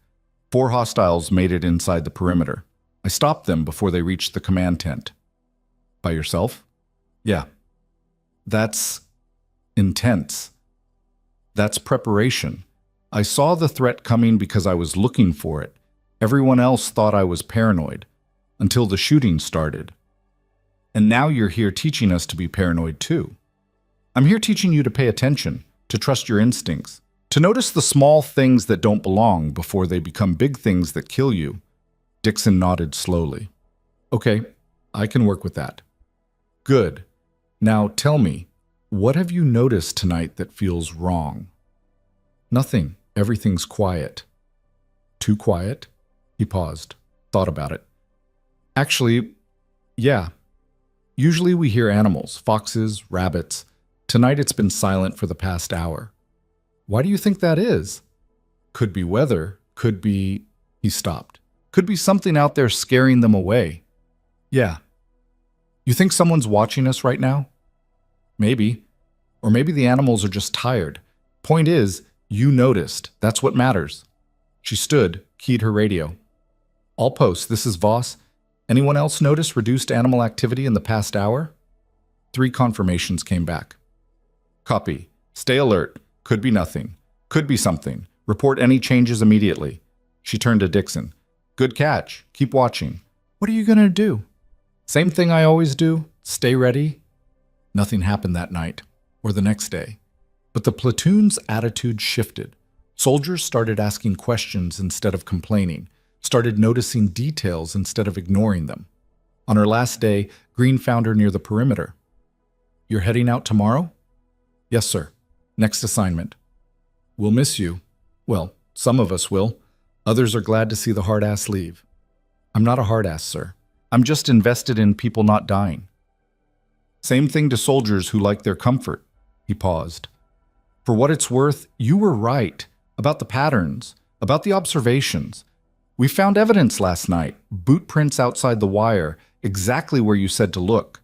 4 hostiles made it inside the perimeter. I stopped them before they reached the command tent. By yourself? Yeah. That's intense. That's preparation. I saw the threat coming because I was looking for it. Everyone else thought I was paranoid. Until the shooting started. And now you're here teaching us to be paranoid too. I'm here teaching you to pay attention, to trust your instincts, to notice the small things that don't belong before they become big things that kill you. Dixon nodded slowly. Okay, I can work with that. Good. Now tell me, what have you noticed tonight that feels wrong? Nothing. Everything's quiet. Too quiet? He paused, thought about it. Actually, yeah. Usually we hear animals, foxes, rabbits. Tonight it's been silent for the past hour. Why do you think that is? Could be weather, could be... He stopped. Could be something out there scaring them away. Yeah. You think someone's watching us right now? Maybe. Or maybe the animals are just tired. Point is, you noticed. That's what matters. She stood, keyed her radio. All posts, this is Voss. Anyone else notice reduced animal activity in the past hour? 3 confirmations came back. Copy. Stay alert. Could be nothing. Could be something. Report any changes immediately. She turned to Dixon. Good catch. Keep watching. What are you going to do? Same thing I always do. Stay ready. Nothing happened that night, or the next day. But the platoon's attitude shifted. Soldiers started asking questions instead of complaining, started noticing details instead of ignoring them. On her last day, Green found her near the perimeter. You're heading out tomorrow? Yes, sir. Next assignment. We'll miss you. Well, some of us will. Others are glad to see the hard-ass leave. I'm not a hard-ass, sir. I'm just invested in people not dying. Same thing to soldiers who like their comfort. He paused. For what it's worth, you were right about the patterns, about the observations. We found evidence last night, boot prints outside the wire, exactly where you said to look.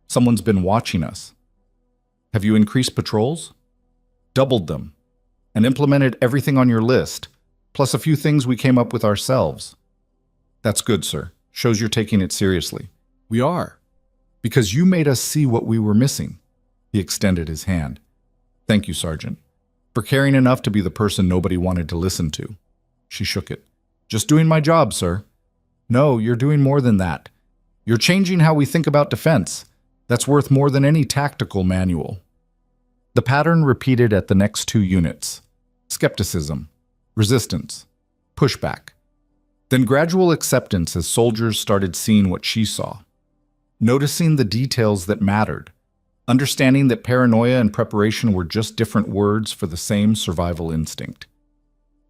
Someone's been watching us. Have you increased patrols? Doubled them. And implemented everything on your list, plus a few things we came up with ourselves. That's good, sir. Shows you're taking it seriously. We are. Because you made us see what we were missing. He extended his hand. Thank you, Sergeant. For caring enough to be the person nobody wanted to listen to. She shook it. Just doing my job, sir. No, you're doing more than that. You're changing how we think about defense. That's worth more than any tactical manual. The pattern repeated at the next 2 units. Skepticism, resistance, pushback. Then gradual acceptance as soldiers started seeing what she saw. Noticing the details that mattered. Understanding that paranoia and preparation were just different words for the same survival instinct.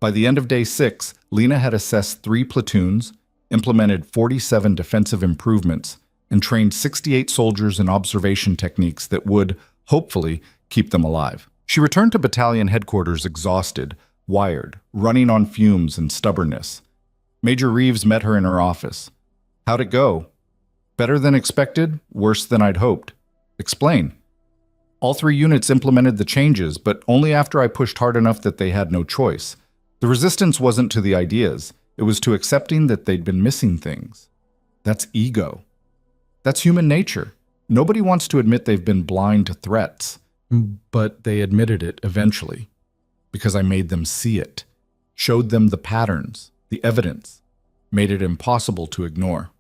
By the end of day 6, Lena had assessed 3 platoons, implemented 47 defensive improvements, and trained 68 soldiers in observation techniques that would, hopefully, keep them alive. She returned to battalion headquarters exhausted, wired, running on fumes and stubbornness. Major Reeves met her in her office. How'd it go? Better than expected? Worse than I'd hoped. Explain. All 3 units implemented the changes, but only after I pushed hard enough that they had no choice. The resistance wasn't to the ideas. It was to accepting that they'd been missing things. That's ego. That's human nature. Nobody wants to admit they've been blind to threats. But they admitted it eventually, because I made them see it, showed them the patterns, the evidence, made it impossible to ignore.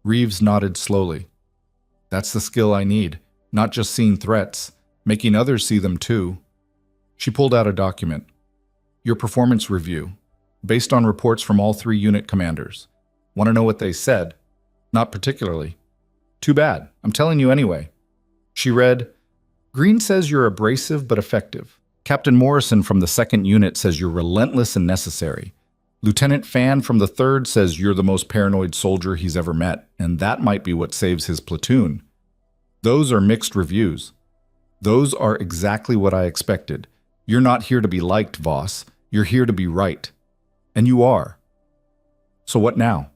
Reeves nodded slowly. That's the skill I need, not just seeing threats, making others see them too. She pulled out a document. Your performance review, based on reports from all 3 unit commanders. Want to know what they said? Not particularly. Too bad. I'm telling you anyway. She read, Green says you're abrasive but effective. Captain Morrison from the 2nd unit says you're relentless and necessary. Lieutenant Fan from the 3rd says you're the most paranoid soldier he's ever met, and that might be what saves his platoon. Those are mixed reviews. Those are exactly what I expected. You're not here to be liked, Voss. You're here to be right. And you are. So what now?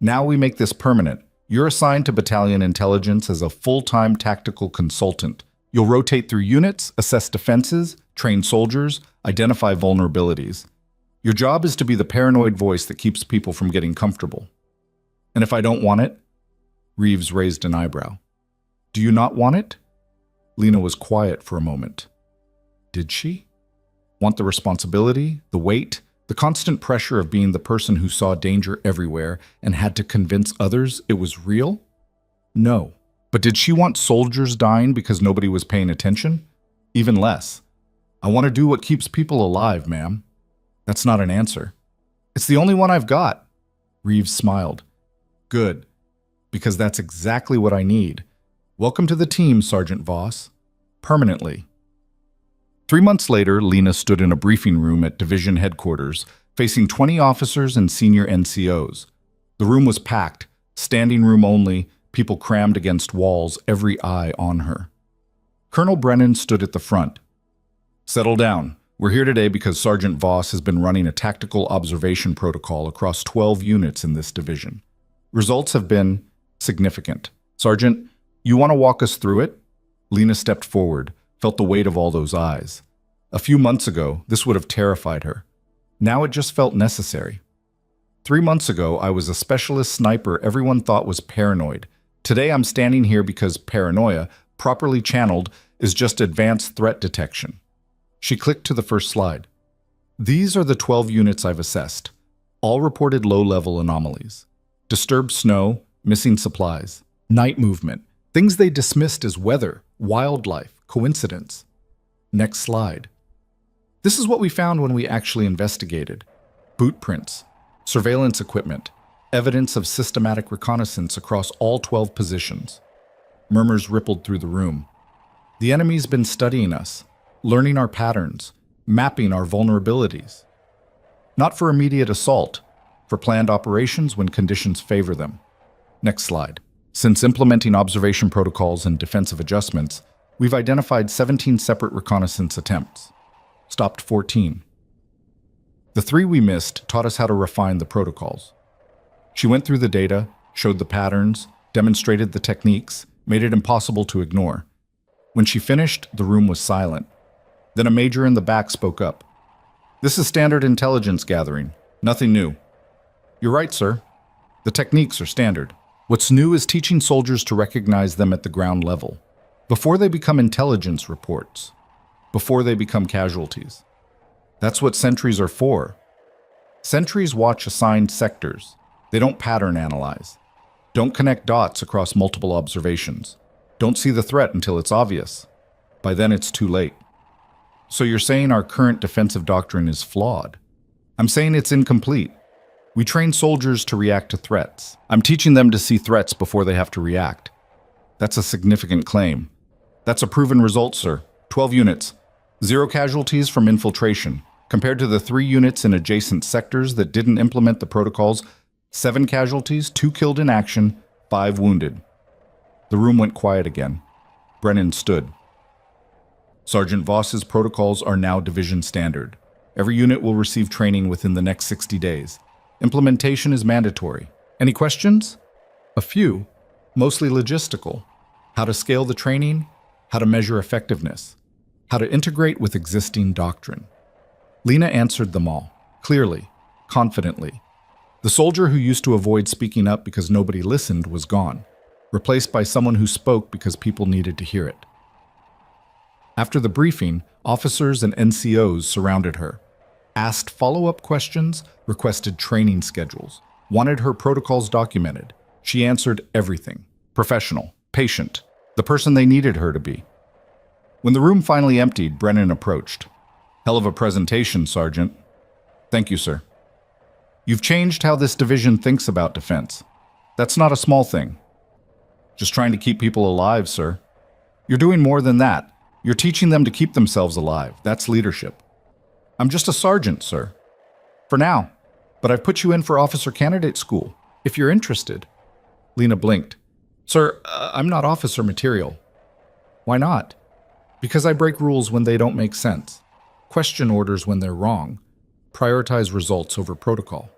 Now we make this permanent. You're assigned to battalion intelligence as a full-time tactical consultant. You'll rotate through units, assess defenses, train soldiers, identify vulnerabilities. Your job is to be the paranoid voice that keeps people from getting comfortable. And if I don't want it? Reeves raised an eyebrow. Do you not want it? Lena was quiet for a moment. Did she? Want the responsibility, the weight, the constant pressure of being the person who saw danger everywhere and had to convince others it was real? No. But did she want soldiers dying because nobody was paying attention? Even less. I want to do what keeps people alive, ma'am. That's not an answer. It's the only one I've got. Reeves smiled. Good. Because that's exactly what I need. Welcome to the team, Sergeant Voss. Permanently. 3 months later, Lena stood in a briefing room at division headquarters, facing 20 officers and senior NCOs. The room was packed, standing room only, people crammed against walls, every eye on her. Colonel Brennan stood at the front. Settle down. We're here today because Sergeant Voss has been running a tactical observation protocol across 12 units in this division. Results have been significant. Sergeant, you want to walk us through it? Lena stepped forward, felt the weight of all those eyes. A few months ago, this would have terrified her. Now it just felt necessary. 3 months ago, I was a specialist sniper everyone thought was paranoid. Today I'm standing here because paranoia, properly channeled, is just advanced threat detection. She clicked to the first slide. These are the 12 units I've assessed. All reported low-level anomalies. Disturbed snow, missing supplies, night movement, things they dismissed as weather, wildlife, coincidence. Next slide. This is what we found when we actually investigated. Boot prints, surveillance equipment, evidence of systematic reconnaissance across all 12 positions. Murmurs rippled through the room. The enemy's been studying us, learning our patterns, mapping our vulnerabilities. Not for immediate assault, for planned operations when conditions favor them. Next slide. Since implementing observation protocols and defensive adjustments, we've identified 17 separate reconnaissance attempts. Stopped 14. The 3 we missed taught us how to refine the protocols. She went through the data, showed the patterns, demonstrated the techniques, made it impossible to ignore. When she finished, the room was silent. Then a major in the back spoke up. This is standard intelligence gathering. Nothing new. You're right, sir. The techniques are standard. What's new is teaching soldiers to recognize them at the ground level, before they become intelligence reports, before they become casualties. That's what sentries are for. Sentries watch assigned sectors. They don't pattern analyze. Don't connect dots across multiple observations. Don't see the threat until it's obvious. By then it's too late. So you're saying our current defensive doctrine is flawed? I'm saying it's incomplete. We train soldiers to react to threats. I'm teaching them to see threats before they have to react. That's a significant claim. That's a proven result, sir. 12 units. 0 casualties from infiltration. Compared to the 3 units in adjacent sectors that didn't implement the protocols, 7 casualties, 2 killed in action, 5 wounded. The room went quiet again. Brennan stood. Sergeant Voss's protocols are now division standard. Every unit will receive training within the next 60 days. Implementation is mandatory. Any questions? A few, mostly logistical. How to scale the training, how to measure effectiveness, how to integrate with existing doctrine. Lena answered them all, clearly, confidently. The soldier who used to avoid speaking up because nobody listened was gone, replaced by someone who spoke because people needed to hear it. After the briefing, officers and NCOs surrounded her, asked follow-up questions, requested training schedules, wanted her protocols documented. She answered everything. Professional, patient, the person they needed her to be. When the room finally emptied, Brennan approached. Hell of a presentation, Sergeant. Thank you, sir. You've changed how this division thinks about defense. That's not a small thing. Just trying to keep people alive, sir. You're doing more than that. You're teaching them to keep themselves alive. That's leadership. I'm just a sergeant, sir. For now. But I've put you in for officer candidate school, if you're interested. Lena blinked. Sir, I'm not officer material. Why not? Because I break rules when they don't make sense. Question orders when they're wrong. Prioritize results over protocol.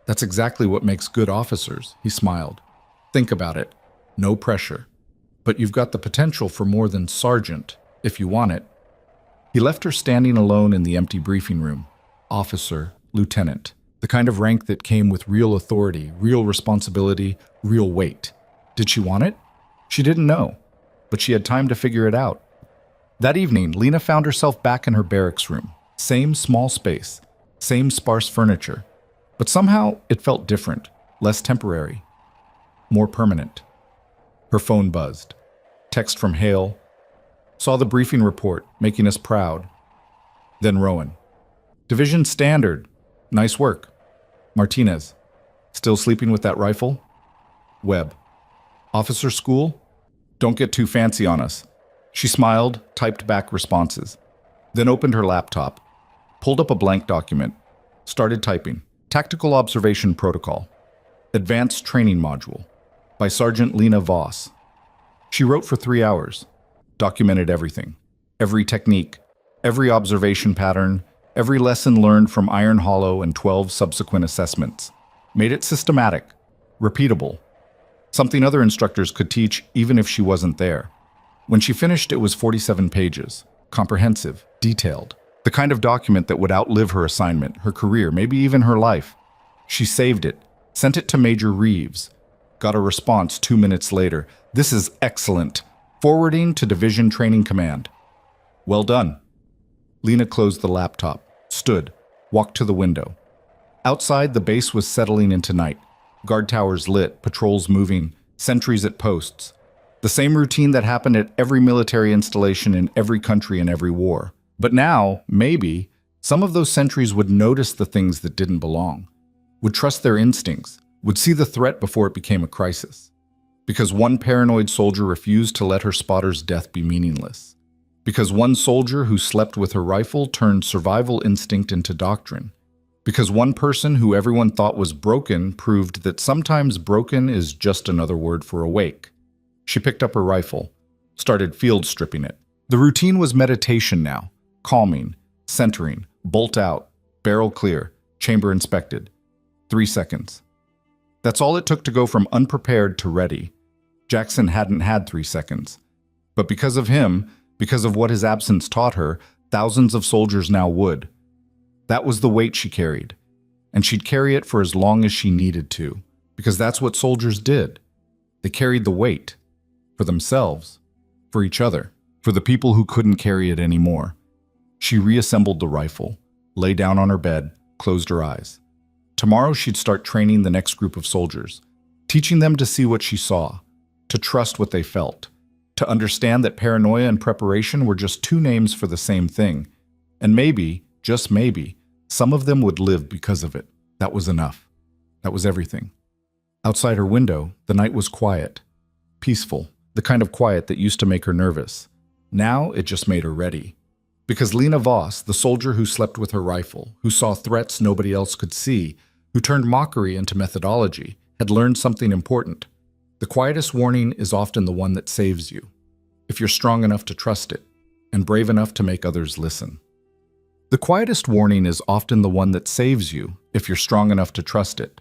That's exactly what makes good officers, he smiled. Think about it. No pressure. But you've got the potential for more than sergeant, if you want it. He left her standing alone in the empty briefing room. Officer, lieutenant. The kind of rank that came with real authority, real responsibility, real weight. Did she want it? She didn't know, but she had time to figure it out. That evening, Lena found herself back in her barracks room. Same small space, same sparse furniture. But somehow it felt different, less temporary, more permanent. Her phone buzzed. Text from Hale. Saw the briefing report, making us proud. Then Rowan. Division standard. Nice work. Martinez. Still sleeping with that rifle? Webb. Officer school? Don't get too fancy on us. She smiled, typed back responses. Then opened her laptop. Pulled up a blank document. Started typing. Tactical Observation Protocol. Advanced Training Module. By Sergeant Lena Voss. She wrote for 3 hours. Documented everything. Every technique. Every observation pattern. Every lesson learned from Iron Hollow and 12 subsequent assessments. Made it systematic. Repeatable. Something other instructors could teach even if she wasn't there. When she finished, it was 47 pages. Comprehensive. Detailed. The kind of document that would outlive her assignment, her career, maybe even her life. She saved it. Sent it to Major Reeves. Got a response 2 minutes later. This is excellent. Forwarding to Division Training Command. Well done. Lena closed the laptop, stood, walked to the window. Outside, the base was settling into night. Guard towers lit, patrols moving, sentries at posts. The same routine that happened at every military installation in every country in every war. But now, maybe, some of those sentries would notice the things that didn't belong, would trust their instincts, would see the threat before it became a crisis. Because one paranoid soldier refused to let her spotter's death be meaningless. Because one soldier who slept with her rifle turned survival instinct into doctrine. Because one person who everyone thought was broken proved that sometimes broken is just another word for awake. She picked up her rifle, started field stripping it. The routine was meditation now, calming, centering, bolt out, barrel clear, chamber inspected. 3 seconds. That's all it took to go from unprepared to ready. Jackson hadn't had 3 seconds. But because of him, because of what his absence taught her, thousands of soldiers now would. That was the weight she carried. And she'd carry it for as long as she needed to, because that's what soldiers did. They carried the weight. For themselves. For each other. For the people who couldn't carry it anymore. She reassembled the rifle, lay down on her bed, closed her eyes. Tomorrow she'd start training the next group of soldiers, teaching them to see what she saw, to trust what they felt, to understand that paranoia and preparation were just two names for the same thing. And maybe, just maybe, some of them would live because of it. That was enough. That was everything. Outside her window, the night was quiet, peaceful, the kind of quiet that used to make her nervous. Now it just made her ready. Because Lena Voss, the soldier who slept with her rifle, who saw threats nobody else could see, who turned mockery into methodology, had learned something important. The quietest warning is often the one that saves you, if you're strong enough to trust it, and brave enough to make others listen. The quietest warning is often the one that saves you, if you're strong enough to trust it,